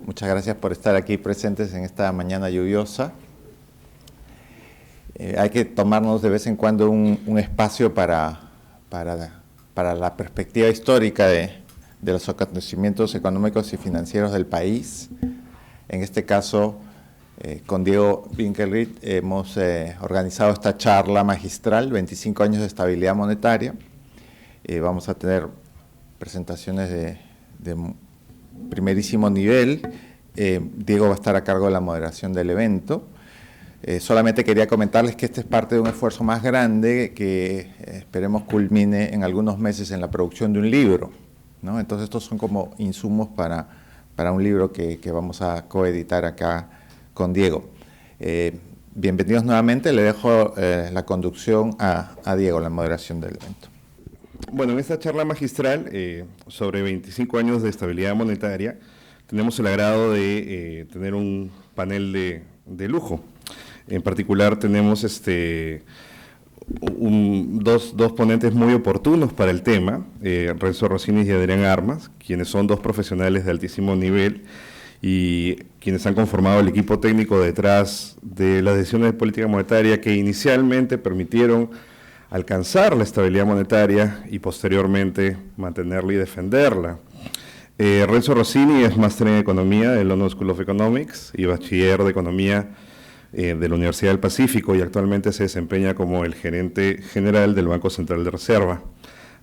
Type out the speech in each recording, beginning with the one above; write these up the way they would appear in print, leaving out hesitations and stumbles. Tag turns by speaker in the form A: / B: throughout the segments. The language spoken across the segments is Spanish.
A: Muchas gracias por estar aquí presentes en esta mañana lluviosa. Hay que tomarnos de vez en cuando un espacio para la perspectiva histórica de los acontecimientos económicos y financieros del país. En este caso, con Diego Winkelried hemos organizado esta charla magistral, 25 años de estabilidad monetaria. Vamos a tener presentaciones de primerísimo nivel. Diego va a estar a cargo de la moderación del evento. Solamente quería comentarles que este es parte de un esfuerzo más grande que esperemos culmine en algunos meses en la producción de un libro, ¿no? Entonces estos son como insumos para un libro que vamos a coeditar acá con Diego. Bienvenidos nuevamente, le dejo la conducción a Diego, la moderación del evento.
B: Bueno, en esta charla magistral sobre 25 años de estabilidad monetaria, tenemos el agrado de tener un panel de lujo. En particular tenemos dos ponentes muy oportunos para el tema, Renzo Rossini y Adrián Armas, quienes son dos profesionales de altísimo nivel y quienes han conformado el equipo técnico detrás de las decisiones de política monetaria que inicialmente permitieron alcanzar la estabilidad monetaria y posteriormente mantenerla y defenderla. Renzo Rossini es máster en Economía del London School of Economics y bachiller de Economía de la Universidad del Pacífico y actualmente se desempeña como el gerente general del Banco Central de Reserva.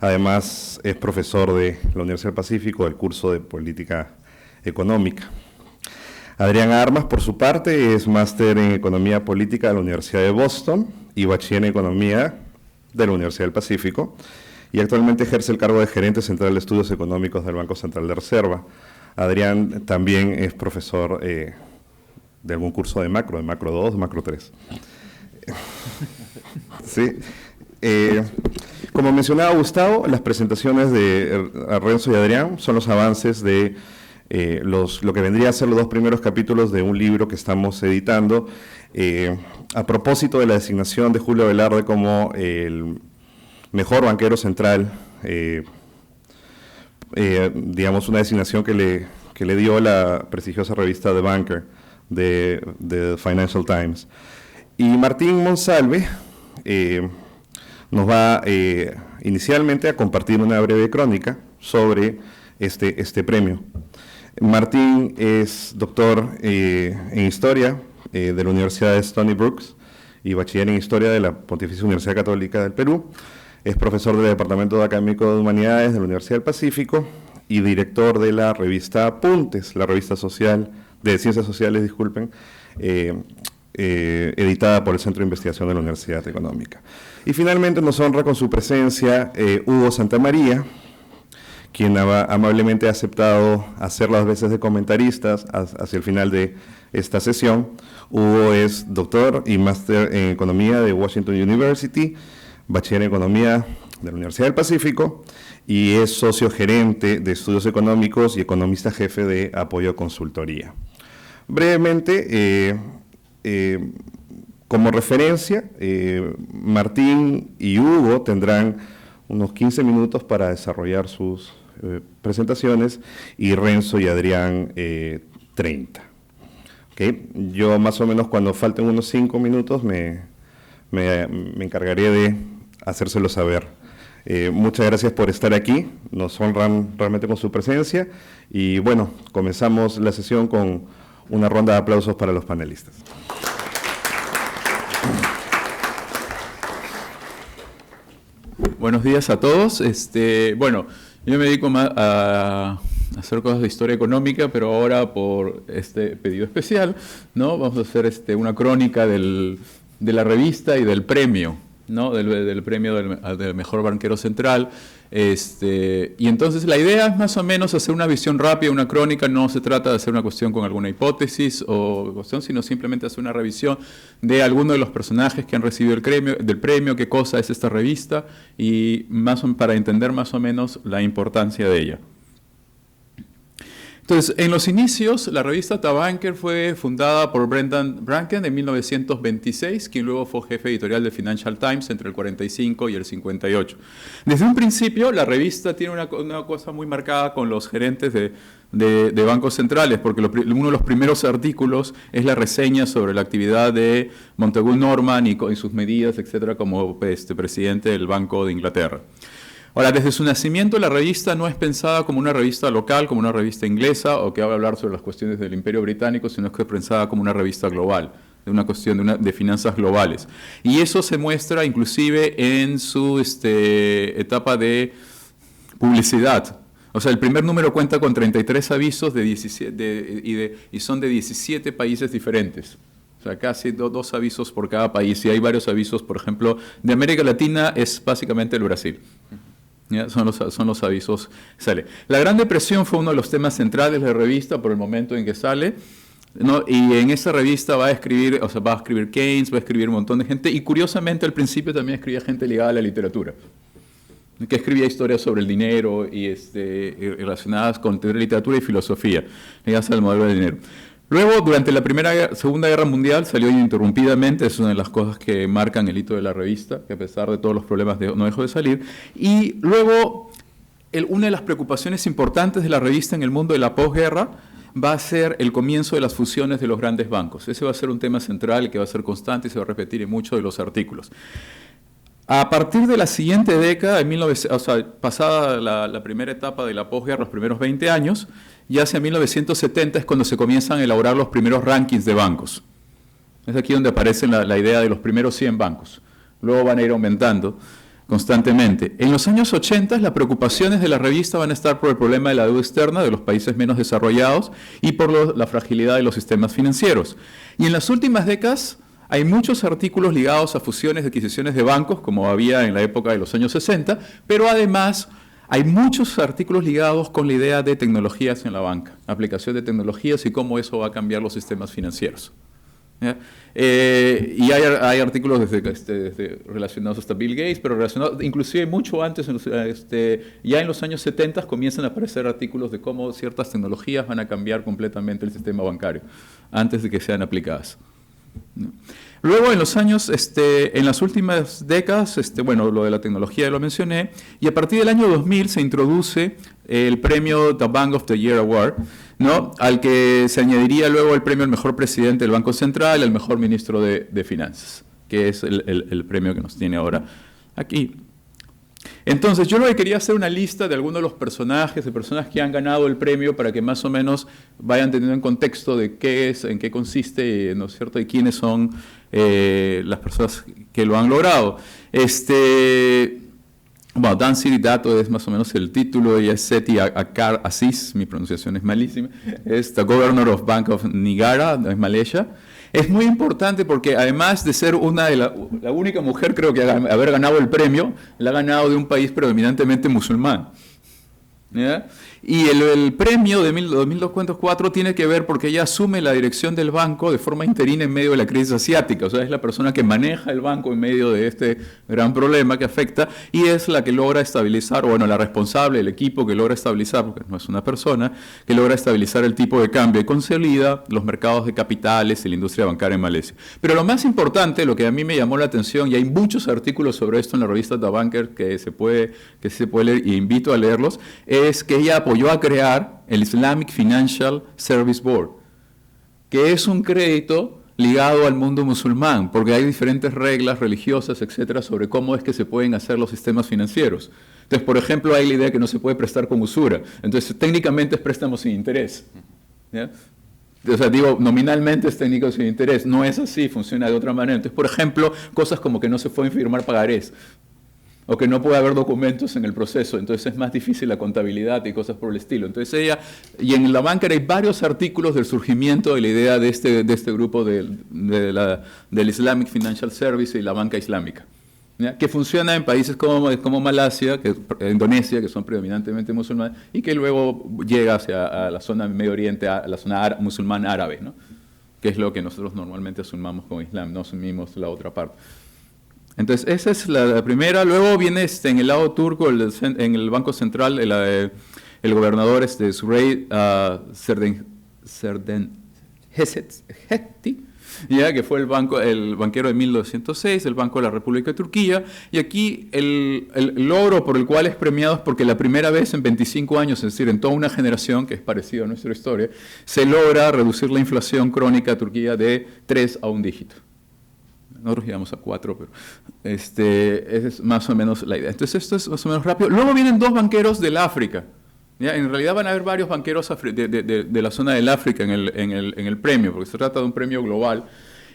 B: Además, es profesor de la Universidad del Pacífico del curso de Política Económica. Adrián Armas, por su parte, es máster en Economía Política de la Universidad de Boston y bachiller en Economía de la Universidad del Pacífico, y actualmente ejerce el cargo de gerente central de estudios económicos del Banco Central de Reserva. Adrián también es profesor de algún curso de macro 2, de macro 3. Sí. Como mencionaba Gustavo, las presentaciones de Renzo y Adrián son los avances de lo que vendría a ser los dos primeros capítulos de un libro que estamos editando, a propósito de la designación de Julio Velarde como el mejor banquero central, digamos una designación que le dio la prestigiosa revista The Banker de Financial Times. Y Martín Monsalve nos va inicialmente a compartir una breve crónica sobre este premio. Martín es doctor en Historia de la Universidad de Stony Brook y bachiller en Historia de la Pontificia Universidad Católica del Perú. Es profesor del Departamento Académico de Humanidades de la Universidad del Pacífico y director de la revista Apuntes, la revista social de Ciencias Sociales, disculpen, editada por el Centro de Investigación de la Universidad Económica. Y finalmente nos honra con su presencia Hugo Santamaría, quien amablemente ha aceptado hacer las veces de comentaristas hacia el final de esta sesión. Hugo es doctor y máster en Economía de Washington University, bachiller en Economía de la Universidad del Pacífico y es socio gerente de estudios económicos y economista jefe de Apoyo Consultoría. Brevemente, como referencia, Martín y Hugo tendrán unos 15 minutos para desarrollar sus presentaciones y Renzo y Adrián 30. ¿Okay? Yo más o menos cuando falten unos 5 minutos me encargaré de hacérselo saber. Muchas gracias por estar aquí, nos honran realmente con su presencia y bueno, comenzamos la sesión con una ronda de aplausos para los panelistas.
C: Buenos días a todos. Bueno, yo me dedico más a hacer cosas de historia económica, pero ahora por este pedido especial, ¿no? Vamos a hacer una crónica de la revista y del premio, ¿no? Del premio del mejor banquero central. Y entonces la idea es más o menos hacer una visión rápida, una crónica. No se trata de hacer una cuestión con alguna hipótesis o cuestión, sino simplemente hacer una revisión de alguno de los personajes que han recibido del premio, qué cosa es esta revista y para entender más o menos la importancia de ella. Entonces, en los inicios, la revista The Banker fue fundada por Brendan Branken en 1926, quien luego fue jefe editorial de Financial Times entre el 45 y el 58. Desde un principio, la revista tiene una cosa muy marcada con los gerentes de bancos centrales, porque uno de los primeros artículos es la reseña sobre la actividad de Montagu Norman y sus medidas, etcétera, como presidente del Banco de Inglaterra. Ahora, desde su nacimiento, la revista no es pensada como una revista local, como una revista inglesa, o que va a hablar sobre las cuestiones del Imperio Británico, sino que es pensada como una revista global, de una cuestión de finanzas globales. Y eso se muestra inclusive en su etapa de publicidad. O sea, el primer número cuenta con 33 avisos y son de 17 países diferentes. O sea, casi dos avisos por cada país. Y hay varios avisos, por ejemplo, de América Latina es básicamente el Brasil. ¿Ya? Son los avisos que sale. La Gran Depresión fue uno de los temas centrales de la revista por el momento en que sale, ¿no? Y en esa revista va a escribir Keynes, va a escribir un montón de gente, y curiosamente al principio también escribía gente ligada a la literatura, que escribía historias sobre el dinero y relacionadas con literatura y filosofía, ligadas al modelo de dinero. Luego, durante la Segunda Guerra Mundial, salió ininterrumpidamente, es una de las cosas que marcan el hito de la revista, que a pesar de todos los problemas no dejó de salir. Y luego, una de las preocupaciones importantes de la revista en el mundo de la posguerra va a ser el comienzo de las fusiones de los grandes bancos. Ese va a ser un tema central que va a ser constante y se va a repetir en muchos de los artículos. A partir de la siguiente década, pasada la primera etapa de la posguerra, los primeros 20 años, ya hacia 1970 es cuando se comienzan a elaborar los primeros rankings de bancos. Es aquí donde aparece la idea de los primeros 100 bancos. Luego van a ir aumentando constantemente. En los años 80 las preocupaciones de la revista van a estar por el problema de la deuda externa de los países menos desarrollados y por la fragilidad de los sistemas financieros. Y en las últimas décadas hay muchos artículos ligados a fusiones y adquisiciones de bancos, como había en la época de los años 60, pero además hay muchos artículos ligados con la idea de tecnologías en la banca, aplicación de tecnologías y cómo eso va a cambiar los sistemas financieros. Y hay artículos desde relacionados hasta Bill Gates, pero relacionados inclusive mucho antes, ya en los años 70 comienzan a aparecer artículos de cómo ciertas tecnologías van a cambiar completamente el sistema bancario, antes de que sean aplicadas. Luego, en los años, en las últimas décadas, bueno, lo de la tecnología ya lo mencioné, y a partir del año 2000 se introduce el premio The Bank of the Year Award, ¿no? Al que se añadiría luego el premio al mejor presidente del Banco Central, al mejor ministro de Finanzas, que es el premio que nos tiene ahora aquí. Entonces, yo lo que quería hacer una lista de algunos de los personajes, de personas que han ganado el premio, para que más o menos vayan teniendo en contexto de qué es, en qué consiste, ¿no es cierto?, y quiénes son las personas que lo han logrado. Bueno, Dan Siridato es más o menos el título, y es Seti Akar Aziz, mi pronunciación es malísima, es The Governor of Bank of Nigara, es Malaysia. Es muy importante porque además de ser la única mujer, creo que haber ganado el premio, la ha ganado de un país predominantemente musulmán. ¿Ya? Y el premio de 2004 tiene que ver porque ella asume la dirección del banco de forma interina en medio de la crisis asiática. O sea, es la persona que maneja el banco en medio de este gran problema que afecta, y es la que logra estabilizar, o bueno, la responsable del equipo que logra estabilizar, porque no es una persona, que logra estabilizar el tipo de cambio y consolida los mercados de capitales y la industria bancaria en Malasia. Pero lo más importante, lo que a mí me llamó la atención, y hay muchos artículos sobre esto en la revista The Banker que se puede leer, y invito a leerlos, es que ella apoyó a crear el Islamic Financial Service Board, que es un crédito ligado al mundo musulmán, porque hay diferentes reglas religiosas, etcétera, sobre cómo es que se pueden hacer los sistemas financieros. Entonces, por ejemplo, hay la idea que no se puede prestar con usura. Entonces, técnicamente es préstamo sin interés. ¿Ya? O sea, digo, nominalmente es técnico sin interés. No es así, funciona de otra manera. Entonces, por ejemplo, cosas como que no se pueden firmar pagarés, o que no puede haber documentos en el proceso, entonces es más difícil la contabilidad y cosas por el estilo. Entonces y en la banca hay varios artículos del surgimiento de la idea de este grupo del Islamic Financial Service y la banca islámica, ¿ya? Que funciona en países como Malasia, Indonesia, que son predominantemente musulmanes, y que luego llega hacia la zona Medio Oriente, a la zona musulmana árabe, ¿no? Que es lo que nosotros normalmente asumamos como Islam, no asumimos la otra parte. Entonces, esa es la primera. Luego viene en el lado turco, en el Banco Central, el gobernador Surey Serdenheti, ya que fue el banquero de 1906, el Banco de la República de Turquía, y aquí el logro por el cual es premiado es porque la primera vez en 25 años, es decir, en toda una generación, que es parecido a nuestra historia, se logra reducir la inflación crónica de Turquía de 3 a 1 dígito. Nosotros llegamos a 4, pero esa es más o menos la idea. Entonces esto es más o menos rápido. Luego vienen 2 banqueros del África. ¿Ya? En realidad van a haber varios banqueros de la zona del África en el premio, porque se trata de un premio global.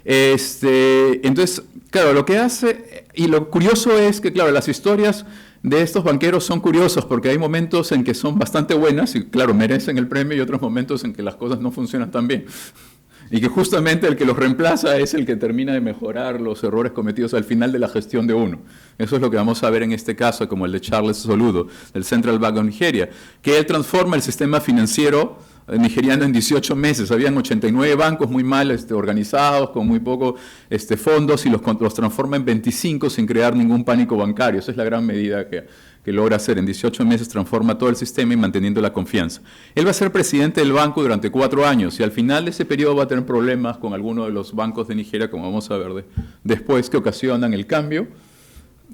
C: Entonces, claro, lo que hace, y lo curioso es que, claro, las historias de estos banqueros son curiosos porque hay momentos en que son bastante buenas y, claro, merecen el premio, y otros momentos en que las cosas no funcionan tan bien. Y que justamente el que los reemplaza es el que termina de mejorar los errores cometidos al final de la gestión de uno. Eso es lo que vamos a ver en este caso, como el de Charles Soludo, del Central Bank of Nigeria, que él transforma el sistema financiero nigeriano en 18 meses. Habían 89 bancos muy mal organizados, con muy pocos fondos, y los transforma en 25 sin crear ningún pánico bancario. Esa es la gran medida que logra hacer. En 18 meses transforma todo el sistema y manteniendo la confianza. Él va a ser presidente del banco durante 4 años, y al final de ese periodo va a tener problemas con algunos de los bancos de Nigeria, como vamos a ver después, que ocasionan el cambio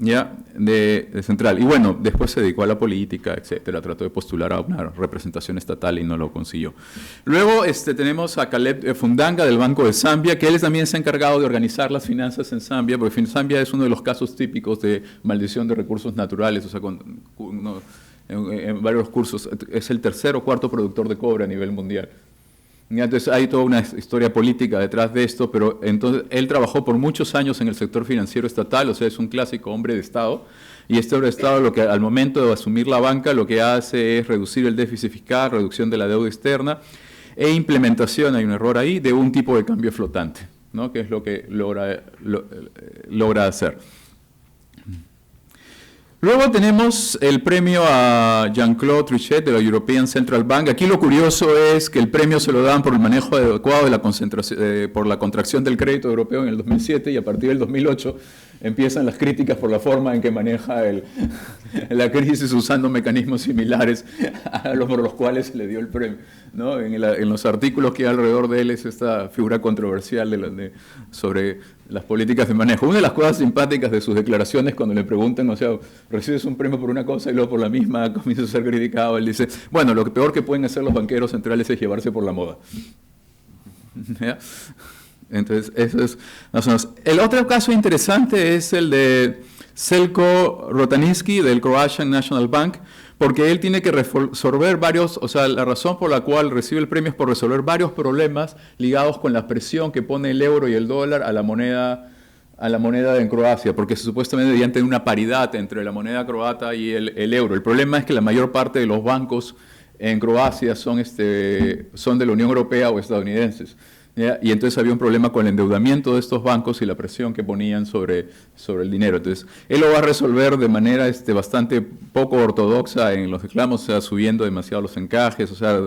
C: ya de central. Y bueno, después se dedicó a la política, etcétera. Trató de postular a una representación estatal y no lo consiguió. Luego tenemos a Caleb Fundanga del Banco de Zambia, que él también se ha encargado de organizar las finanzas en Zambia, porque Zambia es uno de los casos típicos de maldición de recursos naturales, o sea, en varios cursos, es el 3er o 4º productor de cobre a nivel mundial. Entonces hay toda una historia política detrás de esto, pero entonces él trabajó por muchos años en el sector financiero estatal, o sea, es un clásico hombre de Estado, y este hombre de Estado, lo que al momento de asumir la banca, lo que hace es reducir el déficit fiscal, reducción de la deuda externa e implementación, hay un error ahí, de un tipo de cambio flotante, ¿no? Que es lo que logra hacer. Luego tenemos el premio a Jean-Claude Trichet de la European Central Bank. Aquí lo curioso es que el premio se lo dan por el manejo adecuado de la por la contracción del crédito europeo en el 2007, y a partir del 2008 empiezan las críticas por la forma en que maneja la crisis usando mecanismos similares a los por los cuales se le dio el premio, ¿no? En los artículos que hay alrededor de él es esta figura controversial sobre las políticas de manejo. Una de las cosas simpáticas de sus declaraciones, cuando le preguntan, o sea, recibes un premio por una cosa y luego por la misma comienza a ser criticado, él dice, bueno, lo peor que pueden hacer los banqueros centrales es llevarse por la moda. ¿Ya? Entonces, eso es más o menos. El otro caso interesante es el de Selko Rotanicki del Croatian National Bank, porque él tiene que resolver varios, o sea, la razón por la cual recibe el premio es por resolver varios problemas ligados con la presión que pone el euro y el dólar a la moneda en Croacia, porque supuestamente debían tener una paridad entre la moneda croata y el euro. El problema es que la mayor parte de los bancos en Croacia son de la Unión Europea o estadounidenses. ¿Ya? Y entonces había un problema con el endeudamiento de estos bancos y la presión que ponían sobre el dinero. Entonces, él lo va a resolver de manera bastante poco ortodoxa en los reclamos, o sea, subiendo demasiado los encajes, o sea,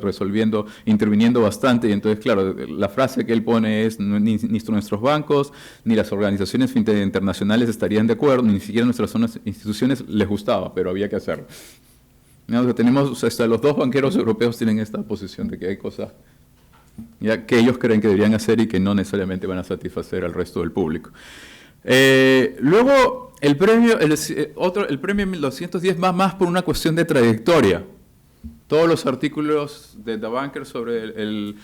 C: interviniendo bastante. Y entonces, claro, la frase que él pone es, ni nuestros bancos, ni las organizaciones internacionales estarían de acuerdo, ni siquiera nuestras instituciones les gustaba, pero había que hacerlo. ¿No? O sea, tenemos, hasta los 2 banqueros europeos tienen esta posición de que hay cosas ya que ellos creen que deberían hacer y que no necesariamente van a satisfacer al resto del público. Luego, el premio 1210 va más por una cuestión de trayectoria. Todos los artículos de The Banker sobre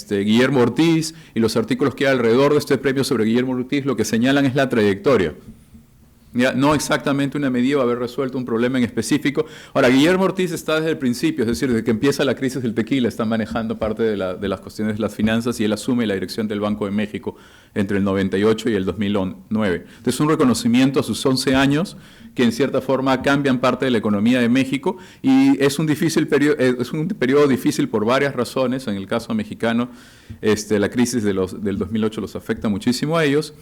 C: Guillermo Ortiz y los artículos que hay alrededor de este premio sobre Guillermo Ortiz lo que señalan es la trayectoria. Ya, no exactamente una medida va a haber resuelto un problema en específico. Ahora, Guillermo Ortiz está desde el principio, es decir, desde que empieza la crisis del tequila, está manejando parte de las cuestiones de las finanzas, y él asume la dirección del Banco de México entre el 98 y el 2009. Entonces, es un reconocimiento a sus 11 años que en cierta forma cambian parte de la economía de México, y es un periodo difícil por varias razones. En el caso mexicano, la crisis del 2008 los afecta muchísimo a ellos.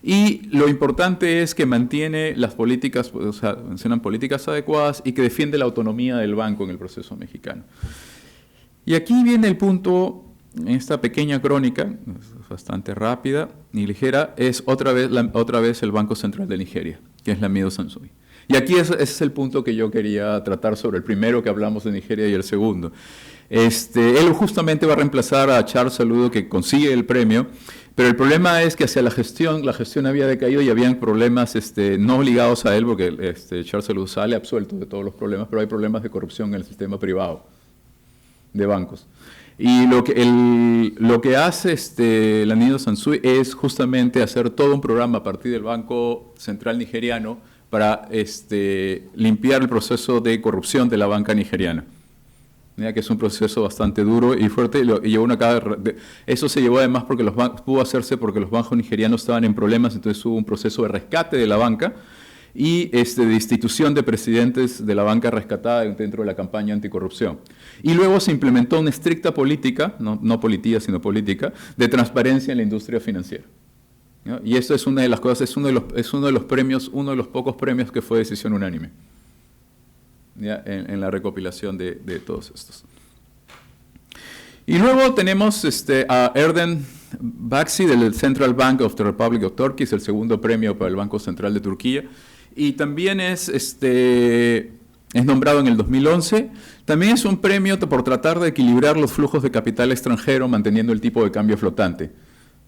C: Y lo importante es que mantiene las políticas, o sea, mencionan políticas adecuadas, y que defiende la autonomía del banco en el proceso mexicano. Y aquí viene el punto, en esta pequeña crónica, bastante rápida y ligera, es otra vez el Banco Central de Nigeria, que es Lamido Sansui. Y aquí ese es el punto que yo quería tratar sobre el primero que hablamos de Nigeria y el segundo. Él justamente va a reemplazar a Charles Saludo, que consigue el premio, pero el problema es que hacia la gestión había decaído y habían problemas no ligados a él, porque Charles Saludo sale absuelto de todos los problemas, pero hay problemas de corrupción en el sistema privado de bancos. Y lo que hace Lanido Sansui es justamente hacer todo un programa a partir del Banco Central Nigeriano para limpiar el proceso de corrupción de la banca nigeriana. Que es un proceso bastante duro y fuerte, y llevó eso se llevó además porque pudo hacerse porque los bancos nigerianos estaban en problemas, entonces hubo un proceso de rescate de la banca y de destitución de presidentes de la banca rescatada dentro de la campaña anticorrupción. Y luego se implementó una estricta política, no política, sino política, de transparencia en la industria financiera. ¿No? Y esto es una de las cosas, es uno de los premios, uno de los pocos premios que fue decisión unánime. ¿Ya? En la recopilación de todos estos. Y luego tenemos a Erden Baksi del Central Bank of the Republic of Turkey, es el segundo premio para el Banco Central de Turquía, y también es nombrado en el 2011. También es un premio por tratar de equilibrar los flujos de capital extranjero manteniendo el tipo de cambio flotante.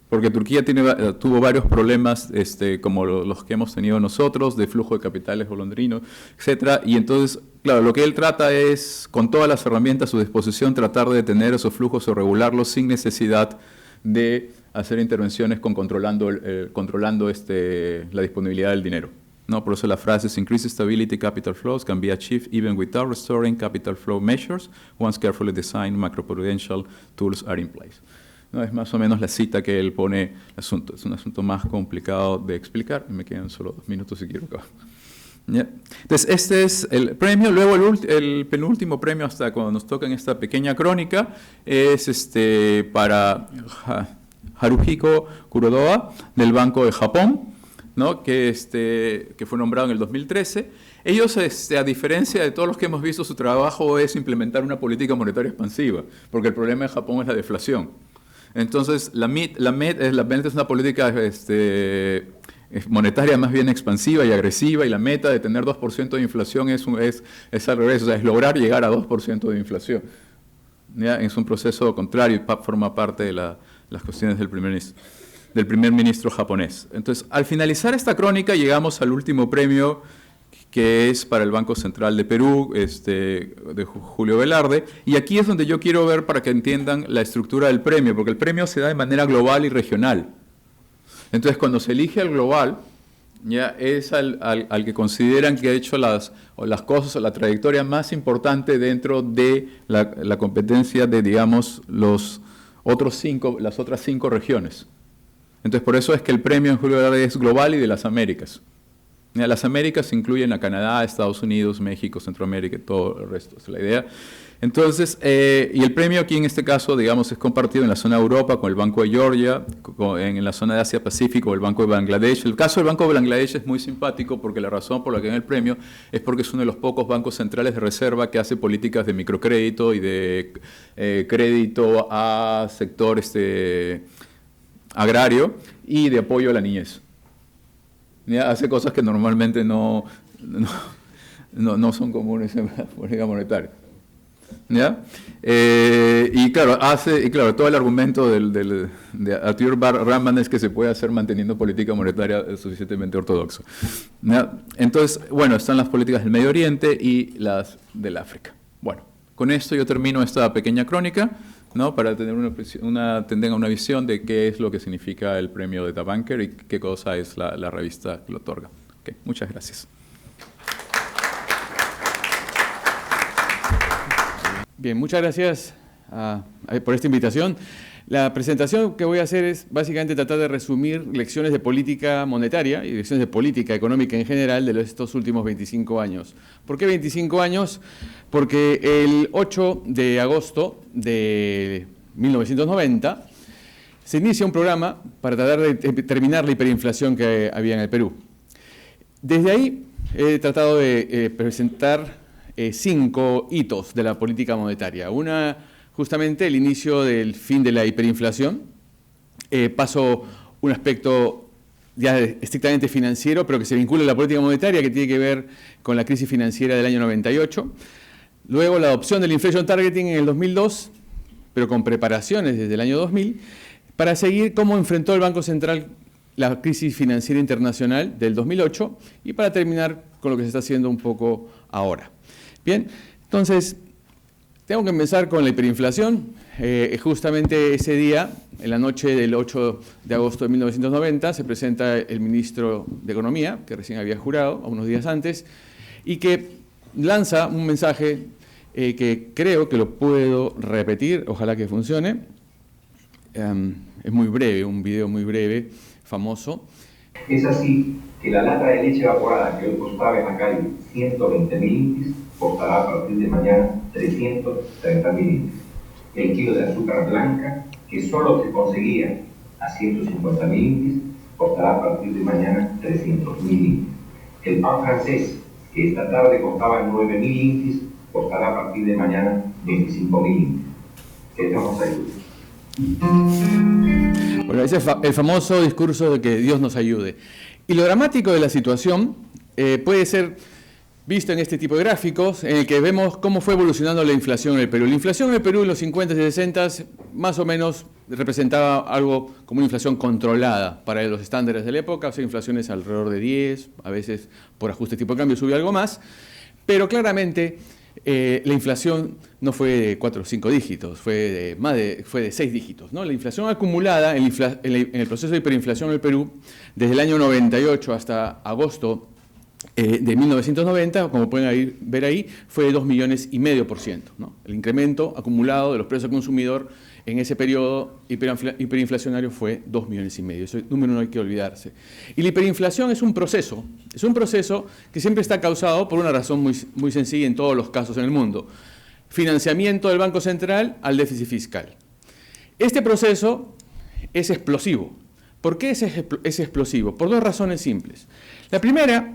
C: Porque Turquía tuvo varios problemas, como los que hemos tenido nosotros, de flujo de capitales golondrinos, etc. Y entonces, claro, lo que él trata es, con todas las herramientas a su disposición, tratar de detener esos flujos o regularlos sin necesidad de hacer intervenciones controlando la disponibilidad del dinero. ¿No? Por eso la frase es "Increased stability capital flows can be achieved even without restoring capital flow measures once carefully designed macroprudential tools are in place". No, es más o menos la cita que él pone el asunto. Es un asunto más complicado de explicar. Me quedan solo 2 minutos si quiero acabar. ¿Ya? Entonces, este es el premio. Luego, el penúltimo premio, hasta cuando nos toca en esta pequeña crónica, es para Haruhiko Kuroda, del Banco de Japón, ¿no? que fue nombrado en el 2013. Ellos, a diferencia de todos los que hemos visto, su trabajo es implementar una política monetaria expansiva, porque el problema de Japón es la deflación. Entonces, la MED es una política monetaria más bien expansiva y agresiva, y la meta de tener 2% de inflación es al revés, o sea, es lograr llegar a 2% de inflación. ¿Ya? Es un proceso contrario y forma parte de las cuestiones del primer ministro japonés. Entonces, al finalizar esta crónica, llegamos al último premio, que es para el Banco Central de Perú, de Julio Velarde, y aquí es donde yo quiero ver para que entiendan la estructura del premio, porque el premio se da de manera global y regional. Entonces, cuando se elige al global, ya es al que consideran que ha hecho las cosas o la trayectoria más importante dentro de la competencia de, digamos, las otras 5 regiones. Entonces, por eso es que el premio en Julio Velarde es global y de las Américas. Las Américas incluyen a Canadá, Estados Unidos, México, Centroamérica y todo el resto, esa es la idea. Entonces, y el premio aquí en este caso, digamos, es compartido en la zona de Europa con el Banco de Georgia, en la zona de Asia-Pacífico el Banco de Bangladesh. El caso del Banco de Bangladesh es muy simpático porque la razón por la que gana el premio es porque es uno de los pocos bancos centrales de reserva que hace políticas de microcrédito y de crédito a sector agrario y de apoyo a la niñez. ¿Ya? Hace cosas que normalmente no son comunes en la política monetaria. ¿Ya? Y claro, todo el argumento de Arthur Rahman es que se puede hacer manteniendo política monetaria suficientemente ortodoxa. ¿Ya? Entonces, bueno, están las políticas del Medio Oriente y las del África. Bueno, con esto yo termino esta pequeña crónica, ¿no? Para tener tengan una visión de qué es lo que significa el premio de The Banker y qué cosa es la revista que lo otorga. Okay, muchas gracias.
D: Bien, muchas gracias por esta invitación. La presentación que voy a hacer es básicamente tratar de resumir lecciones de política monetaria y lecciones de política económica en general de estos últimos 25 años. ¿Por qué 25 años? Porque el 8 de agosto de 1990 se inicia un programa para tratar de terminar la hiperinflación que había en el Perú. Desde ahí he tratado de presentar 5 hitos de la política monetaria. Una, justamente el inicio del fin de la hiperinflación. Paso un aspecto ya estrictamente financiero, pero que se vincula a la política monetaria, que tiene que ver con la crisis financiera del año 98. Luego la adopción del inflation targeting en el 2002, pero con preparaciones desde el año 2000, para seguir cómo enfrentó el Banco Central la crisis financiera internacional del 2008 y para terminar con lo que se está haciendo un poco ahora. Bien, entonces, tengo que empezar con la hiperinflación. Justamente ese día, en la noche del 8 de agosto de 1990, se presenta el ministro de Economía, que recién había jurado, unos días antes, y que lanza un mensaje que creo que lo puedo repetir, ojalá que funcione. Es muy breve, un video muy breve, famoso.
E: Es así que la lata de leche evaporada que hoy costaba en la calle 120.000 intis, costará a partir de mañana 330.000 intis. El kilo de azúcar blanca, que solo se conseguía a 150.000 intis, costará a partir de mañana 300.000 intis. El pan francés, que esta tarde costaba 9.000 intis, costará a partir de mañana 25.000 intis. Que Dios nos ayude.
D: Bueno, ese es el famoso discurso de que Dios nos ayude. Y lo dramático de la situación puede ser visto en este tipo de gráficos, en el que vemos cómo fue evolucionando la inflación en el Perú. La inflación en el Perú en los 50 y 60 más o menos representaba algo como una inflación controlada para los estándares de la época, o sea, inflaciones alrededor de 10, a veces por ajuste tipo de cambio sube algo más, pero claramente la inflación no fue de 4 o 5 dígitos, fue de 6 dígitos, ¿no? La inflación acumulada en el proceso de hiperinflación en el Perú, desde el año 98 hasta agosto de 1990, como pueden ver ahí, fue de 2,5 millones, ¿no? El incremento acumulado de los precios al consumidor en ese periodo hiperinflacionario fue 2,5 millones. Ese número no hay que olvidarse. Y la hiperinflación es un proceso que siempre está causado por una razón muy sencilla en todos los casos en el mundo: financiamiento del Banco Central al déficit fiscal. Este proceso es explosivo. ¿Por qué es explosivo? Por dos razones simples. La primera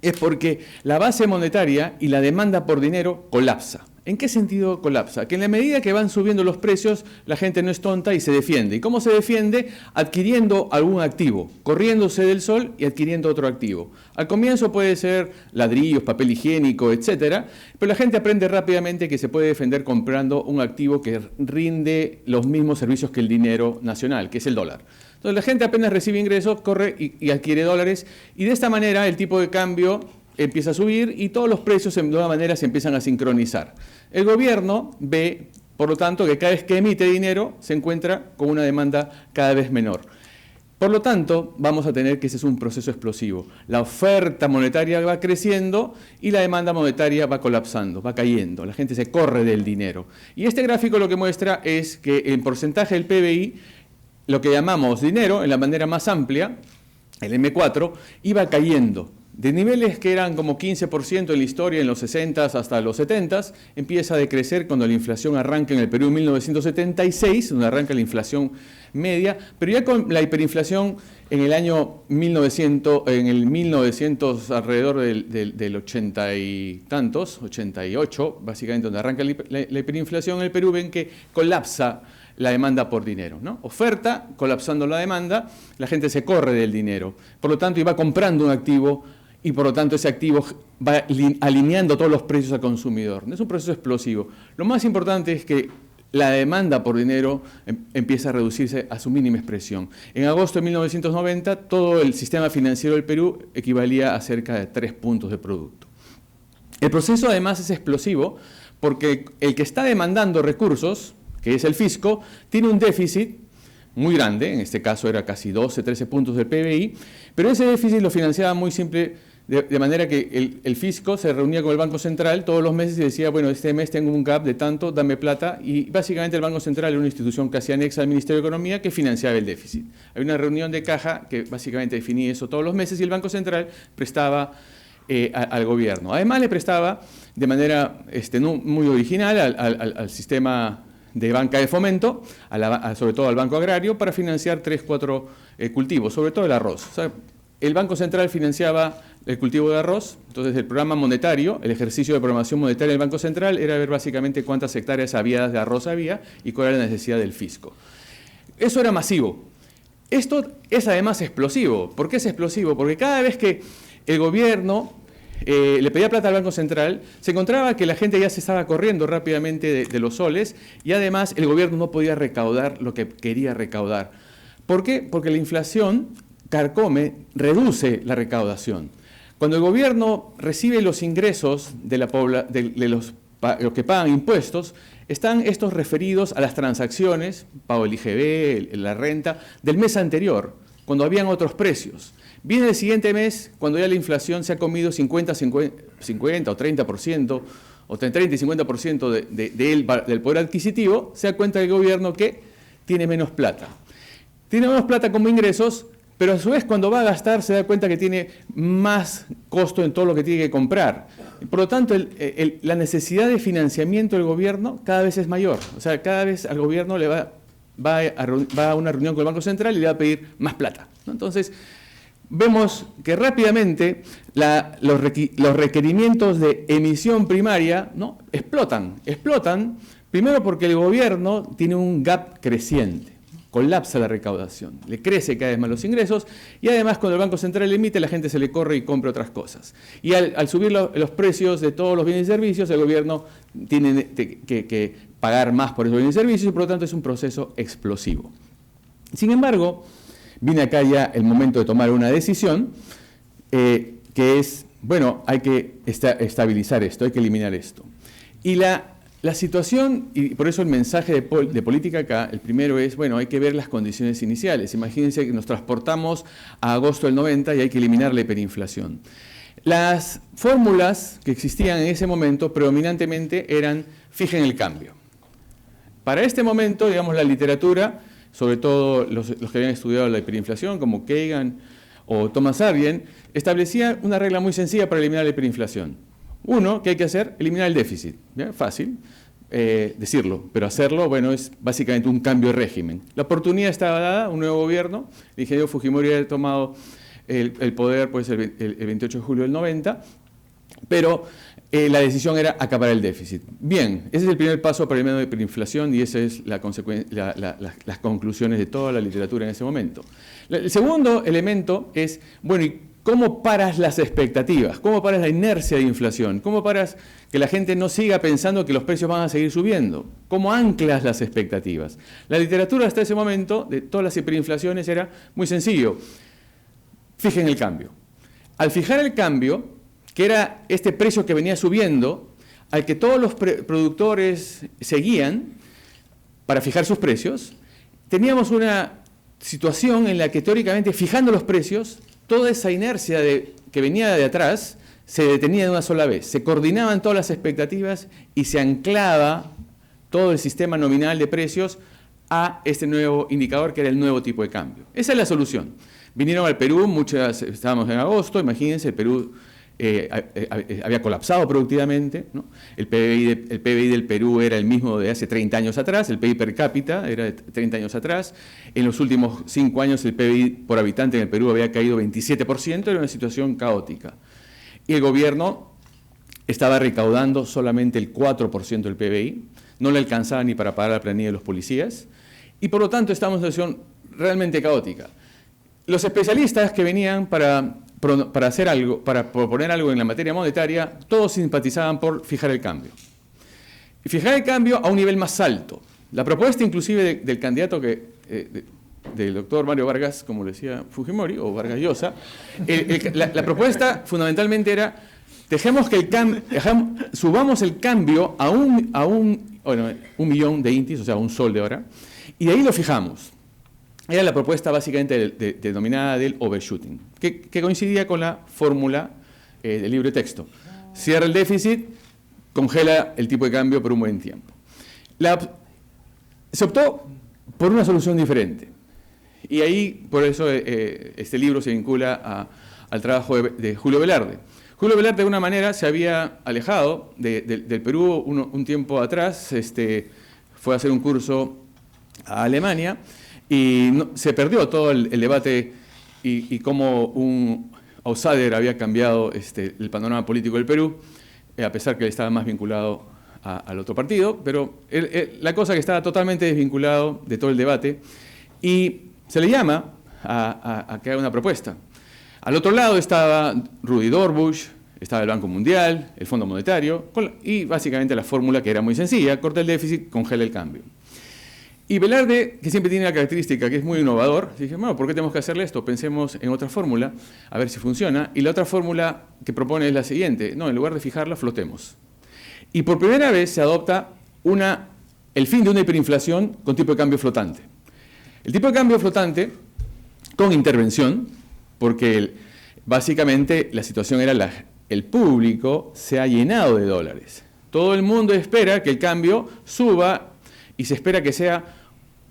D: es porque la base monetaria y la demanda por dinero colapsa. ¿En qué sentido colapsa? Que en la medida que van subiendo los precios, la gente no es tonta y se defiende. ¿Y cómo se defiende? Adquiriendo algún activo, corriéndose del sol y adquiriendo otro activo. Al comienzo puede ser ladrillos, papel higiénico, etcétera, pero la gente aprende rápidamente que se puede defender comprando un activo que rinde los mismos servicios que el dinero nacional, que es el dólar. Entonces la gente apenas recibe ingresos, corre y adquiere dólares, y de esta manera el tipo de cambio empieza a subir y todos los precios de alguna manera se empiezan a sincronizar. El gobierno ve, por lo tanto, que cada vez que emite dinero se encuentra con una demanda cada vez menor. Por lo tanto, vamos a tener que ese es un proceso explosivo. La oferta monetaria va creciendo y la demanda monetaria va colapsando, va cayendo. La gente se corre del dinero. Y este gráfico lo que muestra es que el porcentaje del PBI, lo que llamamos dinero, en la manera más amplia, el M4, iba cayendo. De niveles que eran como 15% en la historia en los 60s hasta los 70s, empieza a decrecer cuando la inflación arranca en el Perú en 1976, donde arranca la inflación media, pero ya con la hiperinflación en el año 1900, alrededor del 80 y tantos, 88, básicamente donde arranca la hiperinflación en el Perú, ven que colapsa la demanda por dinero, ¿no? Oferta, colapsando la demanda, la gente se corre del dinero, por lo tanto iba comprando un activo y por lo tanto ese activo va alineando todos los precios al consumidor. Es un proceso explosivo. Lo más importante es que la demanda por dinero empieza a reducirse a su mínima expresión. En agosto de 1990, todo el sistema financiero del Perú equivalía a cerca de 3 puntos de producto. El proceso además es explosivo porque el que está demandando recursos, que es el fisco, tiene un déficit muy grande, en este caso era casi 12, 13 puntos del PBI, pero ese déficit lo financiaba muy simple, de manera que el fisco se reunía con el Banco Central todos los meses y decía, bueno, este mes tengo un gap de tanto, dame plata, y básicamente el Banco Central era una institución casi anexa al Ministerio de Economía que financiaba el déficit. Hay una reunión de caja que básicamente definía eso todos los meses y el Banco Central prestaba al gobierno. Además le prestaba de manera no muy original al sistema de banca de fomento, sobre todo al Banco Agrario, para financiar 3, 4 cultivos, sobre todo el arroz. O sea, el Banco Central financiaba el cultivo de arroz, entonces el programa monetario, el ejercicio de programación monetaria del Banco Central era ver básicamente cuántas hectáreas aviadas de arroz había y cuál era la necesidad del fisco. Eso era masivo. Esto es además explosivo. ¿Por qué es explosivo? Porque cada vez que el gobierno le pedía plata al Banco Central, se encontraba que la gente ya se estaba corriendo rápidamente de los soles y además el gobierno no podía recaudar lo que quería recaudar. ¿Por qué? Porque la inflación carcome, reduce la recaudación. Cuando el gobierno recibe los ingresos de los que pagan impuestos, están estos referidos a las transacciones, pago el IGB, la renta, del mes anterior, cuando habían otros precios. Viene el siguiente mes, cuando ya la inflación se ha comido 50 o 30%, o entre 30 y 50% del poder adquisitivo, se da cuenta el gobierno que tiene menos plata. Tiene menos plata como ingresos, pero a su vez cuando va a gastar se da cuenta que tiene más costo en todo lo que tiene que comprar. Por lo tanto, la necesidad de financiamiento del gobierno cada vez es mayor. O sea, cada vez al gobierno le va a una reunión con el Banco Central y le va a pedir más plata, ¿no? Entonces, vemos que rápidamente los requerimientos de emisión primaria, ¿no?, explotan. Explotan primero porque el gobierno tiene un gap creciente. Colapsa la recaudación, le crece cada vez más los ingresos y además cuando el Banco Central emite la gente se le corre y compra otras cosas. Y al subir los precios de todos los bienes y servicios, el gobierno tiene que pagar más por esos bienes y servicios y por lo tanto es un proceso explosivo. Sin embargo, viene acá ya el momento de tomar una decisión que es, bueno, hay que estabilizar esto, hay que eliminar esto. Y la situación, y por eso el mensaje de política acá, el primero es, bueno, hay que ver las condiciones iniciales. Imagínense que nos transportamos a agosto del 90 y hay que eliminar la hiperinflación. Las fórmulas que existían en ese momento predominantemente eran fijen el cambio. Para este momento, digamos, la literatura, sobre todo los que habían estudiado la hiperinflación, como Kagan o Thomas Arjen, establecía una regla muy sencilla para eliminar la hiperinflación. Uno, ¿qué hay que hacer? Eliminar el déficit. ¿Ya? Fácil decirlo, pero hacerlo, bueno, es básicamente un cambio de régimen. La oportunidad estaba dada, un nuevo gobierno, el ingeniero Fujimori había tomado el poder pues, el 28 de julio del 90, pero la decisión era acabar el déficit. Bien, ese es el primer paso para eliminar la hiperinflación y esa es las conclusiones de toda la literatura en ese momento. El segundo elemento es, bueno, ¿y cómo paras las expectativas? ¿Cómo paras la inercia de inflación? ¿Cómo paras que la gente no siga pensando que los precios van a seguir subiendo? ¿Cómo anclas las expectativas? La literatura hasta ese momento de todas las hiperinflaciones era muy sencillo. Fijen el cambio. Al fijar el cambio, que era este precio que venía subiendo, al que todos los productores seguían para fijar sus precios, teníamos una situación en la que teóricamente fijando los precios, toda esa inercia que venía de atrás se detenía de una sola vez. Se coordinaban todas las expectativas y se anclaba todo el sistema nominal de precios a este nuevo indicador que era el nuevo tipo de cambio. Esa es la solución. Vinieron al Perú, estábamos en agosto, imagínense, el Perú había colapsado productivamente, ¿no? El PBI del Perú era el mismo de hace 30 años atrás, el PIB per cápita era de 30 años atrás. En los últimos 5 años el PBI por habitante en el Perú había caído 27%, era una situación caótica. Y el gobierno estaba recaudando solamente el 4% del PBI, no le alcanzaba ni para pagar la planilla de los policías, y por lo tanto estamos en una situación realmente caótica. Los especialistas que venían para hacer algo, para proponer algo en la materia monetaria, todos simpatizaban por fijar el cambio. Y fijar el cambio a un nivel más alto. La propuesta inclusive del candidato del doctor Mario Vargas, como le decía Fujimori, o Vargas Llosa, la propuesta fundamentalmente era, subamos el cambio a un millón de intis, o sea, a un sol de hora, y de ahí lo fijamos. Era la propuesta básicamente denominada del overshooting, que coincidía con la fórmula del libre texto. Cierra el déficit, congela el tipo de cambio por un buen tiempo. Se optó por una solución diferente. Y ahí, por eso, este libro se vincula al trabajo de Julio Velarde. Julio Velarde, de alguna manera, se había alejado del Perú un tiempo atrás, fue a hacer un curso a Alemania, y se perdió todo el debate y cómo un outsider había cambiado el panorama político del Perú, a pesar que él estaba más vinculado al otro partido, pero la cosa que estaba totalmente desvinculado de todo el debate, y se le llama a que haga una propuesta. Al otro lado estaba Rudy Dorbush, estaba el Banco Mundial, el Fondo Monetario, y básicamente la fórmula que era muy sencilla: corta el déficit, congela el cambio. Y Velarde, que siempre tiene la característica que es muy innovador, dije, bueno, ¿por qué tenemos que hacerle esto? Pensemos en otra fórmula, a ver si funciona. Y la otra fórmula que propone es la siguiente: no, en lugar de fijarla, flotemos. Y por primera vez se adopta el fin de una hiperinflación con tipo de cambio flotante. El tipo de cambio flotante con intervención, porque básicamente la situación era el público se ha llenado de dólares. Todo el mundo espera que el cambio suba y se espera que sea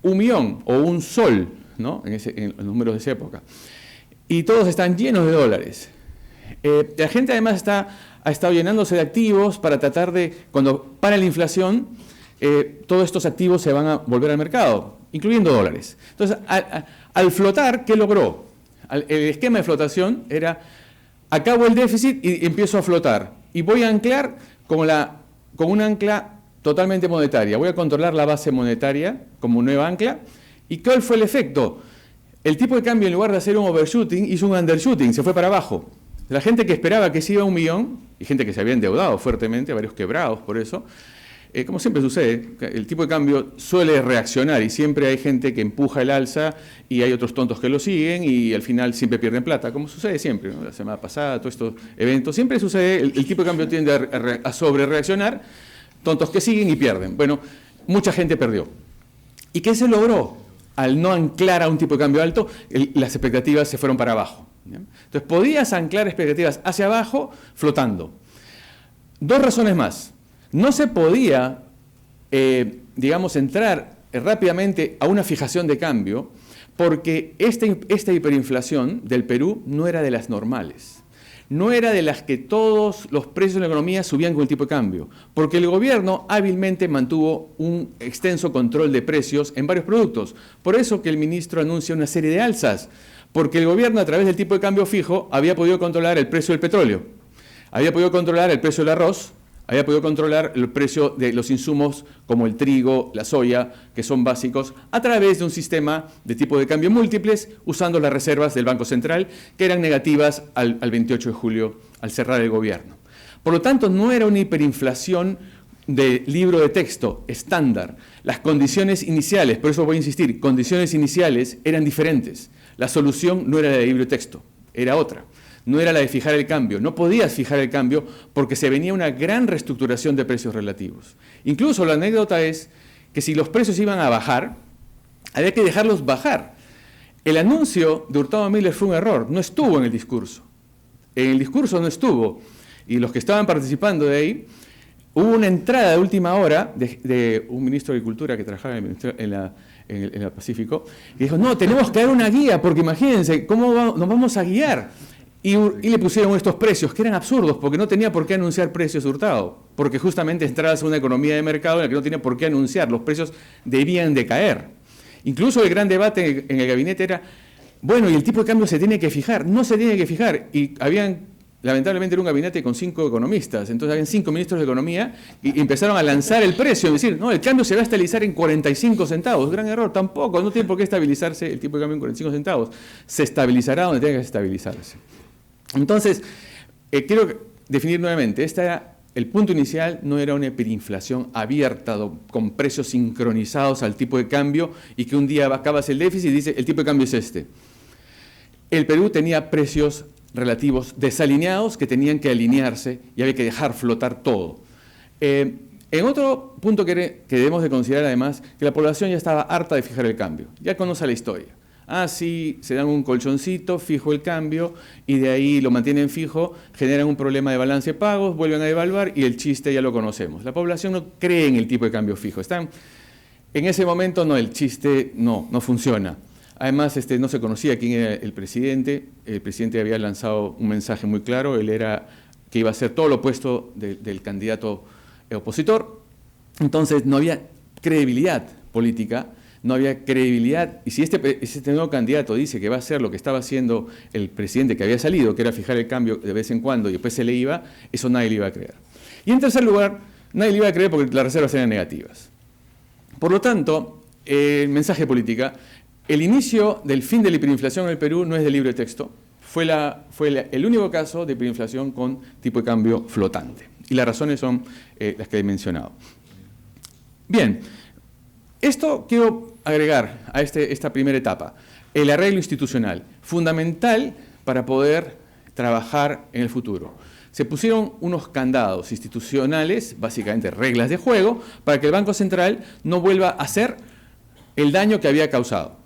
D: 1 millón o un sol, ¿no? en los números de esa época. Y todos están llenos de dólares. La gente además ha estado llenándose de activos para tratar de, cuando para la inflación, todos estos activos se van a volver al mercado, incluyendo dólares. Entonces, al flotar, ¿qué logró? El esquema de flotación era: acabo el déficit y empiezo a flotar. Y voy a anclar con un ancla totalmente monetaria. Voy a controlar la base monetaria como nueva ancla. ¿Y cuál fue el efecto? El tipo de cambio, en lugar de hacer un overshooting, hizo un undershooting, se fue para abajo. La gente que esperaba que se iba a 1 millón, y gente que se había endeudado fuertemente, varios quebrados por eso, como siempre sucede, el tipo de cambio suele reaccionar y siempre hay gente que empuja el alza y hay otros tontos que lo siguen y al final siempre pierden plata, como sucede siempre, ¿no? La semana pasada, todos estos eventos, siempre sucede, el tipo de cambio tiende a sobrereaccionar, tontos que siguen y pierden. Bueno, mucha gente perdió. ¿Y qué se logró? Al no anclar a un tipo de cambio alto, las expectativas se fueron para abajo. ¿Bien? Entonces, podías anclar expectativas hacia abajo flotando. 2 razones más. No se podía, digamos, entrar rápidamente a una fijación de cambio porque esta hiperinflación del Perú no era de las normales. No era de las que todos los precios de la economía subían con el tipo de cambio, porque el gobierno hábilmente mantuvo un extenso control de precios en varios productos. Por eso que el ministro anuncia una serie de alzas, porque el gobierno a través del tipo de cambio fijo había podido controlar el precio del petróleo, había podido controlar el precio del arroz, había podido controlar el precio de los insumos como el trigo, la soya, que son básicos, a través de un sistema de tipo de cambio múltiples, usando las reservas del Banco Central, que eran negativas al 28 de julio, al cerrar el gobierno. Por lo tanto, no era una hiperinflación de libro de texto estándar. Las condiciones iniciales, por eso voy a insistir, condiciones iniciales eran diferentes. La solución no era la de libro de texto, era otra. No era la de fijar el cambio, no podías fijar el cambio porque se venía una gran reestructuración de precios relativos. Incluso la anécdota es que si los precios iban a bajar, había que dejarlos bajar. El anuncio de Hurtado Miller fue un error, no estuvo en el discurso. En el discurso no estuvo. Y los que estaban participando de ahí, hubo una entrada de última hora de un ministro de Agricultura que trabajaba en el Pacífico, y dijo, no, tenemos que dar una guía, porque imagínense, ¿cómo nos vamos a guiar? Y le pusieron estos precios, que eran absurdos, porque no tenía por qué anunciar precios Hurtado, porque justamente entrabas a una economía de mercado en la que no tenía por qué anunciar, los precios debían de caer. Incluso el gran debate en el gabinete era, bueno, y el tipo de cambio se tiene que fijar, no se tiene que fijar, y lamentablemente era un gabinete con 5 economistas, entonces habían 5 ministros de Economía y empezaron a lanzar el precio, es decir, no, el cambio se va a estabilizar en 45 centavos, gran error, tampoco, no tiene por qué estabilizarse el tipo de cambio en 45 centavos, se estabilizará donde tenga que estabilizarse. Entonces, quiero definir nuevamente, el punto inicial no era una hiperinflación abierta con precios sincronizados al tipo de cambio y que un día acabas el déficit y dice el tipo de cambio es este. El Perú tenía precios relativos desalineados que tenían que alinearse y había que dejar flotar todo. En otro punto que debemos de considerar además, que la población ya estaba harta de fijar el cambio, ya conoce la historia. Ah, sí, se dan un colchoncito, fijo el cambio, y de ahí lo mantienen fijo, generan un problema de balance de pagos, vuelven a devaluar y el chiste ya lo conocemos. La población no cree en el tipo de cambio fijo. En ese momento no, el chiste no funciona. Además, no se conocía quién era el presidente había lanzado un mensaje muy claro, él era que iba a hacer todo lo opuesto del candidato opositor, entonces no había credibilidad política, no había credibilidad, y si este nuevo candidato dice que va a hacer lo que estaba haciendo el presidente que había salido, que era fijar el cambio de vez en cuando y después se le iba, eso nadie le iba a creer. Y en tercer lugar, nadie le iba a creer porque las reservas eran negativas. Por lo tanto, el mensaje de política, El inicio del fin de la hiperinflación en el Perú no es del libro de texto, fue el único caso de hiperinflación con tipo de cambio flotante. Y las razones son las que he mencionado. Bien, esto quiero agregar a esta primera etapa. El arreglo institucional, fundamental para poder trabajar en el futuro. Se pusieron unos candados institucionales, básicamente reglas de juego, para que el Banco Central no vuelva a hacer el daño que había causado.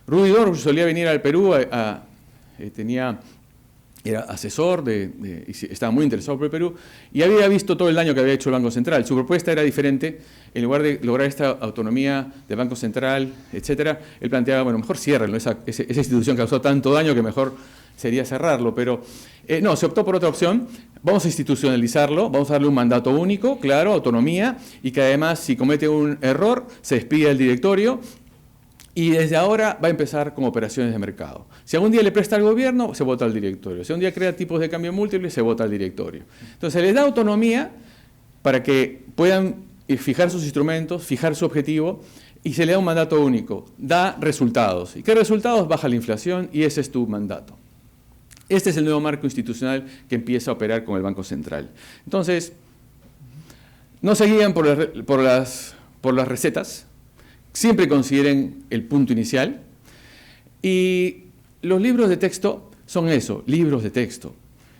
D: Rudy Dorsch solía venir al Perú, era asesor, estaba muy interesado por el Perú, y había visto todo el daño que había hecho el Banco Central. Su propuesta era diferente. En lugar de lograr esta autonomía del Banco Central, etcétera, él planteaba, bueno, mejor ciérrenlo, esa institución causó tanto daño que mejor sería cerrarlo, pero no, se optó por otra opción. Vamos a institucionalizarlo, vamos a darle un mandato único, claro, autonomía, y que además, si comete un error, se despide del directorio, y desde ahora va a empezar con operaciones de mercado. Si algún día le presta al gobierno, se vota al directorio. Si un día crea tipos de cambio múltiples, se vota al directorio. Entonces, les da autonomía para que puedan fijar sus instrumentos, fijar su objetivo, y se le da un mandato único. Da resultados. ¿Y qué resultados? Baja la inflación, y ese es tu mandato. Este es el nuevo marco institucional que empieza a operar con el Banco Central. Entonces, no se guían por las recetas, siempre consideren el punto inicial, y los libros de texto son eso, libros de texto.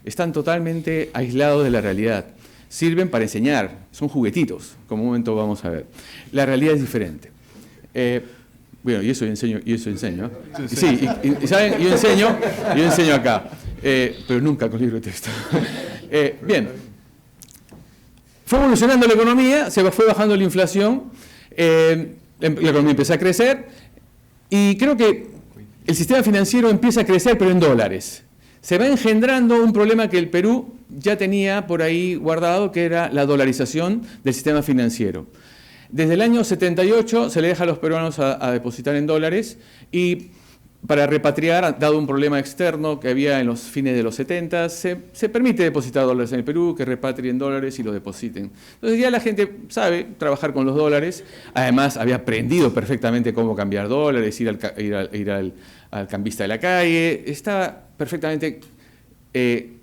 D: Están totalmente aislados de la realidad. Sirven para enseñar, son juguetitos, como un momento vamos a ver. La realidad es diferente. Bueno, y eso enseño. Sí, y ¿saben? Yo enseño acá, pero nunca con libro de texto. Bien, fue evolucionando la economía, se fue bajando la inflación, la economía empezó a crecer, y creo que el sistema financiero empieza a crecer, pero en dólares. Se va engendrando un problema que el Perú ya tenía por ahí guardado, que era la dolarización del sistema financiero. Desde el año 78 se le deja a los peruanos a depositar en dólares, y para repatriar, dado un problema externo que había en los fines de los 70, se permite depositar dólares en el Perú, que repatrien dólares y los depositen. Entonces ya la gente sabe trabajar con los dólares. Además, había aprendido perfectamente cómo cambiar dólares, ir al cambista de la calle. Estaba perfectamente,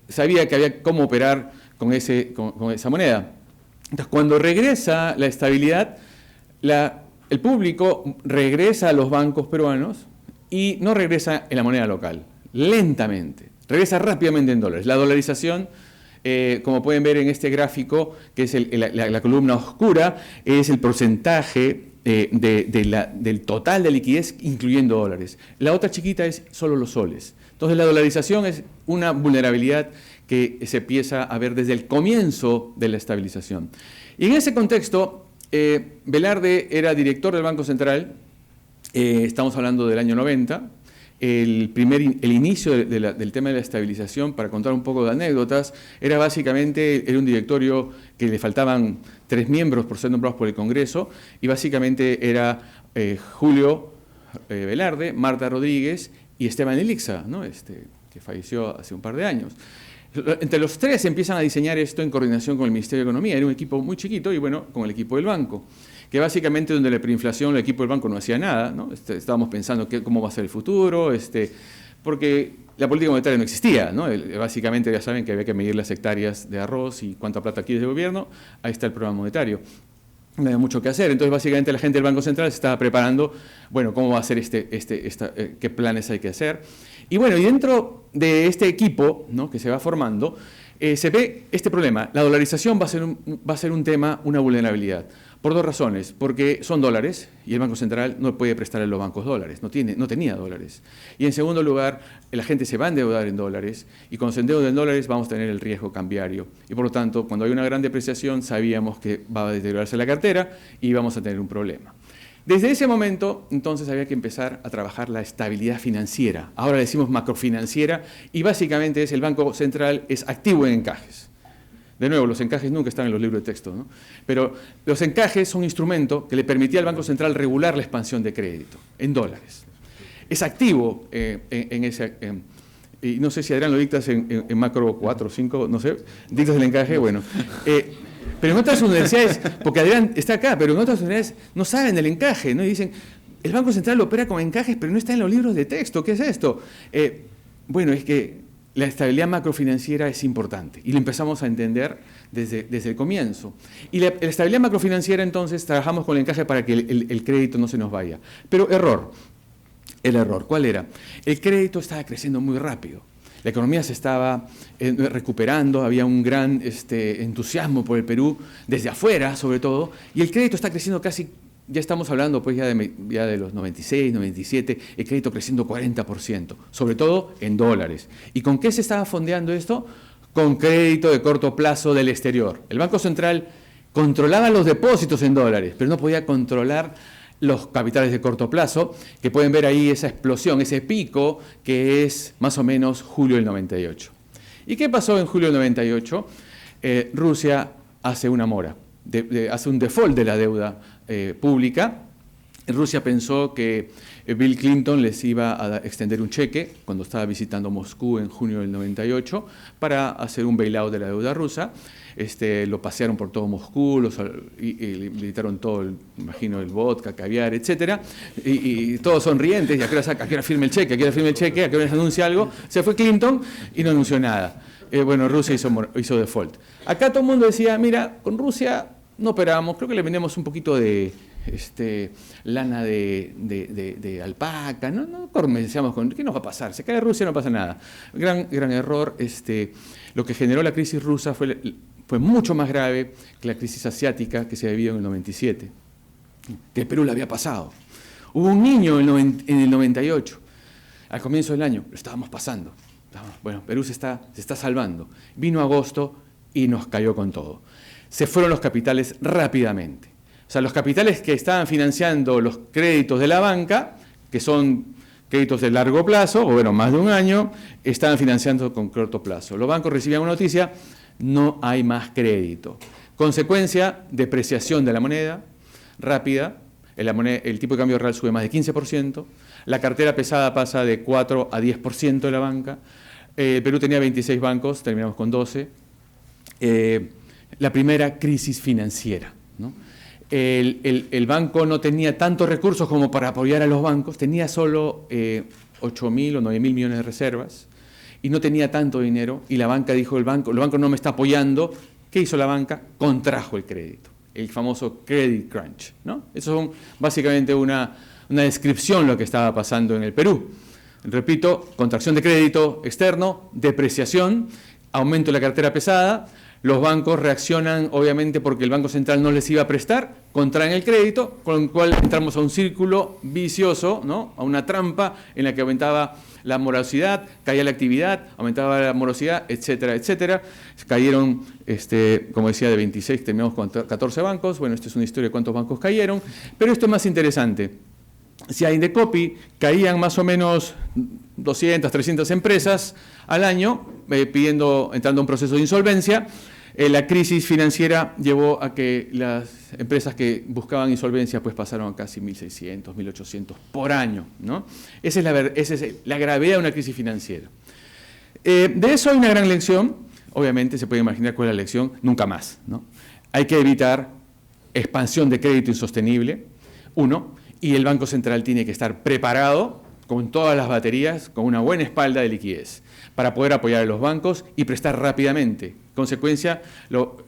D: sabía que había cómo operar con esa moneda. Entonces, cuando regresa la estabilidad, el público regresa a los bancos peruanos y no regresa en la moneda local, lentamente, regresa rápidamente en dólares. La dolarización, como pueden ver en este gráfico, que es la columna oscura, es el porcentaje del total de liquidez, incluyendo dólares. La otra chiquita es solo los soles. Entonces, la dolarización es una vulnerabilidad que se empieza a ver desde el comienzo de la estabilización. Y en ese contexto, Velarde era director del Banco Central. Estamos hablando del año 90, el inicio del tema de la estabilización. Para contar un poco de anécdotas, era un directorio que le faltaban 3 miembros por ser nombrados por el Congreso, y básicamente era Julio Velarde, Marta Rodríguez y Esteban Elixa, ¿no? Que falleció hace un par de años. Entre los tres empiezan a diseñar esto en coordinación con el Ministerio de Economía. Era un equipo muy chiquito, y bueno, con el equipo del banco, que básicamente donde la hiperinflación, el equipo del banco no hacía nada, ¿no? Estábamos pensando cómo va a ser el futuro, porque la política monetaria no existía, ¿no? Básicamente ya saben que había que medir las hectáreas de arroz y cuánta plata quiere el gobierno. Ahí está el programa monetario. No había mucho que hacer. Entonces, básicamente, la gente del Banco Central se estaba preparando, bueno, cómo va a ser qué planes hay que hacer. Y bueno, y dentro de este equipo, ¿no?, que se va formando, se ve este problema. La dolarización va a ser un tema, una vulnerabilidad, por 2 razones. Porque son dólares y el Banco Central no puede prestarle a los bancos dólares, no tenía dólares. Y en segundo lugar, la gente se va a endeudar en dólares, y cuando se endeuda en dólares vamos a tener el riesgo cambiario. Y por lo tanto, cuando hay una gran depreciación, sabíamos que va a deteriorarse la cartera y vamos a tener un problema. Desde ese momento, entonces, había que empezar a trabajar la estabilidad financiera. Ahora le decimos macrofinanciera, y básicamente el Banco Central es activo en encajes. De nuevo, los encajes nunca están en los libros de texto, ¿no? Pero los encajes son un instrumento que le permitía al Banco Central regular la expansión de crédito en dólares. Es activo en ese... y no sé si Adrián lo dictas en macro 4 o 5, no sé, dictas el encaje, bueno. Pero en otras universidades, porque Adrián está acá, pero en otras universidades no saben el encaje, ¿no? Y dicen, el Banco Central opera con encajes, pero no está en los libros de texto. ¿Qué es esto? Bueno, es que la estabilidad macrofinanciera es importante y lo empezamos a entender desde el comienzo. Y la estabilidad macrofinanciera, entonces, trabajamos con el encaje para que el crédito no se nos vaya. Pero el error, ¿cuál era? El crédito estaba creciendo muy rápido. La economía se estaba recuperando, había un gran entusiasmo por el Perú, desde afuera sobre todo, y el crédito está creciendo casi, ya estamos hablando pues ya de los 96, 97, el crédito creciendo 40%, sobre todo en dólares. ¿Y con qué se estaba fondeando esto? Con crédito de corto plazo del exterior. El Banco Central controlaba los depósitos en dólares, pero no podía controlar los capitales de corto plazo, que pueden ver ahí esa explosión, ese pico, que es más o menos julio del 98. ¿Y qué pasó en julio del 98? Rusia hace una mora, hace un default de la deuda pública. Rusia pensó que Bill Clinton les iba a extender un cheque cuando estaba visitando Moscú en junio del 98 para hacer un bailout de la deuda rusa. Lo pasearon por todo Moscú, y le invitaron todo, imagino, el vodka, caviar, etc. Y todos sonrientes, y a qué hora firme el cheque, a qué hora firme el cheque, a qué hora se anuncia algo. Se fue Clinton y no anunció nada. Bueno, Rusia hizo default. Acá todo el mundo decía, mira, con Rusia no operamos, creo que le vendemos un poquito de lana de alpaca, no comerciamos con, ¿qué nos va a pasar? Se cae Rusia, no pasa nada. Gran error. Lo que generó la crisis rusa fue mucho más grave que la crisis asiática que se había vivido en el 97, que el Perú le había pasado. Hubo un niño en el 98, al comienzo del año, lo estábamos pasando. Bueno, Perú se está salvando. Vino agosto y nos cayó con todo. Se fueron los capitales rápidamente. O sea, los capitales que estaban financiando los créditos de la banca, que son créditos de largo plazo, o bueno, más de un año, estaban financiando con corto plazo. Los bancos recibían una noticia, no hay más crédito. Consecuencia, depreciación de la moneda rápida, el tipo de cambio real sube más de 15%, la cartera pesada pasa de 4 a 10% de la banca, Perú tenía 26 bancos, terminamos con 12, la primera crisis financiera, ¿no? El banco no tenía tantos recursos como para apoyar a los bancos, tenía solo 8.000 o 9.000 millones de reservas y no tenía tanto dinero, y la banca dijo, el banco no me está apoyando. ¿Qué hizo la banca? Contrajo el crédito, el famoso credit crunch, ¿no? Eso es básicamente una descripción de lo que estaba pasando en el Perú. Repito, contracción de crédito externo, depreciación, aumento de la cartera pesada. Los bancos reaccionan, obviamente, porque el Banco Central no les iba a prestar, contraen el crédito, con lo cual entramos a un círculo vicioso, ¿no? A una trampa en la que aumentaba la morosidad, caía la actividad, aumentaba la morosidad, etcétera, etcétera. Cayeron, como decía, de 26, terminamos con 14 bancos. Bueno, esta es una historia de cuántos bancos cayeron, pero esto es más interesante. Si a Indecopi caían más o menos 200, 300 empresas al año, entrando a un proceso de insolvencia, la crisis financiera llevó a que las empresas que buscaban insolvencia pues pasaron a casi 1.600, 1.800 por año, ¿no? Esa es la gravedad de una crisis financiera. De eso hay una gran lección. Obviamente se puede imaginar cuál es la lección. Nunca más, ¿no? Hay que evitar expansión de crédito insostenible, y el Banco Central tiene que estar preparado con todas las baterías, con una buena espalda de liquidez, para poder apoyar a los bancos y prestar rápidamente. Consecuencia,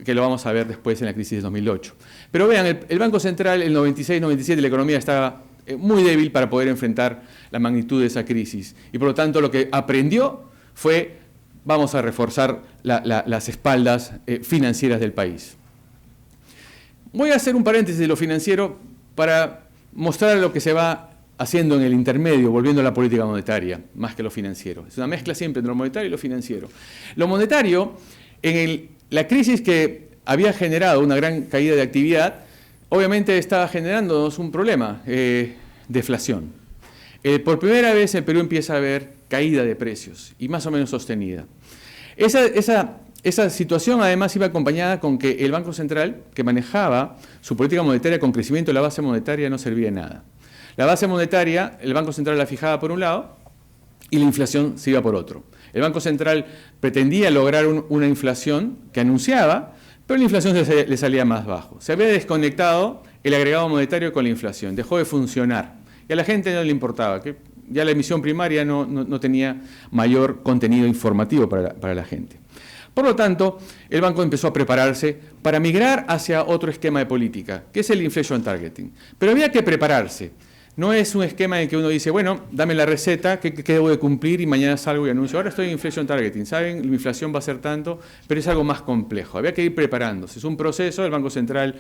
D: que lo vamos a ver después en la crisis de 2008. Pero vean, el Banco Central, el 96-97, la economía estaba muy débil para poder enfrentar la magnitud de esa crisis. Y por lo tanto, lo que aprendió fue, vamos a reforzar las espaldas financieras del país. Voy a hacer un paréntesis de lo financiero para mostrar lo que se va haciendo en el intermedio, volviendo a la política monetaria, más que lo financiero. Es una mezcla siempre entre lo monetario y lo financiero. Lo monetario, la crisis que había generado una gran caída de actividad, obviamente estaba generándonos un problema, deflación. Por primera vez el Perú empieza a ver caída de precios, y más o menos sostenida. Esa situación además iba acompañada con que el Banco Central, que manejaba su política monetaria con crecimiento de la base monetaria, no servía de nada. La base monetaria, el Banco Central la fijaba por un lado y la inflación se iba por otro. El Banco Central pretendía lograr una inflación que anunciaba, pero la inflación le salía más bajo. Se había desconectado el agregado monetario con la inflación, dejó de funcionar. y a la gente no le importaba, que ya la emisión primaria no tenía mayor contenido informativo para la gente. Por lo tanto, el banco empezó a prepararse para migrar hacia otro esquema de política, que es el inflation targeting. Pero había que prepararse. No es un esquema en que uno dice, bueno, dame la receta, ¿qué debo de cumplir? Y mañana salgo y anuncio, ahora estoy en inflation targeting, ¿saben? La inflación va a ser tanto, pero es algo más complejo. Había que ir preparándose. Es un proceso, el Banco Central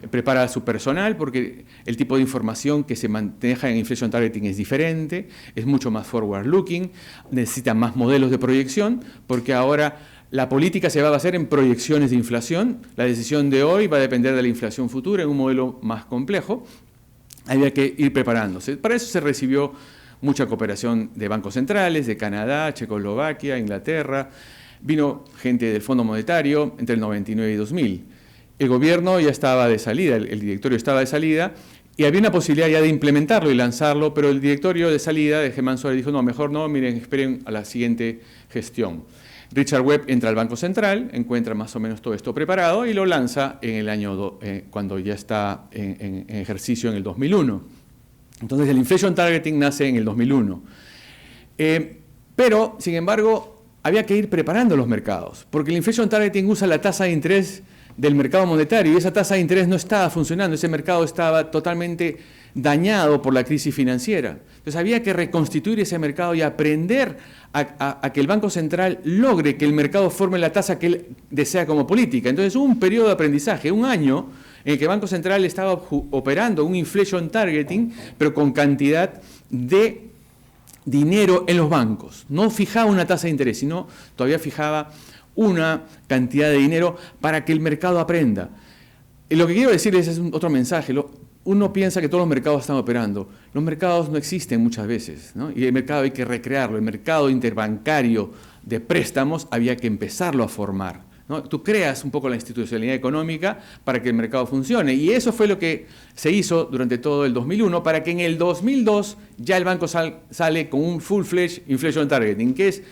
D: prepara a su personal porque el tipo de información que se maneja en inflation targeting es diferente, es mucho más forward looking, necesita más modelos de proyección, porque ahora la política se va a basar en proyecciones de inflación. La decisión de hoy va a depender de la inflación futura en un modelo más complejo. Había que ir preparándose. Para eso se recibió mucha cooperación de bancos centrales, de Canadá, Checoslovaquia, Inglaterra. Vino gente del Fondo Monetario entre el 99 y 2000. El gobierno ya estaba de salida, el directorio estaba de salida, y había una posibilidad ya de implementarlo y lanzarlo, pero el directorio de salida de Germán Suárez dijo, no, mejor no, miren, esperen a la siguiente gestión. Richard Webb entra al Banco Central, encuentra más o menos todo esto preparado y lo lanza en el año cuando ya está en ejercicio en el 2001. Entonces el inflation targeting nace en el 2001. Pero, sin embargo, había que ir preparando los mercados, porque el inflation targeting usa la tasa de interés del mercado monetario y esa tasa de interés no estaba funcionando, ese mercado estaba totalmente dañado por la crisis financiera. Entonces había que reconstituir ese mercado y aprender a que el Banco Central logre que el mercado forme la tasa que él desea como política. Entonces hubo un periodo de aprendizaje, un año, en el que el Banco Central estaba operando un inflation targeting, pero con cantidad de dinero en los bancos. No fijaba una tasa de interés, sino todavía fijaba una cantidad de dinero para que el mercado aprenda. Lo que quiero decirles es otro mensaje. Uno piensa que todos los mercados están operando. Los mercados no existen muchas veces, ¿no? Y el mercado hay que recrearlo. El mercado interbancario de préstamos había que empezarlo a formar, ¿no? Tú creas un poco la institucionalidad económica para que el mercado funcione. Y eso fue lo que se hizo durante todo el 2001 para que en el 2002 ya el banco sale con un full-fledged inflation targeting, que es: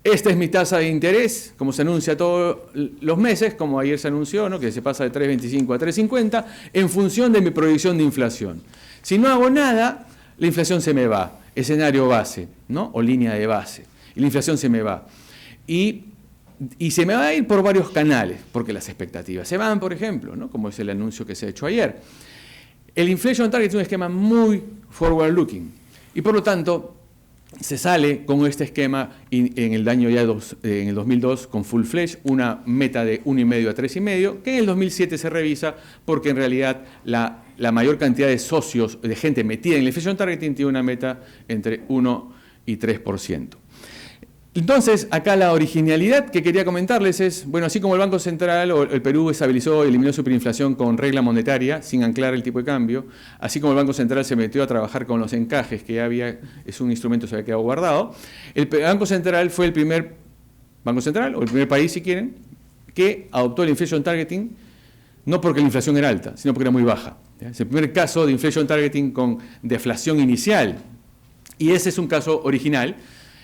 D: esta es mi tasa de interés, como se anuncia todos los meses, como ayer se anunció, ¿no?, que se pasa de 3,25 a 3,50, en función de mi proyección de inflación. Si no hago nada, la inflación se me va, escenario base, ¿no?, o línea de base, y la inflación se me va. Y se me va a ir por varios canales, porque las expectativas se van, por ejemplo, ¿no?, como es el anuncio que se ha hecho ayer. El inflation target es un esquema muy forward looking, y por lo tanto se sale con este esquema en el año ya en el 2002 con full fledged, una meta de 1,5 a 3,5, que en el 2007 se revisa porque en realidad la mayor cantidad de socios, de gente metida en el inflation targeting, tiene una meta entre 1 y 3%. Entonces, acá la originalidad que quería comentarles es, bueno, así como el Banco Central o el Perú estabilizó y eliminó su hiperinflación con regla monetaria, sin anclar el tipo de cambio, así como el Banco Central se metió a trabajar con los encajes, que ya es un instrumento que se había quedado guardado, el Banco Central fue el primer Banco Central, o el primer país, si quieren, que adoptó el inflation targeting, no porque la inflación era alta, sino porque era muy baja. Es el primer caso de inflation targeting con deflación inicial, y ese es un caso original,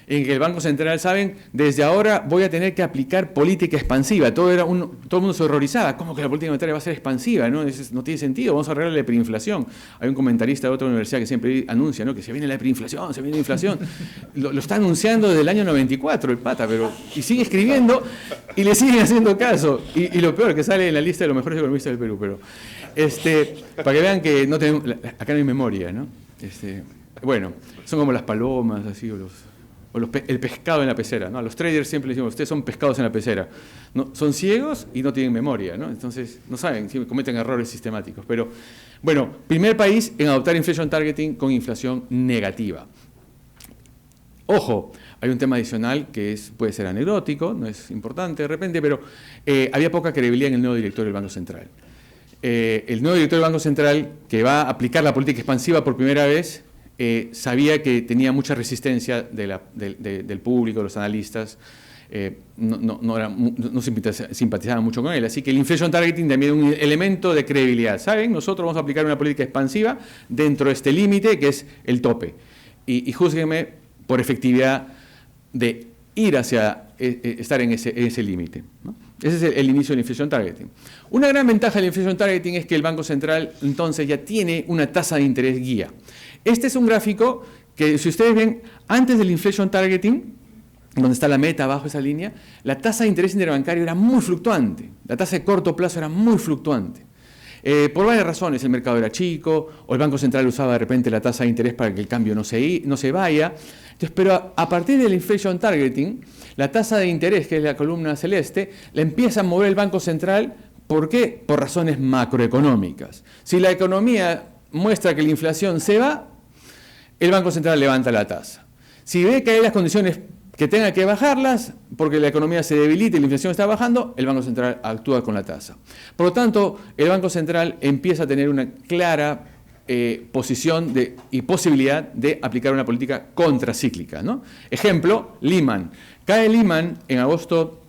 D: en que el Banco Central, saben, desde ahora voy a tener que aplicar política expansiva. Todo el mundo se horrorizaba. ¿Cómo que la política monetaria va a ser expansiva? No tiene sentido, vamos a arreglar la hiperinflación. Hay un comentarista de otra universidad que siempre anuncia, ¿no?, que se viene la hiperinflación, se viene la inflación. Lo está anunciando desde el año 94 el pata, y sigue escribiendo y le siguen haciendo caso. Y lo peor, que sale en la lista de los mejores economistas del Perú. Pero, para que vean que acá no hay memoria, ¿no? Bueno, son como las palomas, así, o el pescado en la pecera, ¿no? A los traders siempre les decimos, ustedes son pescados en la pecera. No, son ciegos y no tienen memoria, ¿no? Entonces, no saben, cometen errores sistemáticos. Pero, bueno, primer país en adoptar inflation targeting con inflación negativa. Ojo, hay un tema adicional que puede ser anecdótico, no es importante de repente, pero había poca credibilidad en el nuevo director del Banco Central. El nuevo director del Banco Central, que va a aplicar la política expansiva por primera vez, sabía que tenía mucha resistencia del público, de los analistas, no simpatizaban mucho con él. Así que el inflation targeting también es un elemento de credibilidad. ¿Saben? Nosotros vamos a aplicar una política expansiva dentro de este límite que es el tope. Y júzguenme por efectividad de ir hacia estar en ese límite, ¿no? Ese es el inicio del inflation targeting. Una gran ventaja del inflation targeting es que el Banco Central entonces ya tiene una tasa de interés guía. Este es un gráfico que, si ustedes ven, antes del inflation targeting, donde está la meta abajo esa línea, la tasa de interés interbancario era muy fluctuante. La tasa de corto plazo era muy fluctuante. Por varias razones, el mercado era chico, o el Banco Central usaba de repente la tasa de interés para que el cambio no se vaya. Entonces, pero a partir del inflation targeting, la tasa de interés, que es la columna celeste, la empieza a mover el Banco Central. ¿Por qué? Por razones macroeconómicas. Si la economía muestra que la inflación se va, el Banco Central levanta la tasa. Si ve que hay las condiciones que tenga que bajarlas, porque la economía se debilita y la inflación está bajando, el Banco Central actúa con la tasa. Por lo tanto, el Banco Central empieza a tener una clara posición y posibilidad de aplicar una política contracíclica, ¿no? Ejemplo, Lehman. Cae Lehman en agosto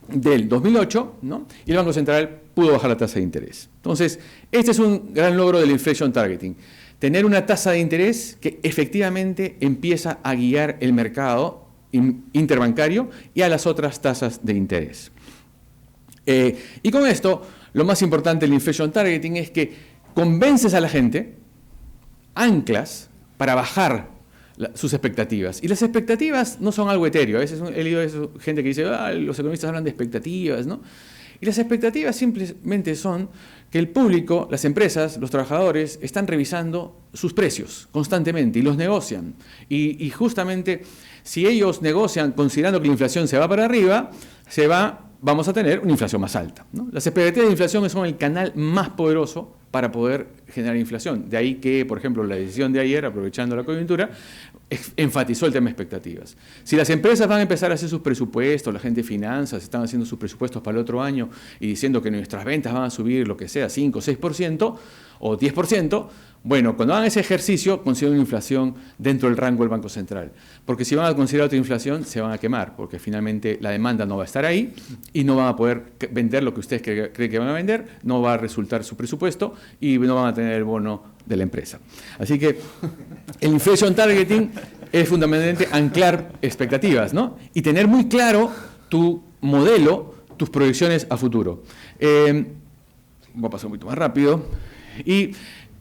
D: del 2008, ¿no? Y el Banco Central pudo bajar la tasa de interés. Entonces, este es un gran logro del inflation targeting. Tener una tasa de interés que efectivamente empieza a guiar el mercado interbancario y a las otras tasas de interés. Y con esto, lo más importante del inflation targeting es que convences a la gente, anclas para bajar sus expectativas. Y las expectativas no son algo etéreo. A veces he leído gente que dice, los economistas hablan de expectativas, ¿no? Y las expectativas simplemente son que el público, las empresas, los trabajadores, están revisando sus precios constantemente y los negocian. Y justamente, si ellos negocian considerando que la inflación se va para arriba, vamos a tener una inflación más alta, ¿no? Las expectativas de inflación son el canal más poderoso para poder generar inflación. De ahí que, por ejemplo, la decisión de ayer, aprovechando la coyuntura, enfatizó el tema de expectativas. Si las empresas van a empezar a hacer sus presupuestos, la gente de finanzas están haciendo sus presupuestos para el otro año y diciendo que nuestras ventas van a subir lo que sea, 5, 6% o 10%, bueno, cuando hagan ese ejercicio, consideren una inflación dentro del rango del Banco Central. Porque si van a considerar otra inflación, se van a quemar, porque finalmente la demanda no va a estar ahí y no van a poder vender lo que ustedes creen que van a vender, no va a resultar su presupuesto y no van a tener el bono de la empresa. Así que el inflation targeting es fundamentalmente anclar expectativas, ¿no? Y tener muy claro tu modelo, tus proyecciones a futuro. Voy a pasar un poquito más rápido. Y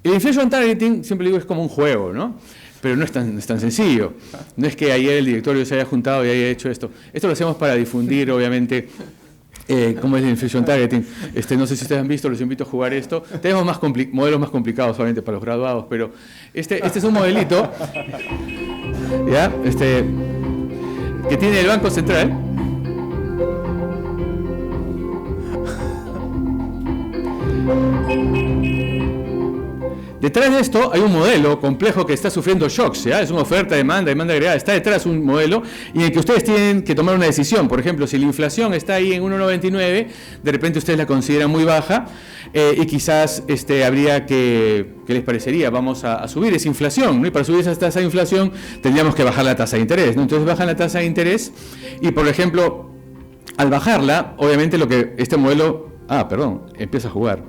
D: el inflation targeting, siempre digo, es como un juego, ¿no? Pero no es tan sencillo. No es que ayer el directorio se haya juntado y haya hecho esto. Esto lo hacemos para difundir, obviamente, cómo es el inflation targeting. No sé si ustedes han visto, los invito a jugar esto. Tenemos modelos más complicados, obviamente, para los graduados, pero este es un modelito, ¿ya? Que tiene el Banco Central. Detrás de esto hay un modelo complejo que está sufriendo shocks, ¿ya? Es una oferta, demanda agregada. Está detrás un modelo y en el que ustedes tienen que tomar una decisión. Por ejemplo, si la inflación está ahí en 1,99, de repente ustedes la consideran muy baja y quizás habría ¿qué les parecería? Vamos a subir esa inflación, ¿no? Y para subir esa tasa de inflación tendríamos que bajar la tasa de interés, ¿no? Entonces bajan la tasa de interés y, por ejemplo, al bajarla, obviamente lo que este modelo... empieza a jugar.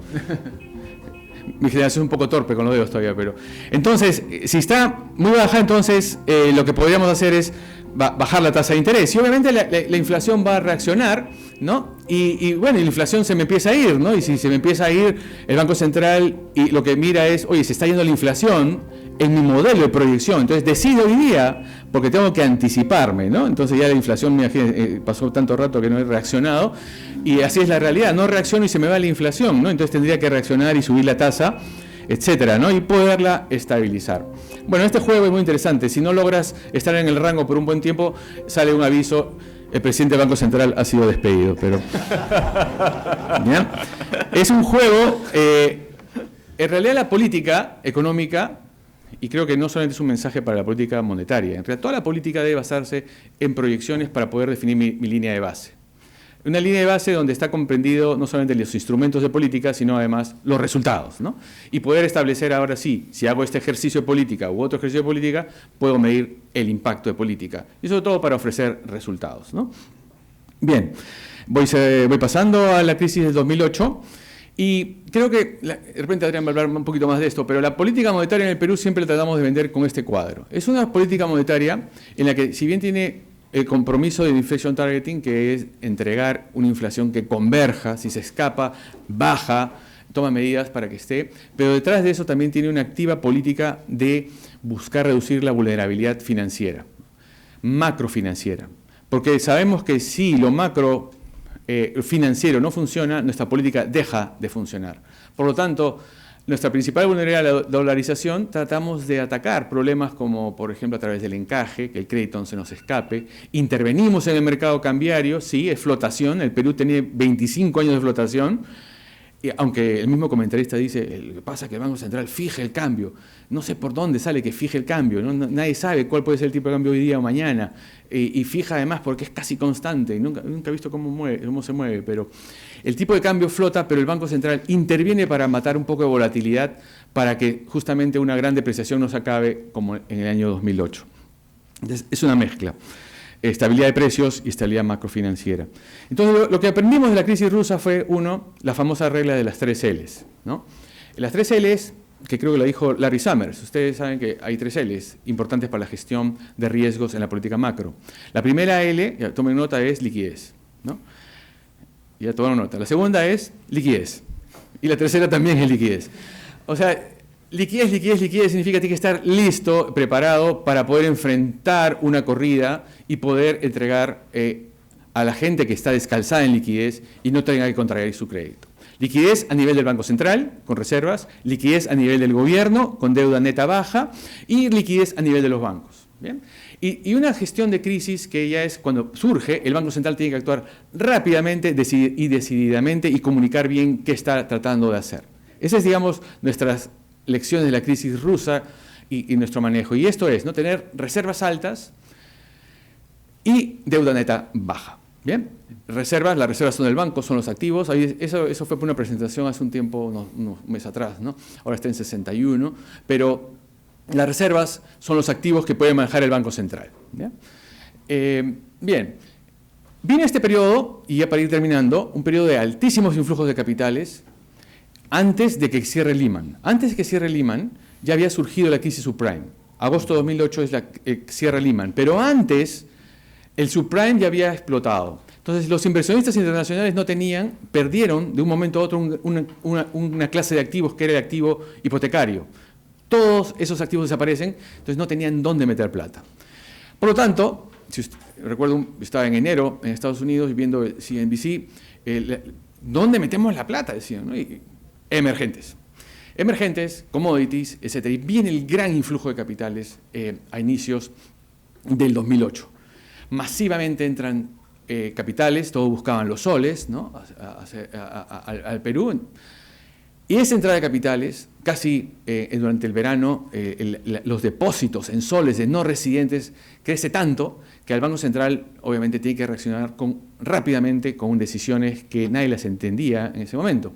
D: Mi generación es un poco torpe con los dedos todavía, pero... Entonces, si está muy baja, entonces lo que podríamos hacer es bajar la tasa de interés. Y obviamente la inflación va a reaccionar, ¿no? Y bueno, la inflación se me empieza a ir, ¿no? Y si se me empieza a ir, el Banco Central y lo que mira es, oye, se está yendo la inflación en mi modelo de proyección. Entonces decido hoy día, porque tengo que anticiparme, ¿no? Entonces ya la inflación, pasó tanto rato que no he reaccionado, y así es la realidad, no reacciono y se me va la inflación, ¿no? Entonces tendría que reaccionar y subir la tasa, etcétera, ¿no? Y poderla estabilizar. Bueno, este juego es muy interesante. Si no logras estar en el rango por un buen tiempo, sale un aviso: el presidente del Banco Central ha sido despedido. Pero ¿bien? Es un juego. En realidad la política económica, y creo que no solamente es un mensaje para la política monetaria, en realidad toda la política debe basarse en proyecciones para poder definir mi línea de base. Una línea de base donde está comprendido no solamente los instrumentos de política, sino además los resultados, ¿no? Y poder establecer ahora sí, si hago este ejercicio de política u otro ejercicio de política, puedo medir el impacto de política. Y sobre todo para ofrecer resultados, ¿no? Bien, voy pasando a la crisis del 2008. Y creo que, de repente Adrián va a hablar un poquito más de esto, pero la política monetaria en el Perú siempre la tratamos de vender con este cuadro. Es una política monetaria en la que, si bien tiene el compromiso de inflation targeting, que es entregar una inflación que converja, si se escapa, baja, toma medidas para que esté, pero detrás de eso también tiene una activa política de buscar reducir la vulnerabilidad financiera, macrofinanciera, porque sabemos que si lo macro financiero no funciona, nuestra política deja de funcionar. Por lo tanto, nuestra principal vulnerabilidad a la dolarización, tratamos de atacar problemas como, por ejemplo, a través del encaje, que el crédito no se nos escape. Intervenimos en el mercado cambiario, sí, es flotación. El Perú tenía 25 años de flotación, y aunque el mismo comentarista dice, lo que pasa es que el Banco Central fija el cambio. No sé por dónde sale que fije el cambio, ¿no? Nadie sabe cuál puede ser el tipo de cambio hoy día o mañana. Y fija además porque es casi constante. Nunca he visto cómo se mueve, pero el tipo de cambio flota, pero el Banco Central interviene para matar un poco de volatilidad para que justamente una gran depreciación no se acabe como en el año 2008. Entonces, es una mezcla. Estabilidad de precios y estabilidad macrofinanciera. Entonces, lo que aprendimos de la crisis rusa fue, uno, la famosa regla de las 3 Ls, ¿no? Las 3 Ls, que creo que lo dijo Larry Summers, ustedes saben que hay 3 Ls importantes para la gestión de riesgos en la política macro. La primera L, ya tomen nota, es liquidez, ¿no? Ya tomaron nota. La segunda es liquidez. Y la tercera también es liquidez. O sea, liquidez significa que tiene que estar listo, preparado para poder enfrentar una corrida y poder entregar a la gente que está descalzada en liquidez y no tenga que contraer su crédito. Liquidez a nivel del Banco Central, con reservas, liquidez a nivel del gobierno, con deuda neta baja, y liquidez a nivel de los bancos. ¿Bien? Y una gestión de crisis que ya es cuando surge, el Banco Central tiene que actuar rápidamente y decididamente y comunicar bien qué está tratando de hacer. Esas es, digamos, nuestras lecciones de la crisis rusa y nuestro manejo. Y esto es, ¿no?, tener reservas altas y deuda neta baja. Bien, las reservas son del banco, son los activos. Eso fue por una presentación hace un tiempo, unos meses atrás, ¿no? Ahora está en 61, pero las reservas son los activos que puede manejar el Banco Central. ¿Bien? Bien, viene este periodo, y ya para ir terminando, un periodo de altísimos influjos de capitales antes de que cierre Lehman. Antes de que cierre Lehman ya había surgido la crisis subprime. Agosto de 2008 es la cierra Lehman, pero antes el subprime ya había explotado. Entonces los inversionistas internacionales perdieron de un momento a otro una clase de activos que era el activo hipotecario. Todos esos activos desaparecen, entonces no tenían dónde meter plata. Por lo tanto, si usted, recuerdo, estaba en enero en Estados Unidos viendo CNBC, ¿dónde metemos la plata?, decían, ¿no? Emergentes, commodities, etc. Y viene el gran influjo de capitales a inicios del 2008. Masivamente entran capitales, todos buscaban los soles, ¿no?, al Perú. Y esa entrada de capitales, casi durante el verano, los depósitos en soles de no residentes crece tanto que el Banco Central obviamente tiene que reaccionar rápidamente con decisiones que nadie las entendía en ese momento.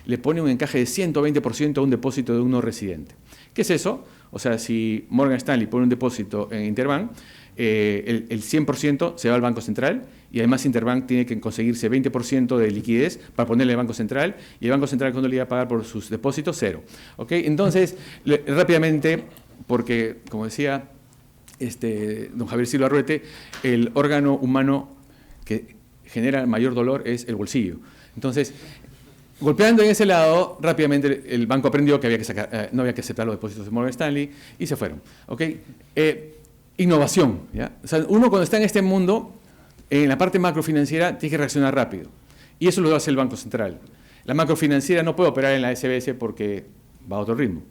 D: Le pone un encaje de 120% a un depósito de un no residente. ¿Qué es eso? O sea, si Morgan Stanley pone un depósito en Interbank, el 100% se va al Banco Central y además Interbank tiene que conseguirse 20% de liquidez para ponerle al Banco Central y el Banco Central, cuando le iba a pagar por sus depósitos, cero. ¿Okay? Entonces, rápidamente, porque, como decía don Javier Silva Arruete, el órgano humano que genera el mayor dolor es el bolsillo. Entonces, golpeando en ese lado, rápidamente el banco aprendió que no había que aceptar los depósitos de Morgan Stanley y se fueron. ¿Okay? Innovación, ¿ya? O sea, uno cuando está en este mundo, en la parte macrofinanciera, tiene que reaccionar rápido. Y eso lo hace el Banco Central. La macrofinanciera no puede operar en la SBS porque va a otro ritmo.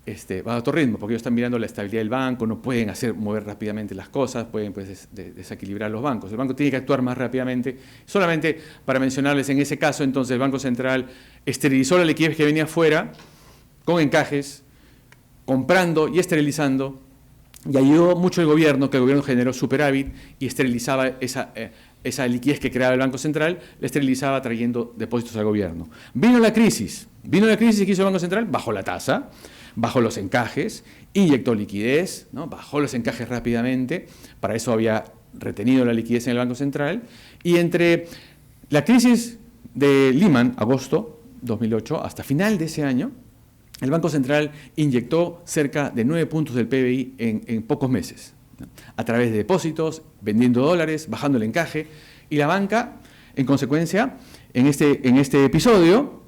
D: Porque ellos están mirando la estabilidad del banco, no pueden mover rápidamente las cosas, pueden pues, desequilibrar los bancos. El banco tiene que actuar más rápidamente. Solamente para mencionarles, en ese caso, entonces, el Banco Central esterilizó la liquidez que venía afuera, con encajes, comprando y esterilizando, y ayudó mucho el gobierno, que el gobierno generó superávit y esterilizaba esa liquidez que creaba el Banco Central, la esterilizaba trayendo depósitos al gobierno. Vino la crisis, y ¿qué hizo el Banco Central? Bajó la tasa, bajó los encajes, inyectó liquidez, ¿no? Bajó los encajes rápidamente, para eso había retenido la liquidez en el Banco Central, y entre la crisis de Lehman, agosto 2008, hasta final de ese año, el Banco Central inyectó cerca de 9 puntos del PBI en pocos meses. ¿no? A través de depósitos, vendiendo dólares, bajando el encaje, y la banca, en consecuencia, en este episodio,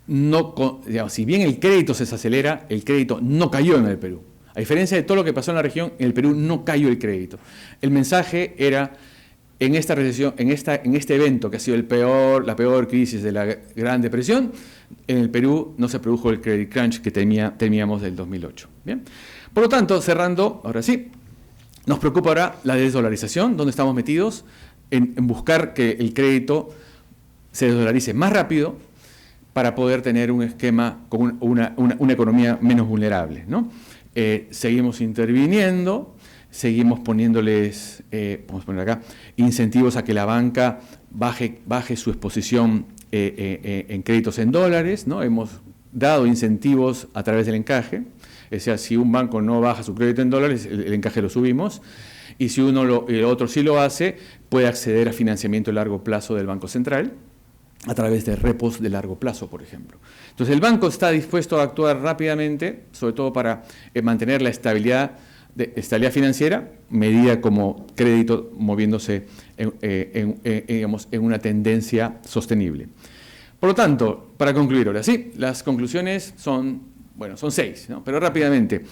D: digamos, si bien el crédito se desacelera, el crédito no cayó en el Perú. A diferencia de todo lo que pasó en la región, en el Perú no cayó el crédito. El mensaje era, en esta recesión, en este evento que ha sido la peor crisis de la Gran Depresión, en el Perú no se produjo el credit crunch que teníamos del 2008. ¿Bien? Por lo tanto, cerrando, ahora sí, nos preocupa ahora la desdolarización, donde estamos metidos en buscar que el crédito se desdolarice más rápido para poder tener un esquema con una economía menos vulnerable, ¿no? Seguimos interviniendo, seguimos poniéndoles, vamos a poner acá, incentivos a que la banca baje su exposición en créditos en dólares, ¿no? Hemos dado incentivos a través del encaje, o sea, si un banco no baja su crédito en dólares, el encaje lo subimos, y si el otro sí lo hace, puede acceder a financiamiento a largo plazo del Banco Central, a través de repos de largo plazo, por ejemplo. Entonces, el banco está dispuesto a actuar rápidamente, sobre todo para mantener la estabilidad financiera, medida como crédito moviéndose digamos, en una tendencia sostenible. Por lo tanto, para concluir ahora sí, las conclusiones son 6, ¿no? Pero rápidamente,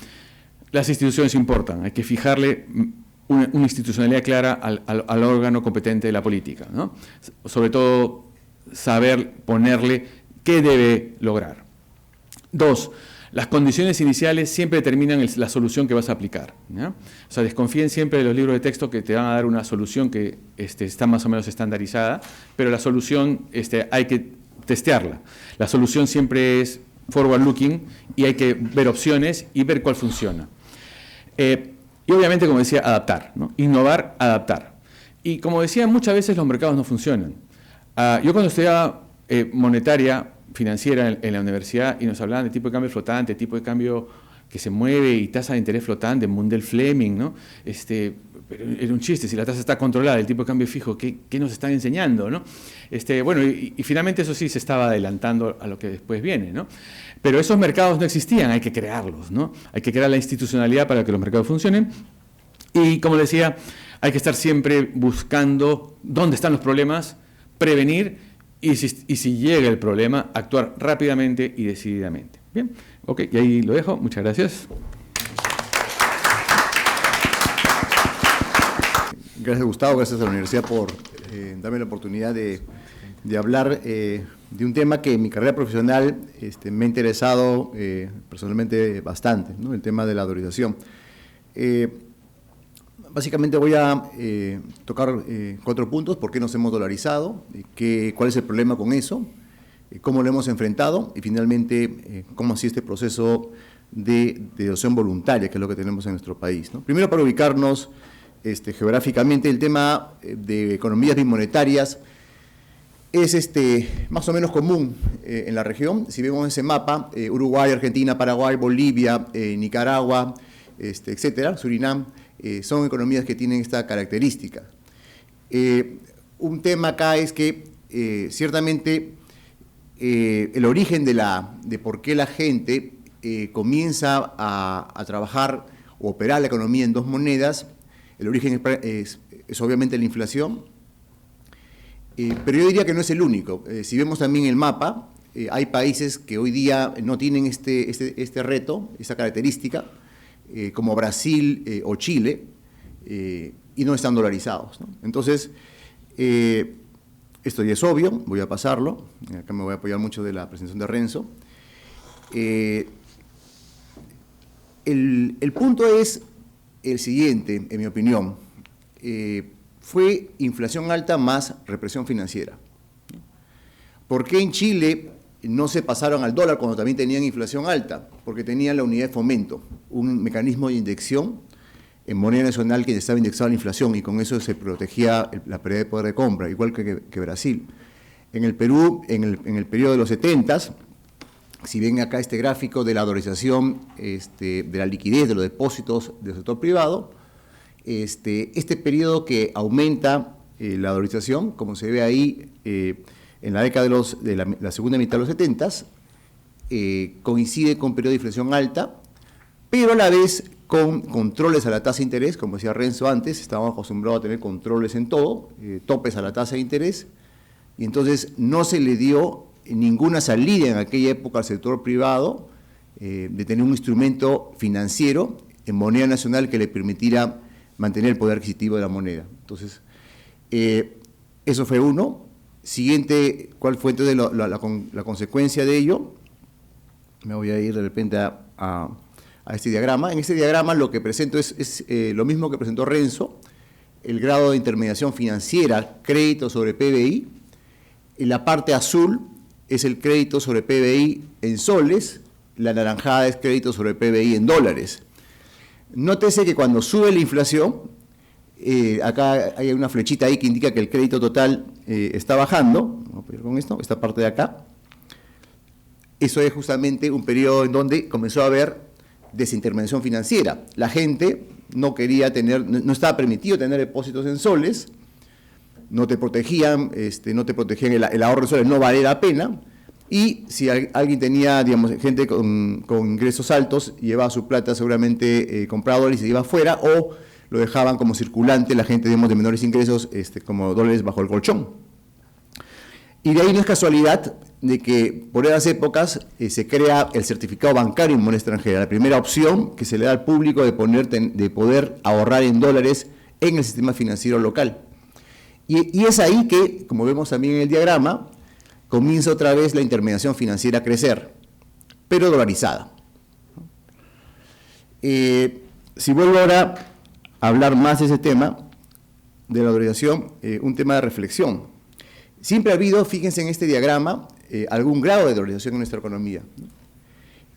D: las instituciones importan, hay que fijarle una institucionalidad clara al órgano competente de la política, ¿no? Sobre todo, saber ponerle qué debe lograr. 2, las condiciones iniciales siempre determinan la solución que vas a aplicar, ¿no? O sea, desconfíen siempre de los libros de texto que te van a dar una solución que está más o menos estandarizada, pero la solución hay que testearla. La solución siempre es forward looking y hay que ver opciones y ver cuál funciona. Y obviamente, como decía, adaptar, ¿no? Innovar, adaptar. Y como decía, muchas veces los mercados no funcionan. Yo cuando estudiaba monetaria financiera en la universidad y nos hablaban de tipo de cambio flotante, tipo de cambio que se mueve y tasa de interés flotante, Mundell-Fleming, ¿no? Pero era un chiste, si la tasa está controlada, el tipo de cambio fijo, ¿qué nos están enseñando, ¿no? Bueno, y finalmente eso sí se estaba adelantando a lo que después viene, ¿no? Pero esos mercados no existían, hay que crearlos, ¿no? Hay que crear la institucionalidad para que los mercados funcionen. Y como decía, hay que estar siempre buscando dónde están los problemas, prevenir y si llega el problema, actuar rápidamente y decididamente. Bien, ok, y ahí lo dejo. Muchas gracias.
F: Gracias, Gustavo. Gracias a la universidad por darme la oportunidad de hablar de un tema que en mi carrera profesional me ha interesado personalmente bastante, ¿no? El tema de la dolarización. Básicamente voy a tocar 4 puntos: por qué nos hemos dolarizado, cuál es el problema con eso, cómo lo hemos enfrentado y finalmente cómo ha sido este proceso de adopción voluntaria, que es lo que tenemos en nuestro país, ¿no? Primero, para ubicarnos geográficamente, el tema de economías bimonetarias es más o menos común en la región. Si vemos ese mapa, Uruguay, Argentina, Paraguay, Bolivia, Nicaragua, etcétera, Surinam, son economías que tienen esta característica. Un tema acá es que ciertamente el origen de por qué la gente comienza a trabajar o operar la economía en 2 monedas, el origen es obviamente la inflación, pero yo diría que no es el único. Si vemos también el mapa, hay países que hoy día no tienen este reto, esta característica, como Brasil o Chile, y no están dolarizados, ¿no? Entonces, esto ya es obvio, voy a pasarlo, acá me voy a apoyar mucho de la presentación de Renzo. El punto es el siguiente, en mi opinión: fue inflación alta más represión financiera. ¿Por qué en Chile no se pasaron al dólar cuando también tenían inflación alta? Porque tenían la unidad de fomento, un mecanismo de inyección en moneda nacional que estaba indexado a la inflación, y con eso se protegía la pérdida de poder de compra, igual que Brasil. En el Perú, en el periodo de los 70s, si ven acá este gráfico de la dolarización, de la liquidez de los depósitos del sector privado, este periodo que aumenta la dolarización, como se ve ahí, en la década de la segunda mitad de los 70s, coincide con un periodo de inflación alta, pero a la vez con controles a la tasa de interés, como decía Renzo antes, estábamos acostumbrados a tener controles en todo, topes a la tasa de interés, y entonces no se le dio ninguna salida en aquella época al sector privado de tener un instrumento financiero en moneda nacional que le permitiera mantener el poder adquisitivo de la moneda. Entonces, eso fue uno. Siguiente, ¿cuál fue entonces la consecuencia de ello? Me voy a ir de repente a este diagrama. En este diagrama lo que presento es lo mismo que presentó Renzo, el grado de intermediación financiera, crédito sobre PBI. En la parte azul es el crédito sobre PBI en soles, la naranjada es crédito sobre PBI en dólares. Nótese que cuando sube la inflación, acá hay una flechita ahí que indica que el crédito total está bajando. Vamos a ver con esto, esta parte de acá. Eso es justamente un periodo en donde comenzó a haber desintermediación financiera. La gente no quería tener, no estaba permitido tener depósitos en soles, no te protegían el ahorro en soles, no valía la pena. Y si alguien tenía, digamos, gente con ingresos altos, llevaba su plata seguramente compraba dólares y se iba afuera, o lo dejaban como circulante la gente, digamos, de menores ingresos, como dólares bajo el colchón. Y de ahí no es casualidad de que por esas épocas se crea el certificado bancario en moneda extranjera, la primera opción que se le da al público de poder ahorrar en dólares en el sistema financiero local. Y es ahí que, como vemos también en el diagrama, comienza otra vez la intermediación financiera a crecer, pero dolarizada. Si vuelvo ahora a hablar más de ese tema, de la dolarización, un tema de reflexión. Siempre ha habido, fíjense en este diagrama, algún grado de dolarización en nuestra economía.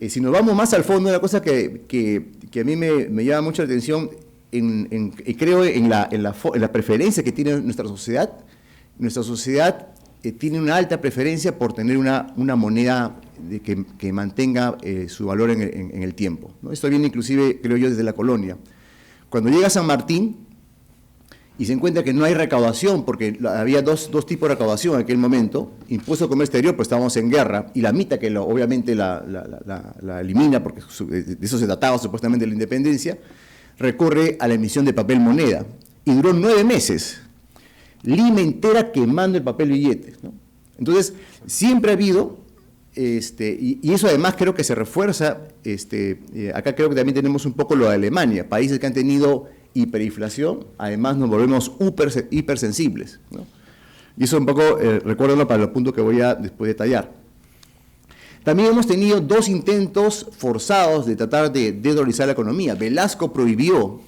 F: Si nos vamos más al fondo, una cosa que a mí me llama mucho la atención, creo en la preferencia que tiene nuestra sociedad. Nuestra sociedad tiene una alta preferencia por tener una moneda que mantenga su valor en el tiempo, ¿no? Esto viene inclusive, creo yo, desde la colonia. Cuando llega a San Martín y se encuentra que no hay recaudación, porque había dos tipos de recaudación en aquel momento, impuesto de comercio exterior, pues estábamos en guerra, y la mitad que obviamente la elimina, porque de eso se trataba supuestamente la independencia, recurre a la emisión de papel moneda, y duró 9 meses, Lima entera quemando el papel billete, ¿no? Entonces, siempre ha habido, y eso además creo que se refuerza, acá creo que también tenemos un poco lo de Alemania, países que han tenido hiperinflación, además nos volvemos hipersensibles, ¿no? Y eso un poco, recuérdenlo para los puntos que voy a después detallar. También hemos tenido 2 intentos forzados de tratar de dolarizar la economía. Velasco prohibió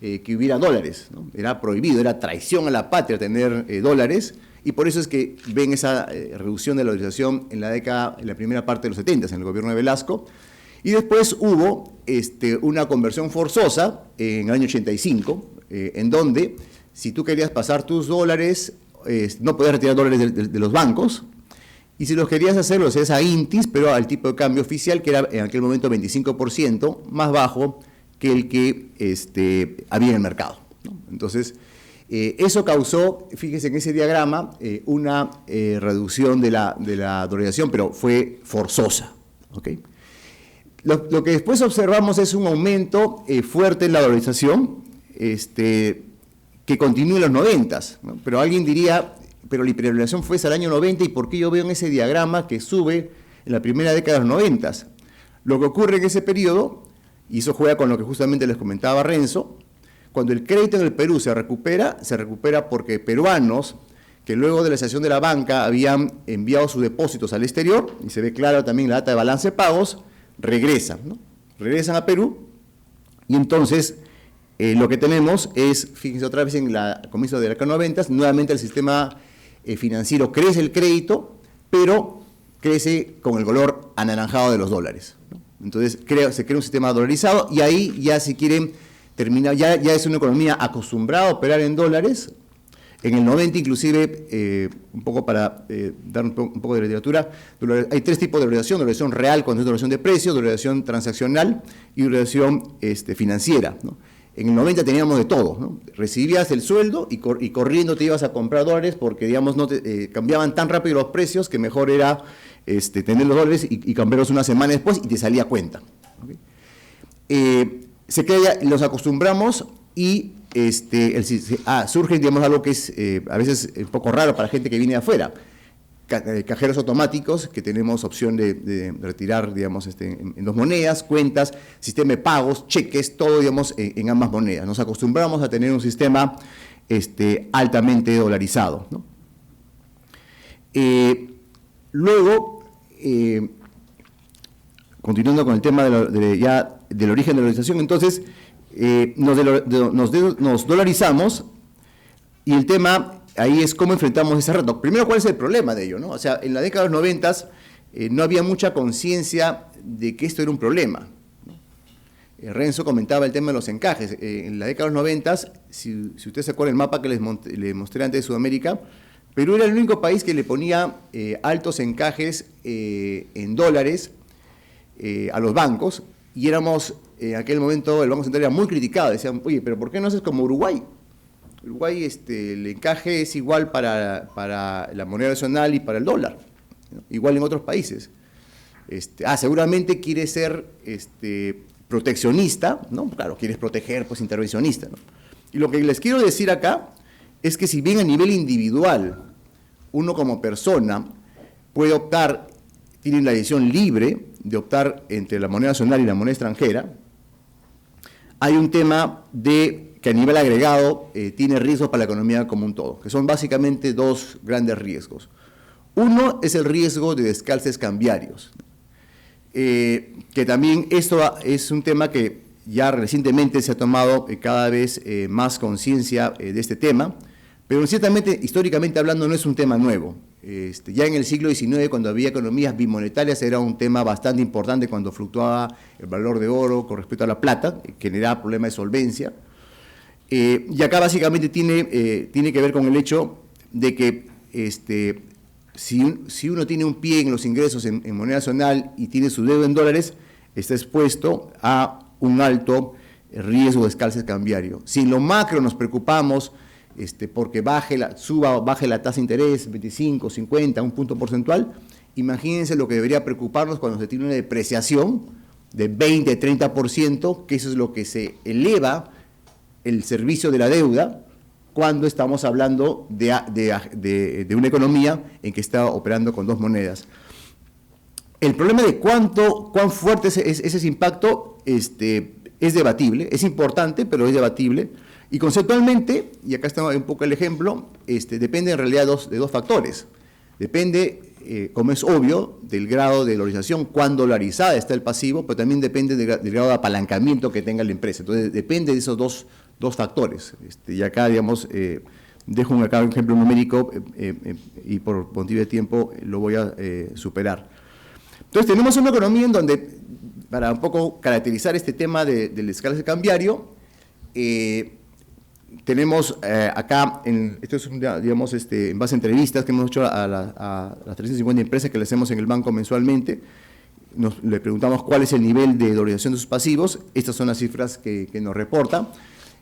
F: que hubiera dólares, ¿no? Era prohibido, era traición a la patria tener dólares, y por eso es que ven esa reducción de la dolarización en la primera parte de los 70, en el gobierno de Velasco. Y después hubo una conversión forzosa en el año 85, en donde si tú querías pasar tus dólares, no podías retirar dólares de los bancos, y si los querías hacer, los hacías a Intis, pero al tipo de cambio oficial, que era en aquel momento 25%, más bajo que el que había en el mercado, ¿no? Entonces, eso causó, fíjense en ese diagrama, una reducción de la dolarización, pero fue forzosa, ¿ok? Lo que después observamos es un aumento fuerte en la dolarización, que continúa en los 90, ¿no? Pero alguien diría, pero la hiperinflación fue hasta el año 90, ¿y por qué yo veo en ese diagrama que sube en la primera década de los 90? Lo que ocurre en ese periodo, y eso juega con lo que justamente les comentaba Renzo, cuando el crédito en el Perú se recupera porque peruanos que luego de la cesión de la banca habían enviado sus depósitos al exterior, y se ve claro también la data de balance de pagos, regresan, ¿no? Regresan a Perú, y entonces lo que tenemos es, fíjense otra vez en la comienzo de la década de los 90, nuevamente el sistema financiero crece el crédito, pero crece con el color anaranjado de los dólares, ¿no? Entonces se crea un sistema dolarizado, y ahí ya si quieren terminar, ya es una economía acostumbrada a operar en dólares. En el 90 inclusive, un poco para dar un poco de literatura, hay 3 tipos de dolarización real, cuando es dolarización de precios, dolarización transaccional y dolarización financiera, ¿no? En el 90 teníamos de todo, ¿no? Recibías el sueldo y corriendo te ibas a comprar dólares porque, digamos, no cambiaban tan rápido los precios que mejor era tener los dólares y cambiarlos una semana después y te salía cuenta, ¿okay? Los acostumbramos y surge, digamos, algo que es a veces un poco raro para gente que viene de afuera. Cajeros automáticos, que tenemos opción de retirar, digamos, en 2 monedas, cuentas, sistema de pagos, cheques, todo, digamos, en ambas monedas. Nos acostumbramos a tener un sistema altamente dolarizado, ¿no? Luego, continuando con el tema del origen de la dolarización, entonces nos dolarizamos, y el tema ahí es cómo enfrentamos ese reto. Primero, ¿cuál es el problema de ello, ¿no? O sea, en la década de los 90 no había mucha conciencia de que esto era un problema, ¿no? Renzo comentaba el tema de los encajes. En la década de los 90, si usted se acuerda el mapa que le mostré antes de Sudamérica, Perú era el único país que le ponía altos encajes en dólares a los bancos, y éramos, en aquel momento, el Banco Central era muy criticado. Decían, oye, pero ¿por qué no haces como Uruguay? Uruguay, el encaje es igual para la moneda nacional y para el dólar, ¿no? Igual en otros países. Seguramente quiere ser proteccionista, ¿no? Claro, quieres proteger, pues intervencionista, ¿no? Y lo que les quiero decir acá es que si bien a nivel individual uno como persona puede optar, tiene la decisión libre de optar entre la moneda nacional y la moneda extranjera, hay un tema que a nivel agregado tiene riesgos para la economía como un todo, que son básicamente 2 grandes riesgos. Uno es el riesgo de descalces cambiarios, que también esto es un tema que ya recientemente se ha tomado cada vez más conciencia de este tema, pero ciertamente, históricamente hablando, no es un tema nuevo. Ya en el siglo XIX, cuando había economías bimonetarias, era un tema bastante importante cuando fluctuaba el valor de oro con respecto a la plata, que generaba problemas de solvencia. Y acá básicamente tiene que ver con el hecho de que si uno tiene un pie en los ingresos en moneda nacional y tiene su deuda en dólares, está expuesto a un alto riesgo de descalce cambiario. Si en lo macro nos preocupamos porque baje la tasa de interés, 25, 50, un punto porcentual, imagínense lo que debería preocuparnos cuando se tiene una depreciación de 20, 30%, que eso es lo que se eleva el servicio de la deuda cuando estamos hablando de una economía en que está operando con 2 monedas. El problema de cuán fuerte es ese impacto es debatible, es importante, pero es debatible. Y conceptualmente, y acá está un poco el ejemplo, depende en realidad de 2 factores. Depende, como es obvio, del grado de dolarización, cuán dolarizada está el pasivo, pero también depende del grado de apalancamiento que tenga la empresa. Entonces, depende de esos dos factores. Y acá, digamos, dejo acá un ejemplo numérico y por motivo de tiempo lo voy a superar. Entonces, tenemos una economía en donde, para un poco caracterizar este tema del descalce cambiario, tenemos acá, esto es, digamos, en base a entrevistas que hemos hecho a las 350 empresas que le hacemos en el banco mensualmente. Le preguntamos cuál es el nivel de dolarización de sus pasivos. Estas son las cifras que nos reporta.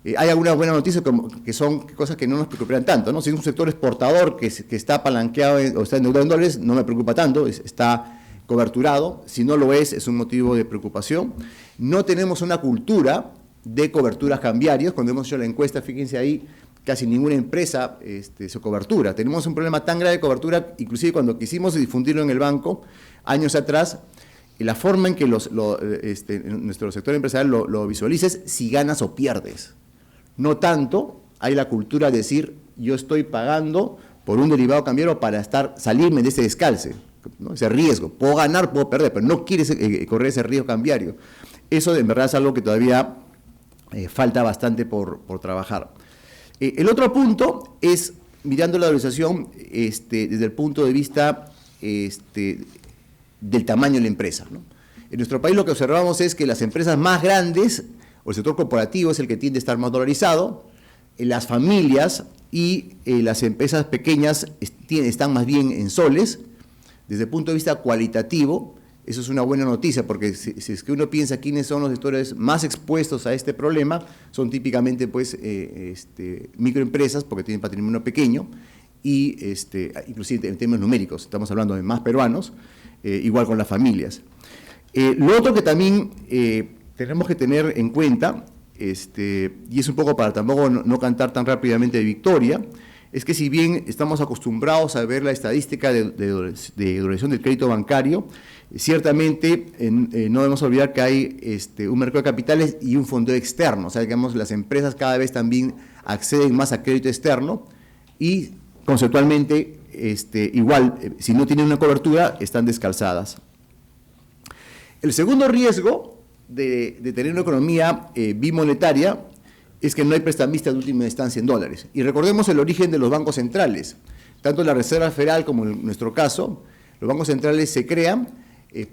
F: Hay algunas buenas noticias que son cosas que no nos preocupan tanto, ¿no? Si es un sector exportador que está apalanqueado o está endeudado en dólares, no me preocupa tanto, está coberturado. Si no lo es un motivo de preocupación. No tenemos una cultura de coberturas cambiarias. Cuando hemos hecho la encuesta, fíjense ahí, casi ninguna empresa se cobertura. Tenemos un problema tan grave de cobertura, inclusive cuando quisimos difundirlo en el banco, años atrás, la forma en que nuestro sector empresarial lo visualiza es si ganas o pierdes. No tanto hay la cultura de decir, yo estoy pagando por un derivado cambiario para salirme de ese descalce, ¿no? Ese riesgo. Puedo ganar, puedo perder, pero no quieres correr ese riesgo cambiario. Eso en verdad es algo que todavía falta bastante por trabajar. El otro punto es, mirando la dolarización desde el punto de vista del tamaño de la empresa, ¿no? En nuestro país lo que observamos es que las empresas más grandes, o el sector corporativo es el que tiende a estar más dolarizado, las familias y las empresas pequeñas están más bien en soles. Desde el punto de vista cualitativo, eso es una buena noticia, porque si es que uno piensa quiénes son los sectores más expuestos a este problema, son típicamente pues, microempresas, porque tienen patrimonio pequeño, y inclusive en términos numéricos, estamos hablando de más peruanos, igual con las familias. Lo otro que también tenemos que tener en cuenta, y es un poco para tampoco no cantar tan rápidamente de victoria, es que si bien estamos acostumbrados a ver la estadística de duración del crédito bancario, ciertamente no debemos olvidar que hay un mercado de capitales y un fondo externo. O sea, digamos, las empresas cada vez también acceden más a crédito externo y conceptualmente, igual, si no tienen una cobertura, están descalzadas. El segundo riesgo de tener una economía bimonetaria es que no hay prestamistas de última instancia en dólares. Y recordemos el origen de los bancos centrales. Tanto la Reserva Federal como en nuestro caso, los bancos centrales se crean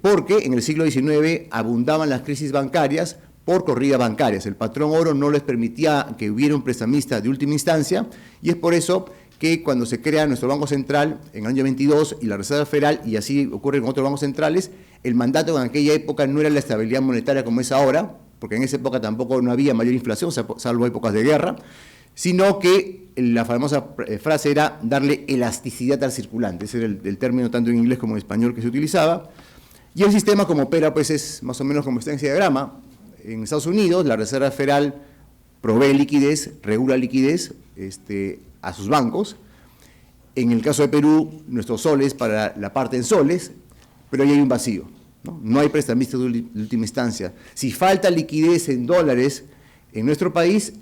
F: porque en el siglo XIX abundaban las crisis bancarias por corridas bancarias. El patrón oro no les permitía que hubiera un prestamista de última instancia y es por eso que cuando se crea nuestro Banco Central en el año 22 y la Reserva Federal, y así ocurre con otros bancos centrales, el mandato en aquella época no era la estabilidad monetaria como es ahora, porque en esa época tampoco no había mayor inflación, salvo épocas de guerra, sino que la famosa frase era darle elasticidad al circulante. Ese era el término tanto en inglés como en español que se utilizaba. Y el sistema como opera pues es más o menos como está en ese diagrama. En Estados Unidos la Reserva Federal provee liquidez, regula liquidez a sus bancos. En el caso de Perú, nuestros soles para la parte en soles, pero ahí hay un vacío. No hay prestamistas de última instancia. Si falta liquidez en dólares en nuestro país,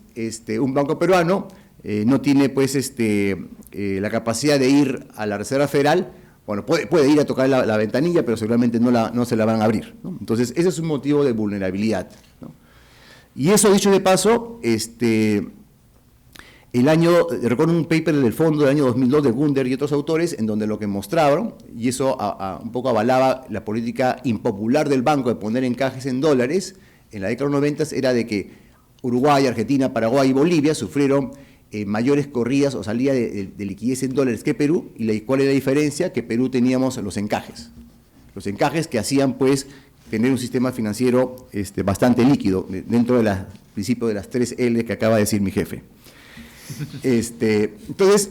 F: un banco peruano no tiene pues la capacidad de ir a la Reserva Federal. Bueno, puede ir a tocar la ventanilla, pero seguramente no se la van a abrir, ¿no? Entonces, ese es un motivo de vulnerabilidad, ¿no? Y eso, dicho de paso, recuerdo un paper del fondo del año 2002 de Gunder y otros autores, en donde lo que mostraron, y eso un poco avalaba la política impopular del banco de poner encajes en dólares, en la década de los 90 era de que Uruguay, Argentina, Paraguay y Bolivia sufrieron mayores corridas o salida de liquidez en dólares que Perú, y cuál era la diferencia, que Perú teníamos los encajes que hacían pues tener un sistema financiero bastante líquido, dentro del principio de las 3 L que acaba de decir mi jefe. Entonces,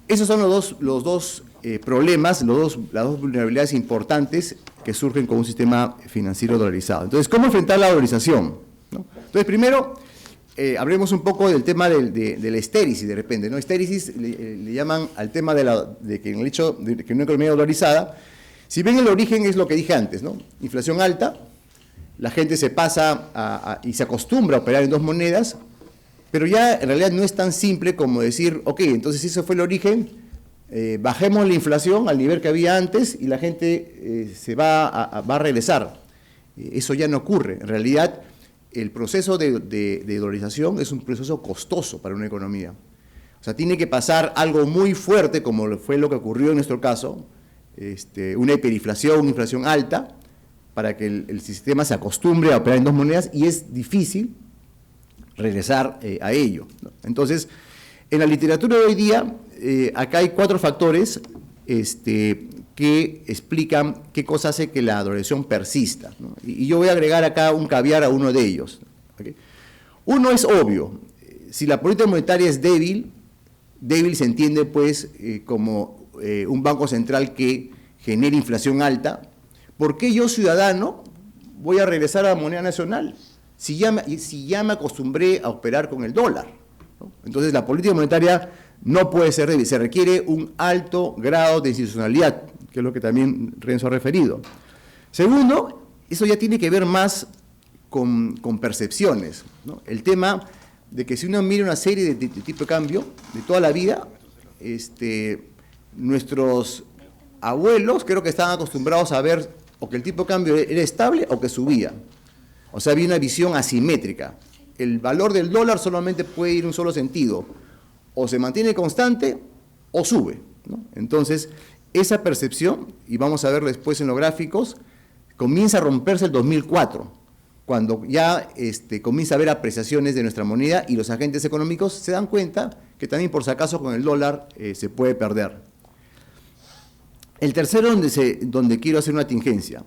F: esos son los dos problemas, las dos vulnerabilidades importantes que surgen con un sistema financiero dolarizado. Entonces, ¿cómo enfrentar la dolarización? ¿No? Entonces, primero, hablemos un poco del tema de la estéresis de repente, ¿no? Estéresis le llaman al tema de que en el hecho de que una economía dolarizada, si bien el origen es lo que dije antes, ¿no? Inflación alta, la gente se pasa y se acostumbra a operar en dos monedas, pero ya en realidad no es tan simple como decir, ok, entonces si ese fue el origen, bajemos la inflación al nivel que había antes y la gente se va a regresar. Eso ya no ocurre. En realidad, el proceso de dolarización es un proceso costoso para una economía. O sea, tiene que pasar algo muy fuerte, como fue lo que ocurrió en nuestro caso, una hiperinflación, una inflación alta, para que el sistema se acostumbre a operar en dos monedas, y es difícil regresar a ello, ¿no? Entonces, en la literatura de hoy día, acá hay 4 factores que explican qué cosa hace que la dolarización persista, ¿no? Y yo voy a agregar acá un cavear a uno de ellos, ¿okay? Uno es obvio: si la política monetaria es débil se entiende pues como un banco central que genera inflación alta. ¿Por qué yo, ciudadano, voy a regresar a la moneda nacional si ya me acostumbré a operar con el dólar, ¿no? Entonces, la política monetaria no puede ser débil, se requiere un alto grado de institucionalidad, que es lo que también Renzo ha referido. Segundo, eso ya tiene que ver más con percepciones, ¿no? El tema de que si uno mira una serie de tipo de cambio de toda la vida, nuestros abuelos creo que estaban acostumbrados a ver o que el tipo de cambio era estable o que subía. O sea, había una visión asimétrica. El valor del dólar solamente puede ir en un solo sentido: o se mantiene constante o sube, ¿no? Entonces, esa percepción, y vamos a ver después en los gráficos, comienza a romperse el 2004, cuando ya comienza a haber apreciaciones de nuestra moneda y los agentes económicos se dan cuenta que también por si acaso con el dólar se puede perder. El tercero donde quiero hacer una tingencia.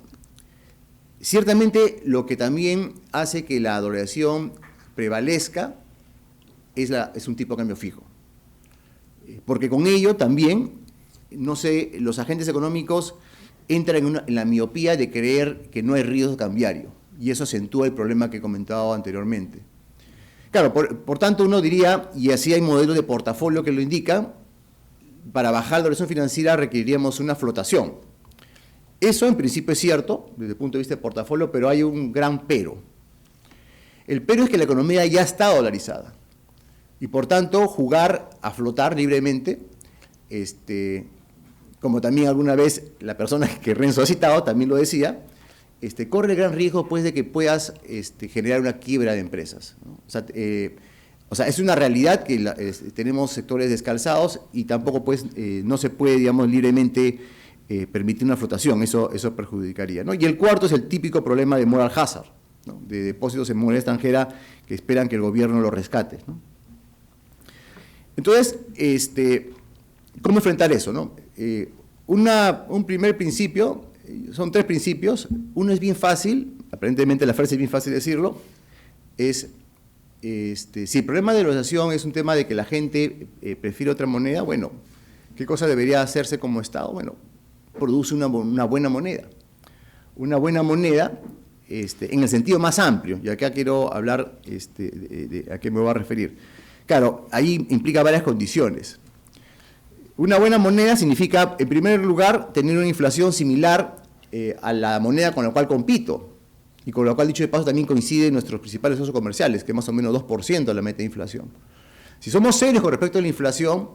F: Ciertamente lo que también hace que la dolarización prevalezca es un tipo de cambio fijo, porque con ello también, los agentes económicos entran en la miopía de creer que no hay riesgo cambiario. y eso acentúa el problema que he comentado anteriormente. Claro, por tanto uno diría, y así hay modelos de portafolio que lo indican, para bajar la duración financiera requeriríamos una flotación. Eso en principio es cierto, desde el punto de vista de portafolio, pero hay un gran pero. El pero es que la economía ya está dolarizada, y por tanto jugar a flotar libremente, como también alguna vez la persona que Renzo ha citado también lo decía, corre el gran riesgo pues de que puedas generar una quiebra de empresas, ¿no? O sea, es una realidad que tenemos sectores descalzados y tampoco pues no se puede, digamos, libremente permitir una flotación, eso perjudicaría, ¿no? Y el cuarto es el típico problema de moral hazard, ¿no? De depósitos en moneda extranjera que esperan que el gobierno los rescate, ¿no? Entonces, ¿cómo enfrentar eso, no? Un primer principio, son 3 principios. Uno es bien fácil, aparentemente la frase es bien fácil decirlo, es, si el problema de dolarización es un tema de que la gente prefiere otra moneda, bueno, ¿qué cosa debería hacerse como Estado? Bueno, produce una buena moneda. Una buena moneda, en el sentido más amplio, y acá quiero hablar a qué me voy a referir. Claro, ahí implica varias condiciones. Una buena moneda significa, en primer lugar, tener una inflación similar a la moneda con la cual compito, y con la cual, dicho de paso, también coinciden nuestros principales socios comerciales, que es más o menos 2% la meta de inflación. Si somos serios con respecto a la inflación,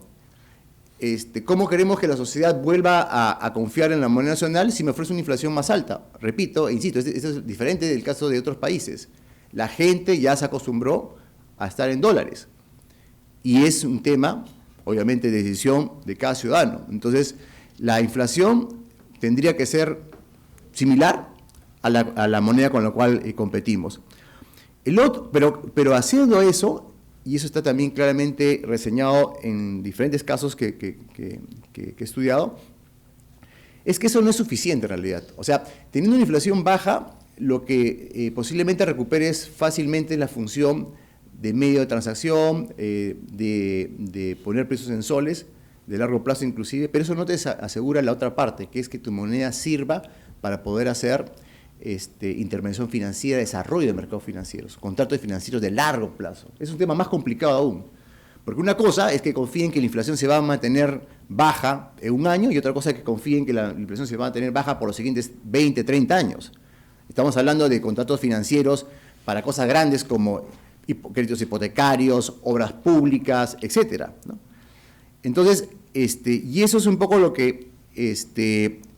F: ¿cómo queremos que la sociedad vuelva a confiar en la moneda nacional si me ofrece una inflación más alta? Repito e insisto, esto es diferente del caso de otros países. La gente ya se acostumbró a estar en dólares, y es un tema, obviamente, de decisión de cada ciudadano. Entonces, la inflación tendría que ser similar a la moneda con la cual competimos. Pero haciendo eso, y eso está también claramente reseñado en diferentes casos que he estudiado, es que eso no es suficiente en realidad. O sea, teniendo una inflación baja, lo que posiblemente recuperes fácilmente la función de medio de transacción, de poner precios en soles, de largo plazo inclusive, pero eso no te asegura la otra parte, que es que tu moneda sirva para poder hacer intervención financiera, desarrollo de mercados financieros, contratos financieros de largo plazo. Es un tema más complicado aún, porque una cosa es que confíen que la inflación se va a mantener baja en un año, y otra cosa es que confíen que la inflación se va a mantener baja por los siguientes 20, 30 años. Estamos hablando de contratos financieros para cosas grandes como créditos hipotecarios, obras públicas, etcétera, ¿no? Entonces, y eso es un poco lo que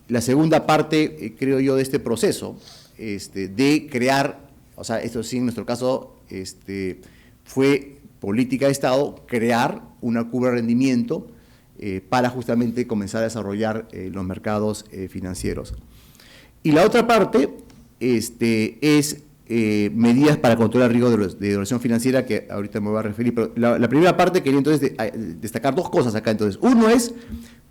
F: la segunda parte, creo yo, de este proceso, de crear, o sea, esto sí en nuestro caso fue política de Estado, crear una curva de rendimiento para justamente comenzar a desarrollar los mercados financieros. Y la otra parte es medidas para controlar el riesgo de erosión financiera, que ahorita me voy a referir, pero la primera parte quería entonces destacar 2 cosas acá. Entonces, uno es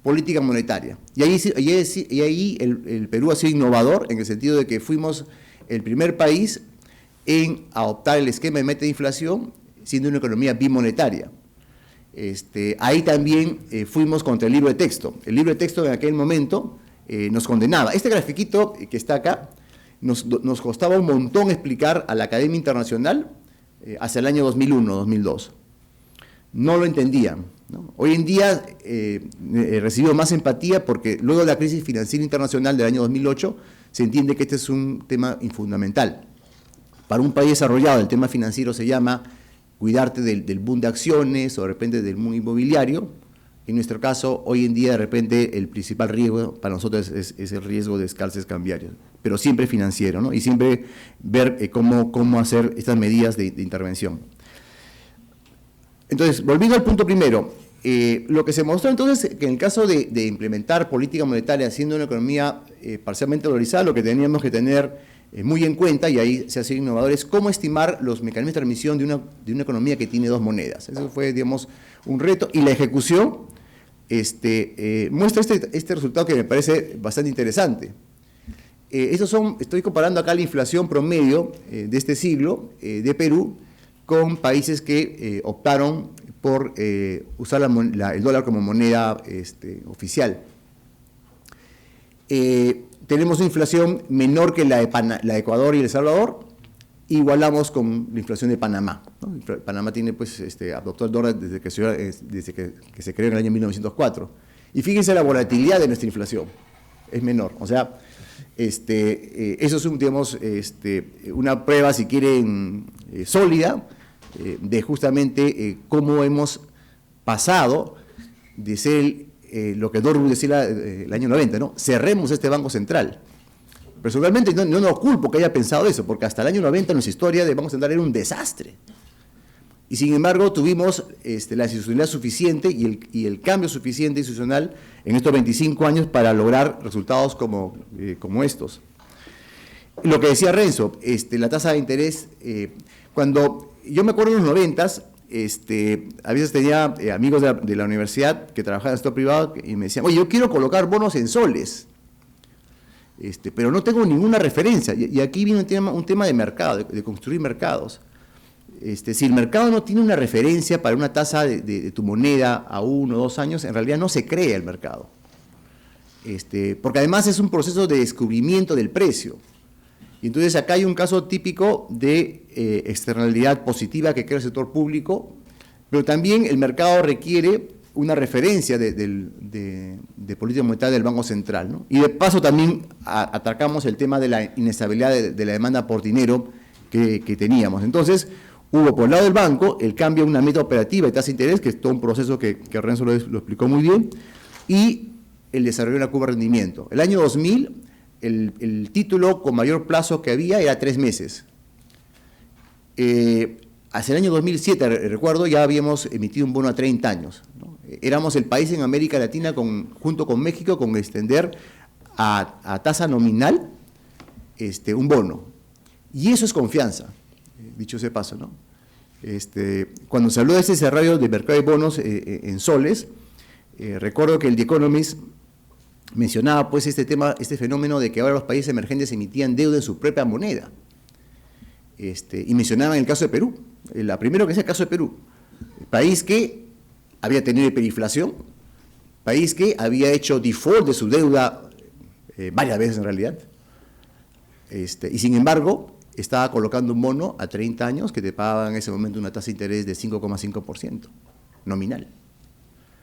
F: política monetaria, y ahí el Perú ha sido innovador en el sentido de que fuimos el primer país en adoptar el esquema de meta de inflación siendo una economía bimonetaria. Ahí también fuimos contra el libro de texto. El libro de texto en aquel momento nos condenaba. Este grafiquito que está acá nos costaba un montón explicar a la Academia Internacional hacia el año 2001, 2002. No lo entendían, ¿no? Hoy en día recibo más empatía porque luego de la crisis financiera internacional del año 2008 se entiende que este es un tema fundamental. Para un país desarrollado el tema financiero se llama cuidarte del boom de acciones o de repente del boom inmobiliario. En nuestro caso, hoy en día, de repente, el principal riesgo para nosotros es el riesgo de escasez cambiaria, pero siempre financiero, ¿no? Y siempre ver cómo hacer estas medidas de intervención. Entonces, volviendo al punto primero, lo que se mostró entonces que en el caso de implementar política monetaria siendo una economía parcialmente dolarizada, lo que teníamos que tener muy en cuenta, y ahí se ha sido innovador, es cómo estimar los mecanismos de transmisión de una economía que tiene 2 monedas. Eso fue, digamos, un reto, y la ejecución muestra este resultado que me parece bastante interesante. Estoy comparando acá la inflación promedio de este siglo de Perú con países que optaron por usar el dólar como moneda oficial. tenemos una inflación menor que la de Ecuador y El Salvador, igualamos con la inflación de Panamá, ¿no? Panamá tiene, pues, adoptó el dólar desde que se creó en el año 1904. Y fíjense la volatilidad de nuestra inflación, es menor. O sea, eso es digamos, una prueba, si quieren, sólida, de justamente cómo hemos pasado de ser lo que Dorwood decía el año 90, ¿no? Cerremos este Banco Central. Personalmente no nos culpo que haya pensado eso, porque hasta el año 90 nuestra historia del Banco Central era un desastre. Y sin embargo tuvimos la institucionalidad suficiente y el cambio suficiente institucional en estos 25 años para lograr resultados como estos. Lo que decía Renzo, la tasa de interés, cuando yo me acuerdo en los 90s, a veces tenía amigos de la universidad que trabajaban en el sector privado y me decían, oye, yo quiero colocar bonos en soles, pero no tengo ninguna referencia. Y aquí viene un tema de mercado, de construir mercados. Si el mercado no tiene una referencia para una tasa de tu moneda a 1 o 2 años, en realidad no se crea el mercado. Porque además es un proceso de descubrimiento del precio. Y entonces acá hay un caso típico de externalidad positiva que crea el sector público, pero también el mercado requiere una referencia de política monetaria del Banco Central, ¿no? Y de paso también atacamos el tema de la inestabilidad de la demanda por dinero que teníamos. Entonces, hubo por el lado del banco el cambio a una meta operativa de tasa de interés, que es todo un proceso que Renzo lo explicó muy bien, y el desarrollo de la curva de rendimiento. El año 2000, el título con mayor plazo que había era 3 meses. Hacia el año 2007, recuerdo, ya habíamos emitido un bono a 30 años, ¿no? Éramos el país en América Latina, junto con México, con extender a tasa nominal un bono. Y eso es confianza, dicho ese paso, ¿no? Cuando se habló de ese desarrollo de mercado de bonos en soles, recuerdo que el The Economist mencionaba pues este fenómeno de que ahora los países emergentes emitían deuda en su propia moneda. Y mencionaban el caso de Perú, primero que es el caso de Perú, país que había tenido hiperinflación, país que había hecho default de su deuda varias veces en realidad, y sin embargo estaba colocando un bono a 30 años que te pagaban en ese momento una tasa de interés de 5,5% nominal.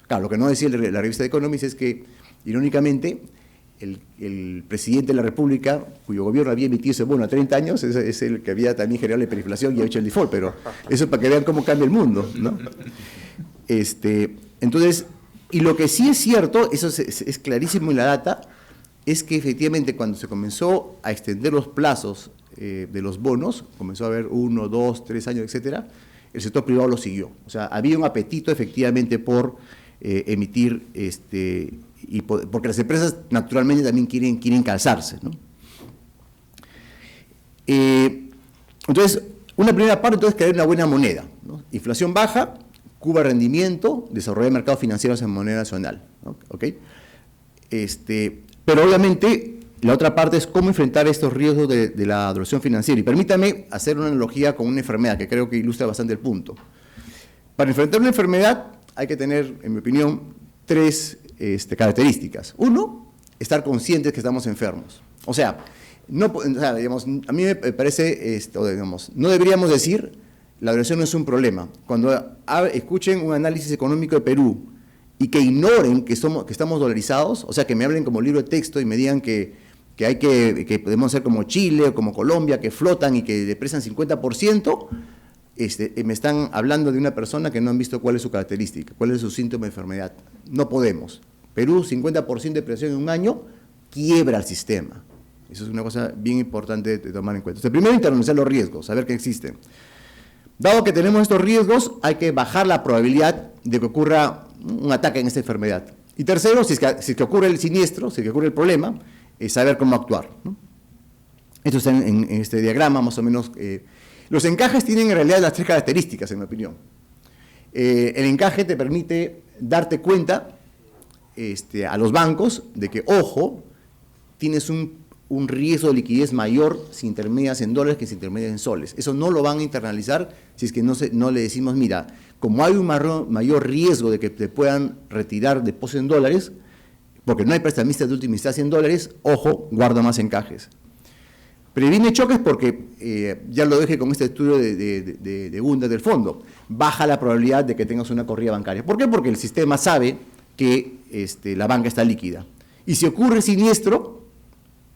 F: Claro, lo que no decía la revista The Economist es que, irónicamente, el presidente de la República, cuyo gobierno había emitido ese bono a 30 años, es el que había también generado la hiperinflación y había hecho el default, pero eso es para que vean cómo cambia el mundo, ¿no? Entonces, y lo que sí es cierto, eso es clarísimo en la data, es que efectivamente cuando se comenzó a extender los plazos de los bonos, comenzó a haber 1, 2, 3 años, etcétera, el sector privado lo siguió. O sea, había un apetito efectivamente por emitir, porque las empresas naturalmente también quieren calzarse, ¿no? Entonces, una primera parte es crear una buena moneda, ¿no? Inflación baja, curva de rendimiento, desarrollar mercados financieros en moneda nacional, ¿no? ¿Okay? Pero obviamente la otra parte es cómo enfrentar estos riesgos de la duración financiera. Y permítame hacer una analogía con una enfermedad que creo que ilustra bastante el punto. Para enfrentar una enfermedad hay que tener, en mi opinión, 3 características. 1, estar conscientes que estamos enfermos. O sea, digamos, a mí me parece, digamos, no deberíamos decir la duración no es un problema. Cuando escuchen un análisis económico de Perú y que ignoren que estamos dolarizados, o sea, que me hablen como libro de texto y me digan que podemos ser como Chile o como Colombia, que flotan y que depresan 50%, me están hablando de una persona que no han visto cuál es su característica, cuál es su síntoma de enfermedad. No podemos. Perú, 50% de depresión en un año, quiebra el sistema. Eso es una cosa bien importante de tomar en cuenta. Entonces, primero, internalizar los riesgos, saber que existen. Dado que tenemos estos riesgos, hay que bajar la probabilidad de que ocurra un ataque en esta enfermedad. Y tercero, si es que ocurre el siniestro, si es que ocurre el problema, saber cómo actuar, ¿no? Esto está en este diagrama, más o menos. Los encajes tienen en realidad las 3 características, en mi opinión. El encaje te permite darte cuenta a los bancos de que, ojo, tienes un riesgo de liquidez mayor si intermedias en dólares que si intermedias en soles. Eso no lo van a internalizar si es que no le decimos, mira, como hay un mayor riesgo de que te puedan retirar depósitos en dólares, porque no hay prestamistas de última instancia en dólares, ojo, guarda más encajes. Previene choques porque, ya lo dije con este estudio de Gunda del fondo, baja la probabilidad de que tengas una corrida bancaria. ¿Por qué? Porque el sistema sabe que la banca está líquida. Y si ocurre siniestro,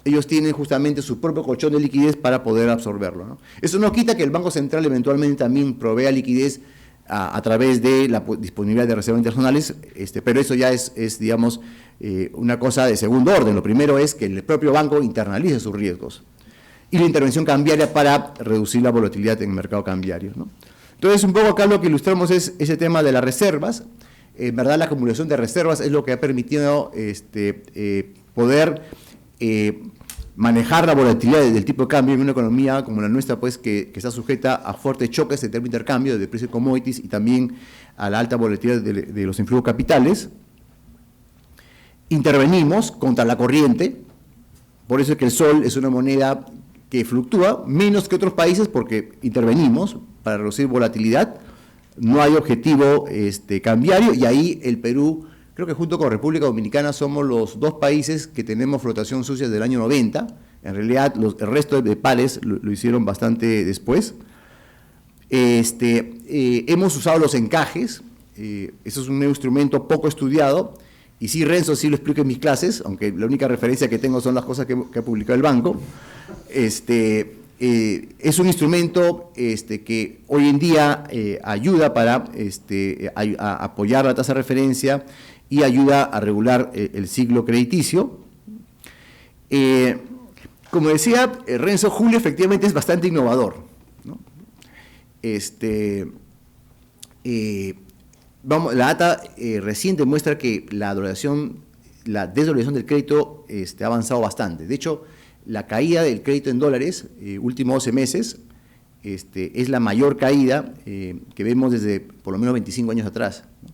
F: ellos tienen justamente su propio colchón de liquidez para poder absorberlo, ¿no? Eso no quita que el Banco Central eventualmente también provea liquidez a través de la disponibilidad de reservas internacionales, pero eso ya es digamos, una cosa de segundo orden. Lo primero es que el propio banco internalice sus riesgos. Y la intervención cambiaria para reducir la volatilidad en el mercado cambiario, ¿no? Entonces, un poco acá lo que ilustramos es ese tema de las reservas. En verdad, la acumulación de reservas es lo que ha permitido poder manejar la volatilidad del tipo de cambio en una economía como la nuestra, pues que está sujeta a fuertes choques de término de intercambio, de precios de commodities y también a la alta volatilidad de los influjos capitales. Intervenimos contra la corriente, por eso es que el sol es una moneda que fluctúa menos que otros países porque intervenimos para reducir volatilidad, no hay objetivo cambiario y ahí el Perú, creo que junto con República Dominicana somos los dos países que tenemos flotación sucia desde el año 90, en realidad el resto de pares lo hicieron bastante después. Hemos usado los encajes, eso es un instrumento poco estudiado, y sí, Renzo, sí lo explico en mis clases, aunque la única referencia que tengo son las cosas que ha publicado el banco. Es un instrumento que hoy en día ayuda para a apoyar la tasa de referencia y ayuda a regular el ciclo crediticio. Como decía Renzo, Julio efectivamente es bastante innovador, ¿no? La data reciente muestra que la desvalorización del crédito ha avanzado bastante. De hecho, la caída del crédito en dólares, últimos 12 meses, es la mayor caída que vemos desde por lo menos 25 años atrás, ¿no?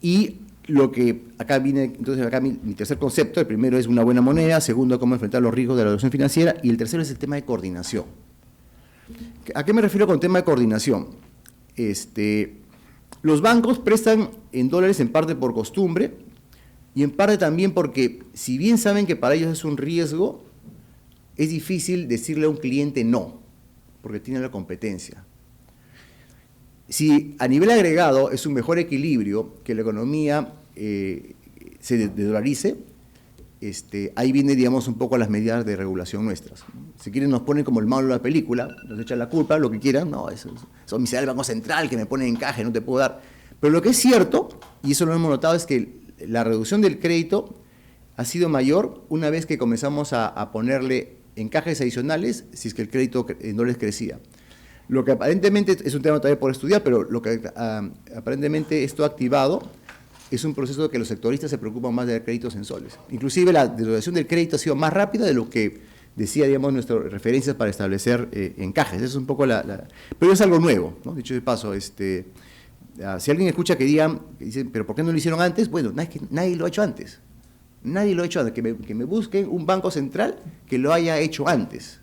F: Y lo que acá viene, entonces acá mi tercer concepto, el primero es una buena moneda, segundo, cómo enfrentar los riesgos de la evaluación financiera, y el tercero es el tema de coordinación. ¿A qué me refiero con tema de coordinación? Los bancos prestan en dólares en parte por costumbre y en parte también porque, si bien saben que para ellos es un riesgo, es difícil decirle a un cliente no, porque tiene la competencia. Si a nivel agregado es un mejor equilibrio que la economía se desdolarice, ahí viene, digamos, un poco las medidas de regulación nuestras. Si quieren nos ponen como el malo de la película, nos echan la culpa, lo que quieran, no, son miseria del Banco Central que me pone encaje, no te puedo dar. Pero lo que es cierto, y eso lo hemos notado, es que la reducción del crédito ha sido mayor una vez que comenzamos a ponerle encajes adicionales si es que el crédito no les crecía. Lo que aparentemente es un tema todavía por estudiar, pero lo que aparentemente esto ha activado es un proceso que los sectoristas se preocupan más de créditos en soles. Inclusive la desvalorización del crédito ha sido más rápida de lo que decía, digamos, nuestras referencias para establecer encajes. Eso es un poco pero es algo nuevo, ¿no? Dicho de paso, si alguien escucha que dicen, ¿pero por qué no lo hicieron antes? Bueno, nadie lo ha hecho antes. Nadie lo ha hecho antes. Que me busquen un banco central que lo haya hecho antes.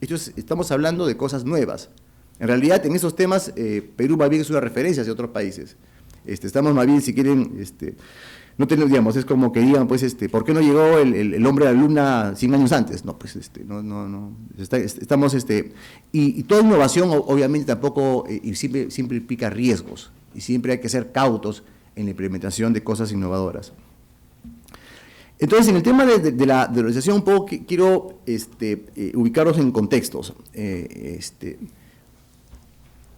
F: Estamos hablando de cosas nuevas. En realidad, en esos temas, Perú más bien es una referencia hacia otros países. Estamos más bien, si quieren, no tenemos, digamos, es como que digan, pues, ¿por qué no llegó el hombre a la luna 100 años antes? No, pues, no, estamos, y toda innovación, obviamente, tampoco siempre implica riesgos, y siempre hay que ser cautos en la implementación de cosas innovadoras. Entonces, en el tema de la dolarización, un poco quiero ubicarlos en contextos. De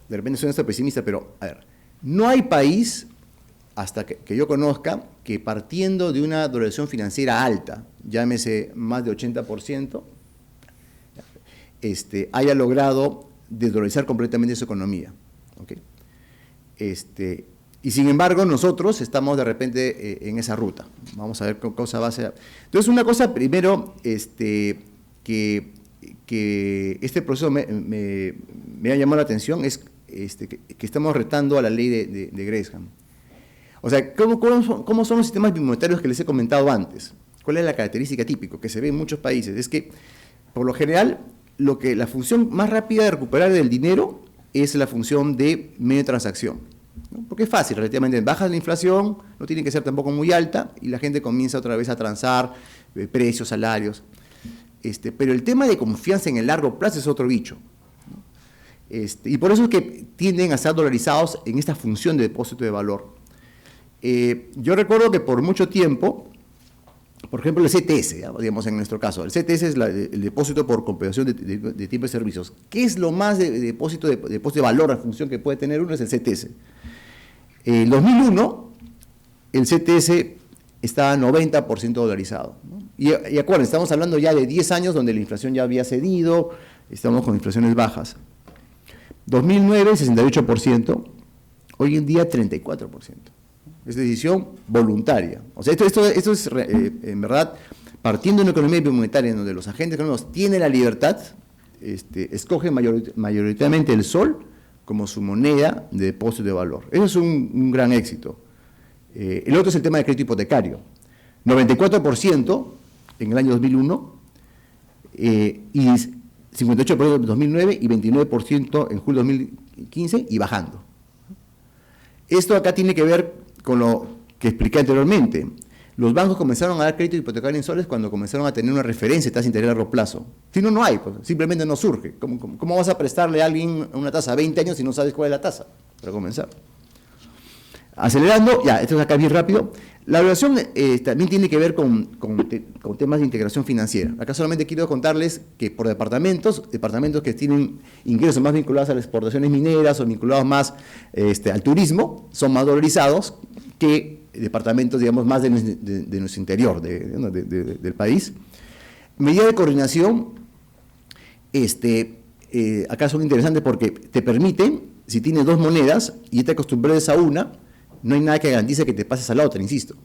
F: repente suena hasta pesimista, pero, a ver, no hay país, hasta que yo conozca, que partiendo de una dolarización financiera alta, llámese más de 80%, haya logrado desdolarizar completamente su economía. ¿Okay? Y sin embargo, nosotros estamos de repente en esa ruta. Vamos a ver qué cosa va a ser. Entonces, una cosa primero, que este proceso me ha llamado la atención es que estamos retando a la ley de Gresham. O sea, ¿cómo son los sistemas bimonetarios que les he comentado antes? ¿Cuál es la característica típica que se ve en muchos países? Es que, por lo general, la función más rápida de recuperar del dinero es la función de medio de transacción, ¿no? Porque es fácil, relativamente, baja la inflación, no tiene que ser tampoco muy alta, y la gente comienza otra vez a transar precios, salarios. Pero el tema de confianza en el largo plazo es otro bicho. Y por eso es que tienden a estar dolarizados en esta función de depósito de valor. Yo recuerdo que por mucho tiempo, por ejemplo, el CTS, digamos en nuestro caso, el CTS es el depósito por compensación de tiempo de servicios. ¿Qué es lo más de depósito de valor, la función que puede tener uno? Es el CTS. En 2001, el CTS estaba 90% dolarizado, ¿no? Y acuérdense, estamos hablando ya de 10 años donde la inflación ya había cedido, estamos con inflaciones bajas. 2009, 68%, hoy en día 34%. Es decisión voluntaria. O sea, esto es en verdad, partiendo de una economía bimonetaria en donde los agentes económicos tienen la libertad, escogen mayoritariamente el sol como su moneda de depósito de valor. Eso es un gran éxito. El otro es el tema del crédito hipotecario. 94% en el año 2001 y 58% en 2009 y 29% en julio de 2015 y bajando. Esto acá tiene que ver con lo que expliqué anteriormente. Los bancos comenzaron a dar crédito hipotecario en soles cuando comenzaron a tener una referencia de tasa de interés a largo plazo. Si no, no hay, pues, simplemente no surge. ¿Cómo vas a prestarle a alguien una tasa a 20 años si no sabes cuál es la tasa? Para comenzar. Acelerando, ya, esto es acá bien rápido. La evaluación también tiene que ver con temas de integración financiera. Acá solamente quiero contarles que por departamentos que tienen ingresos más vinculados a las exportaciones mineras o vinculados más al turismo, son más dolarizados que departamentos, digamos, más de nuestro interior, del país. Medidas de coordinación, acá son interesantes porque te permiten, si tienes dos monedas y te acostumbres a una, no hay nada que garantice que te pases a la otra, insisto.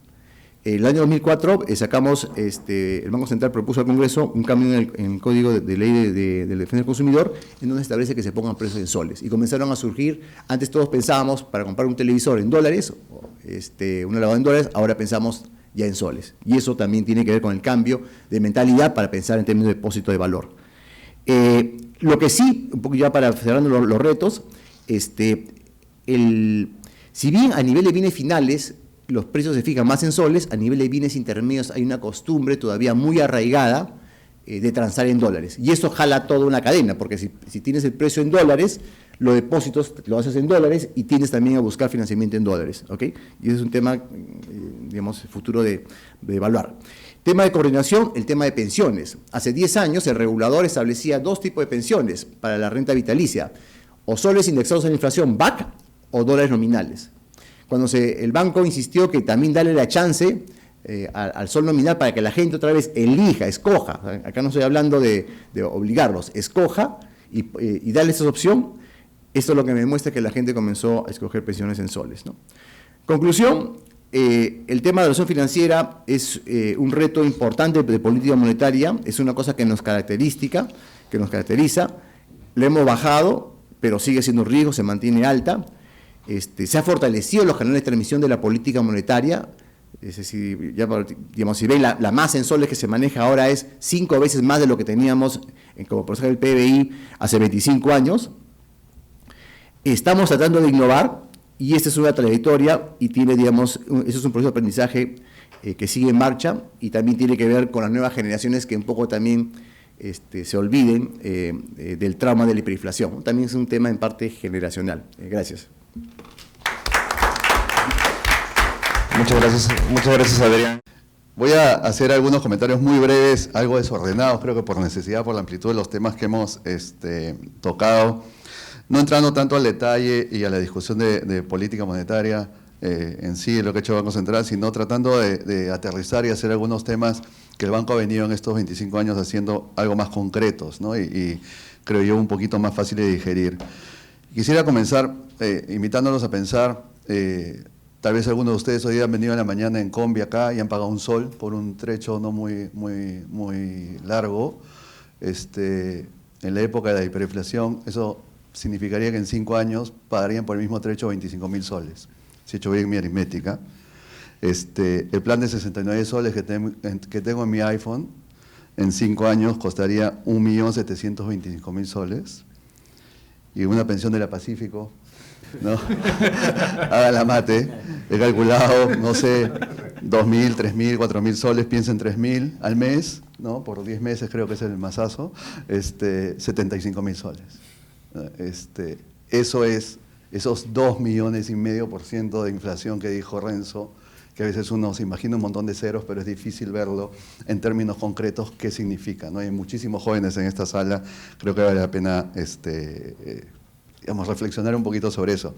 F: El año 2004 sacamos, el Banco Central propuso al Congreso un cambio en el Código de Ley de Defensa del Consumidor, en donde establece que se pongan precios en soles. Y comenzaron a surgir, antes todos pensábamos para comprar un televisor en dólares, una lavadora en dólares, ahora pensamos ya en soles. Y eso también tiene que ver con el cambio de mentalidad para pensar en términos de depósito de valor. Lo que sí, un poco ya para cerrando los retos, si bien a nivel de bienes finales los precios se fijan más en soles, a nivel de bienes intermedios hay una costumbre todavía muy arraigada de transar en dólares. Y eso jala toda una cadena, porque si tienes el precio en dólares, los depósitos lo haces en dólares y tienes también a buscar financiamiento en dólares, ¿ok? Y ese es un tema, digamos, futuro de evaluar. Tema de coordinación, el tema de pensiones. Hace 10 años el regulador establecía dos tipos de pensiones para la renta vitalicia, o soles indexados a la inflación, BAC, o dólares nominales. Cuando el banco insistió que también darle la chance al sol nominal para que la gente otra vez elija, escoja, acá no estoy hablando de obligarlos, escoja y darle esa opción, esto es lo que me demuestra que la gente comenzó a escoger pensiones en soles, ¿no? Conclusión, el tema de la evaluación financiera es un reto importante de política monetaria, es una cosa que nos caracteriza, lo hemos bajado, pero sigue siendo un riesgo, se mantiene alta. Se ha fortalecido los canales de transmisión de la política monetaria, es decir, ya, digamos, si ven la masa en soles que se maneja ahora es 5 veces más de lo que teníamos como porcentaje del PBI hace 25 años. Estamos tratando de innovar y esta es una trayectoria y tiene, digamos, eso es un proceso de aprendizaje que sigue en marcha y también tiene que ver con las nuevas generaciones que un poco también se olviden del trauma de la hiperinflación. También es un tema en parte generacional. Gracias.
G: Muchas gracias Adrián. Voy a hacer algunos comentarios muy breves, algo desordenados, creo que por necesidad, por la amplitud de los temas que hemos tocado, no entrando tanto al detalle y a la discusión de política monetaria en sí, lo que ha hecho el Banco Central, sino tratando de aterrizar y hacer algunos temas que el banco ha venido en estos 25 años haciendo algo más concretos, ¿no? y creo yo un poquito más fáciles de digerir. Quisiera comenzar invitándolos a pensar, tal vez algunos de ustedes hoy han venido en la mañana en combi acá y han pagado un sol por un trecho no muy largo. En la época de la hiperinflación, eso significaría que en 5 años pagarían por el mismo trecho 25.000 soles, si he hecho bien mi aritmética. El plan de 69 soles que tengo en mi iPhone, en 5 años costaría 1.725.000 soles. Y una pensión de la Pacífico ¿no? Haga la mate. He calculado, no sé, 2.000, 3.000, 4.000 soles, piensa en 3.000 al mes, ¿no? Por 10 meses creo que es el masazo, 75.000 soles. Eso es esos 2,5 millones de inflación que dijo Renzo, que a veces uno se imagina un montón de ceros, pero es difícil verlo en términos concretos qué significa, ¿no? Hay muchísimos jóvenes en esta sala, creo que vale la pena digamos, reflexionar un poquito sobre eso.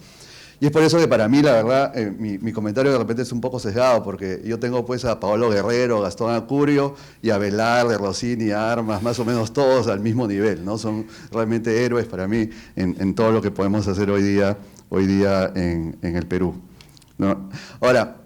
G: Y es por eso que para mí, la verdad, mi comentario de repente es un poco sesgado, porque yo tengo pues a Paolo Guerrero, Gastón Acurio y a Velarde, Rossini, a Armas, más o menos todos al mismo nivel, ¿no? Son realmente héroes para mí en todo lo que podemos hacer hoy día en el Perú, ¿no? Ahora,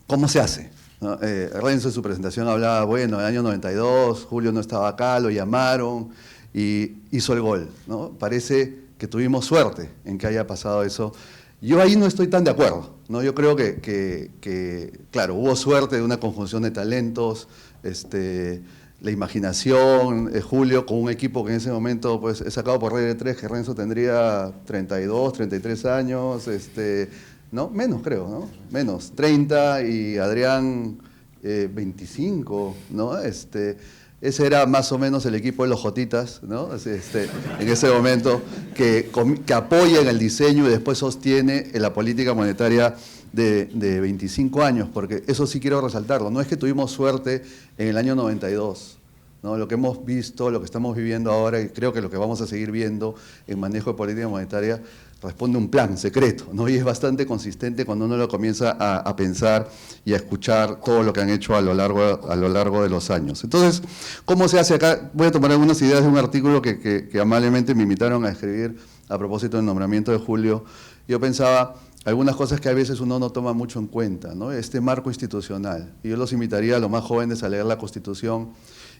G: ¿cómo se hace? ¿No? Renzo en su presentación hablaba, bueno, en el año 92, Julio no estaba acá, lo llamaron y hizo el gol, ¿no? Parece que tuvimos suerte en que haya pasado eso. Yo ahí no estoy tan de acuerdo, ¿no? Yo creo que claro, hubo suerte de una conjunción de talentos, la imaginación, Julio con un equipo que en ese momento pues he sacado por regla de 3, que Renzo tendría 32, 33 años, ¿no? Menos creo, ¿no? Menos, 30 y Adrián 25, ¿no? Ese era más o menos el equipo de los Jotitas, ¿no? En ese momento, que apoya en el diseño y después sostiene en la política monetaria de 25 años, porque eso sí quiero resaltarlo. No es que tuvimos suerte en el año 92, ¿no? Lo que hemos visto, lo que estamos viviendo ahora, y creo que lo que vamos a seguir viendo en manejo de política monetaria, responde a un plan secreto, ¿no? Y es bastante consistente cuando uno lo comienza a pensar y a escuchar todo lo que han hecho a lo largo de los años. Entonces, ¿cómo se hace acá? Voy a tomar algunas ideas de un artículo que amablemente me invitaron a escribir a propósito del nombramiento de Julio. Yo pensaba algunas cosas que a veces uno no toma mucho en cuenta, ¿no? Este marco institucional. Y yo los invitaría a los más jóvenes a leer la Constitución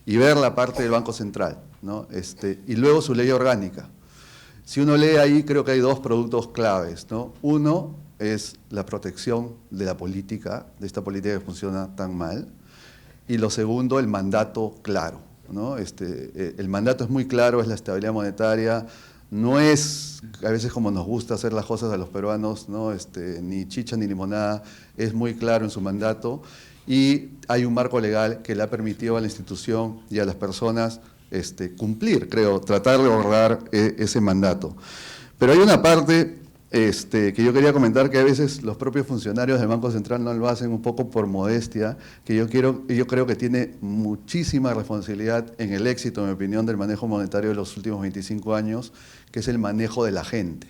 G: y ver la parte del Banco Central, ¿no? Y luego su ley orgánica. Si uno lee ahí, creo que hay dos productos claves, ¿no? Uno es la protección de la política, de esta política que funciona tan mal, y lo segundo, el mandato claro, ¿no? El mandato es muy claro, es la estabilidad monetaria, no es a veces como nos gusta hacer las cosas a los peruanos, ¿no? Ni chicha ni limonada, es muy claro en su mandato, y hay un marco legal que le ha permitido a la institución y a las personas cumplir, creo, tratar de ahorrar ese mandato. Pero hay una parte que yo quería comentar, que a veces los propios funcionarios del Banco Central no lo hacen un poco por modestia, que yo creo que tiene muchísima responsabilidad en el éxito, en mi opinión, del manejo monetario de los últimos 25 años, que es el manejo de la gente.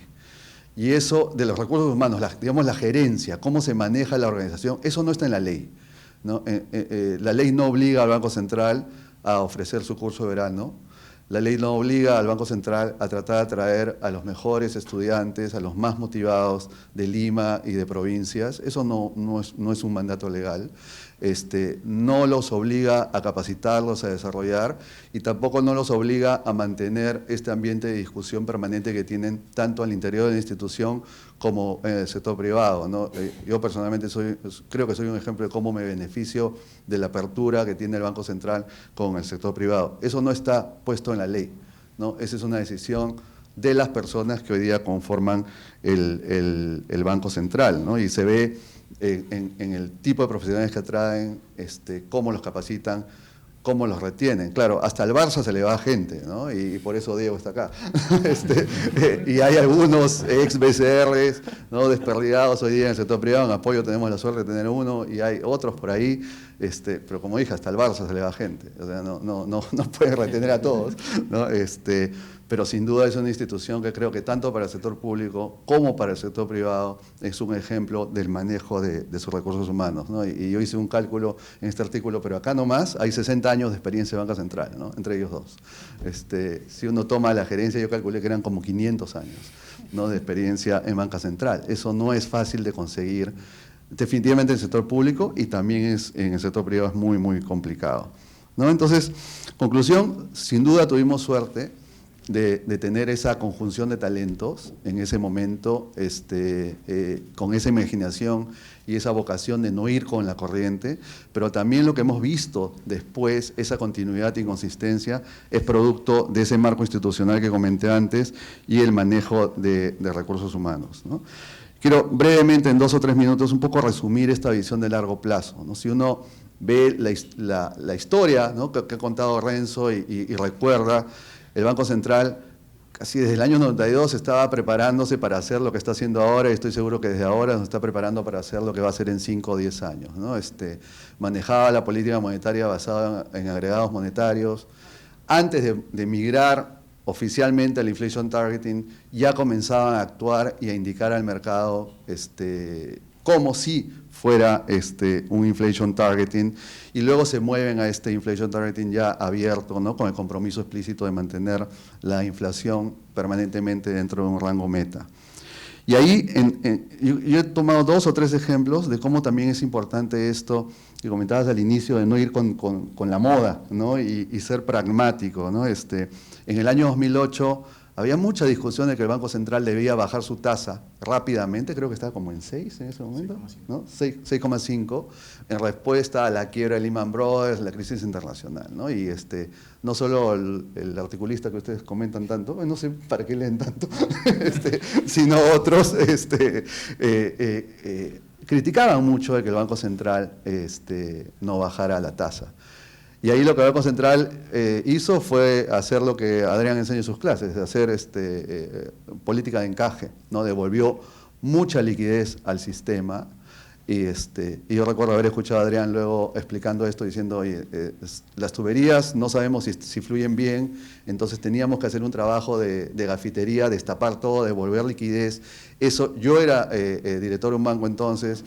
G: Y eso, de los recursos humanos, digamos la gerencia, cómo se maneja la organización, eso no está en la ley, ¿no? La ley no obliga al Banco Central a ofrecer su curso de verano. La ley no obliga al Banco Central a tratar de atraer a los mejores estudiantes, a los más motivados de Lima y de provincias. Eso no es un mandato legal. No los obliga a capacitarlos, a desarrollar, y tampoco no los obliga a mantener este ambiente de discusión permanente que tienen tanto al interior de la institución como en el sector privado, ¿no? Yo personalmente creo que soy un ejemplo de cómo me beneficio de la apertura que tiene el Banco Central con el sector privado. Eso no está puesto en la ley, ¿no? Esa es una decisión de las personas que hoy día conforman el Banco Central, ¿no? Y se ve en el tipo de profesionales que atraen, cómo los capacitan, cómo los retienen. Claro, hasta al Barça se le va gente, ¿no? Y por eso Diego está acá. Y hay algunos ex-BCRs, ¿no? Desperdigados hoy día en el sector privado. En apoyo tenemos la suerte de tener uno, y hay otros por ahí, pero como dije, hasta al Barça se le va gente. O sea, no pueden retener a todos, ¿no? Pero sin duda es una institución que creo que tanto para el sector público como para el sector privado es un ejemplo del manejo de sus recursos humanos, ¿no? Y yo hice un cálculo en este artículo, pero acá nomás hay 60 años de experiencia de Banca Central, ¿no? Entre ellos dos. Si uno toma la gerencia, yo calculé que eran como 500 años, ¿no? De experiencia en Banca Central. Eso no es fácil de conseguir, definitivamente en el sector público, y también en el sector privado es muy, muy complicado, ¿no? Entonces, conclusión, sin duda tuvimos suerte. de tener esa conjunción de talentos en ese momento, con esa imaginación y esa vocación de no ir con la corriente, pero también lo que hemos visto después, esa continuidad y consistencia, es producto de ese marco institucional que comenté antes y el manejo de recursos humanos, ¿no? Quiero brevemente, en 2 o 3 minutos, un poco resumir esta visión de largo plazo, ¿no? Si uno ve la historia, ¿no?, que ha contado Renzo y recuerda, el Banco Central casi desde el año 92 estaba preparándose para hacer lo que está haciendo ahora, y estoy seguro que desde ahora nos está preparando para hacer lo que va a hacer en 5 o 10 años, ¿no? Manejaba la política monetaria basada en agregados monetarios. Antes de migrar oficialmente al inflation targeting, ya comenzaban a actuar y a indicar al mercado como si fuera un inflation targeting, y luego se mueven a este inflation targeting ya abierto, ¿no?, con el compromiso explícito de mantener la inflación permanentemente dentro de un rango meta. Y ahí yo he tomado 2 o 3 ejemplos de cómo también es importante esto que comentabas al inicio, de no ir con la moda, ¿no?, y ser pragmático, ¿no? En el año 2008 había mucha discusión de que el Banco Central debía bajar su tasa rápidamente, creo que estaba como en 6 en ese momento, 6,5, en respuesta a la quiebra de Lehman Brothers, la crisis internacional, ¿no? Y no solo el articulista que ustedes comentan tanto, no sé para qué leen tanto, sino otros criticaban mucho de que el Banco Central no bajara la tasa. Y ahí lo que el Banco Central hizo fue hacer lo que Adrián enseña en sus clases, hacer política de encaje, ¿no? Devolvió mucha liquidez al sistema. Y yo recuerdo haber escuchado a Adrián luego explicando esto, diciendo, oye, las tuberías no sabemos si fluyen bien, entonces teníamos que hacer un trabajo de gafitería, destapar todo, devolver liquidez. Eso, yo era director de un banco entonces,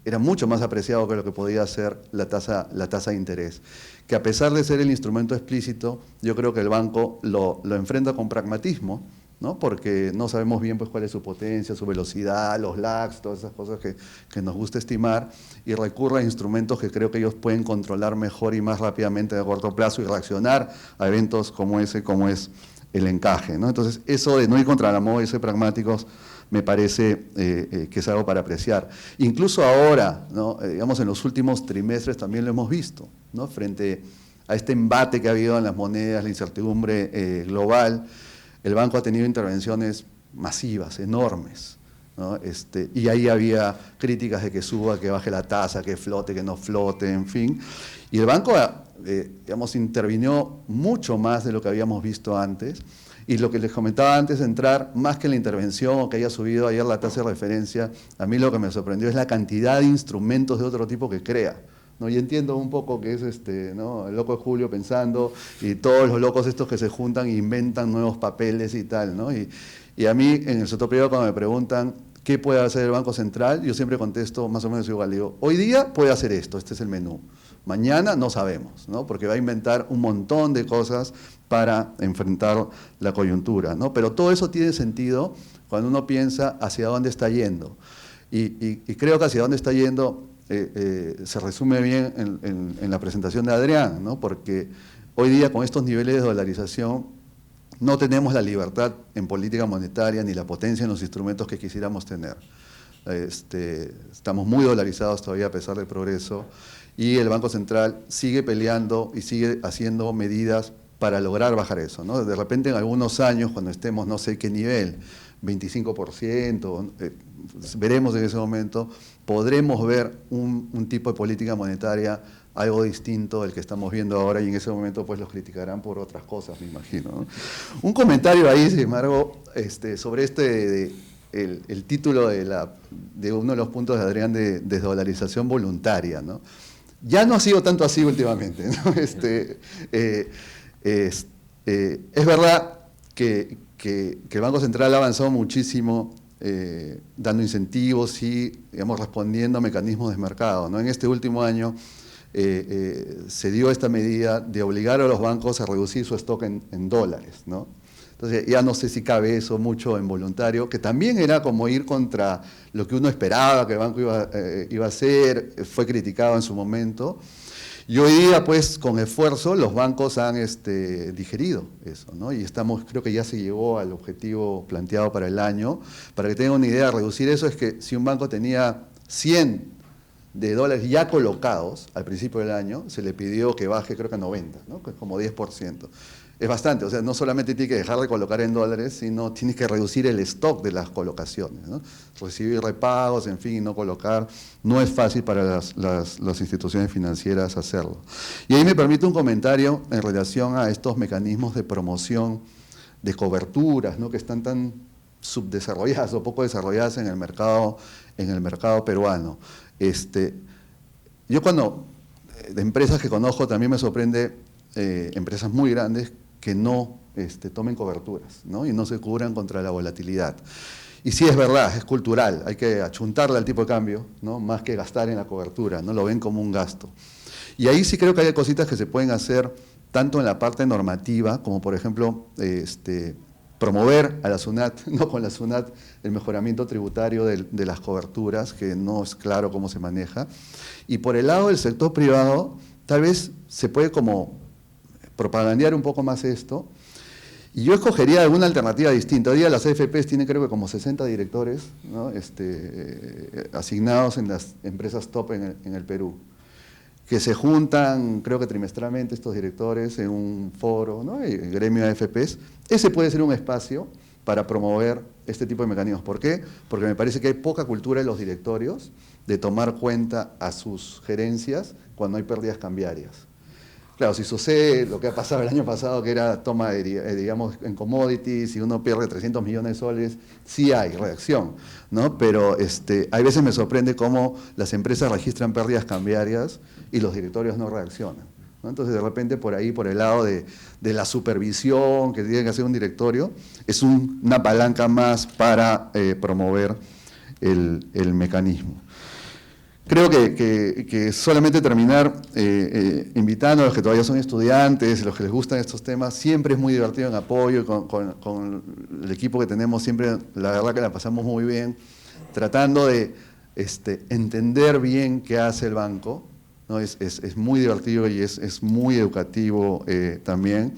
G: era mucho más apreciado que lo que podía ser la tasa de interés, que a pesar de ser el instrumento explícito, yo creo que el banco lo enfrenta con pragmatismo, ¿no? Porque no sabemos bien pues, cuál es su potencia, su velocidad, los lags, todas esas cosas que nos gusta estimar, y recurre a instrumentos que creo que ellos pueden controlar mejor y más rápidamente a corto plazo y reaccionar a eventos como ese, como es el encaje, ¿no? Entonces, eso de no ir contra la moda y ser pragmáticos me parece que es algo para apreciar. Incluso ahora, ¿no?, digamos en los últimos trimestres también lo hemos visto, ¿no?, frente a este embate que ha habido en las monedas, la incertidumbre global, el banco ha tenido intervenciones masivas, enormes, ¿no? Y ahí había críticas de que suba, que baje la tasa, que flote, que no flote, en fin. Y el banco, digamos, intervinió mucho más de lo que habíamos visto antes. Y lo que les comentaba antes de entrar, más que la intervención o que haya subido ayer la tasa de referencia, a mí lo que me sorprendió es la cantidad de instrumentos de otro tipo que crea, ¿no? Y entiendo un poco que es ¿no?, el loco de Julio pensando, y todos los locos estos que se juntan e inventan nuevos papeles y tal, ¿no? Y a mí, en el sector privado, cuando me preguntan qué puede hacer el Banco Central, yo siempre contesto más o menos igual. Digo, hoy día puede hacer esto, este es el menú. Mañana no sabemos, ¿no?, porque va a inventar un montón de cosas para enfrentar la coyuntura, ¿no? Pero todo eso tiene sentido cuando uno piensa hacia dónde está yendo. Y creo que hacia dónde está yendo se resume bien en la presentación de Adrián, ¿no? Porque hoy día con estos niveles de dolarización no tenemos la libertad en política monetaria ni la potencia en los instrumentos que quisiéramos tener. Estamos muy dolarizados todavía a pesar del progreso, y el Banco Central sigue peleando y sigue haciendo medidas para lograr bajar eso, ¿no? De repente en algunos años, cuando estemos no sé qué nivel, 25%, veremos en ese momento, podremos ver un tipo de política monetaria algo distinto del que estamos viendo ahora, y en ese momento pues los criticarán por otras cosas, me imagino, ¿no? Un comentario ahí, sin embargo, sobre el título de uno de los puntos de Adrián de desdolarización voluntaria, ¿no? Ya no ha sido tanto así últimamente, ¿no? Es verdad que el Banco Central ha avanzado muchísimo dando incentivos y, digamos, respondiendo a mecanismos de mercado, ¿no? En este último año se dio esta medida de obligar a los bancos a reducir su stock en dólares, ¿no? Entonces ya no sé si cabe eso mucho en voluntario, que también era como ir contra lo que uno esperaba que el banco iba a hacer, fue criticado en su momento. Y hoy día, pues, con esfuerzo, los bancos han digerido eso, ¿no? Y creo que ya se llegó al objetivo planteado para el año. Para que tengan una idea, reducir eso es que si un banco tenía 100 de dólares ya colocados al principio del año, se le pidió que baje, creo que a 90, ¿no? Que es como 10%. Es bastante, o sea, no solamente tiene que dejar de colocar en dólares, sino tienes que reducir el stock de las colocaciones, ¿no? Recibir repagos, en fin, y no colocar. No es fácil para las instituciones financieras hacerlo. Y ahí me permite un comentario en relación a estos mecanismos de promoción de coberturas, ¿no? Que están tan subdesarrolladas o poco desarrolladas en el mercado peruano. Yo de empresas que conozco también me sorprende empresas muy grandes que no tomen coberturas, ¿no? Y no se cubran contra la volatilidad. Y sí es verdad, es cultural, hay que achuntarle al tipo de cambio, ¿no? Más que gastar en la cobertura, no lo ven como un gasto. Y ahí sí creo que hay cositas que se pueden hacer tanto en la parte normativa, como por ejemplo promover a la SUNAT, no con la SUNAT, el mejoramiento tributario de las coberturas, que no es claro cómo se maneja. Y por el lado del sector privado, tal vez se puede como propagandear un poco más esto, y yo escogería alguna alternativa distinta. Hoy día las AFPs tienen creo que como 60 directores, ¿no? Asignados en las empresas top en el Perú, que se juntan creo que trimestralmente estos directores en un foro, ¿no? El gremio de AFPs. Ese puede ser un espacio para promover este tipo de mecanismos. ¿Por qué? Porque me parece que hay poca cultura en los directorios de tomar cuenta a sus gerencias cuando hay pérdidas cambiarias. Claro, si sucede lo que ha pasado el año pasado, que era toma, digamos, en commodities, y uno pierde 300 millones de soles, sí hay reacción, ¿no? Pero hay veces me sorprende cómo las empresas registran pérdidas cambiarias y los directorios no reaccionan, ¿no? Entonces, de repente, por ahí, por el lado de la supervisión que tiene que hacer un directorio, es una palanca más para promover el mecanismo. Creo que solamente terminar invitando a los que todavía son estudiantes, los que les gustan estos temas, siempre es muy divertido en apoyo, con el equipo que tenemos, siempre la verdad que la pasamos muy bien, tratando de entender bien qué hace el banco, ¿no? Es muy divertido y es muy educativo también.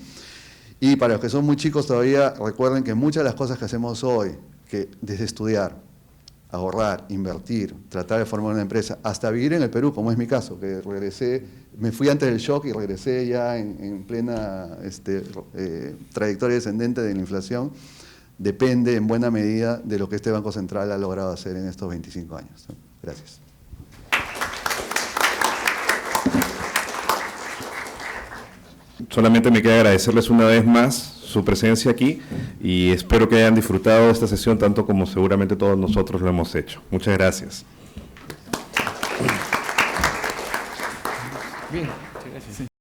G: Y para los que son muy chicos todavía, recuerden que muchas de las cosas que hacemos hoy, que desde estudiar, ahorrar, invertir, tratar de formar una empresa, hasta vivir en el Perú, como es mi caso, que regresé, me fui antes del shock y regresé ya en plena trayectoria descendente de la inflación, depende en buena medida de lo que este Banco Central ha logrado hacer en estos 25 años. Gracias.
B: Solamente me queda agradecerles una vez más su presencia aquí y espero que hayan disfrutado de esta sesión tanto como seguramente todos nosotros lo hemos hecho. Muchas gracias.
D: Bien, muchas gracias.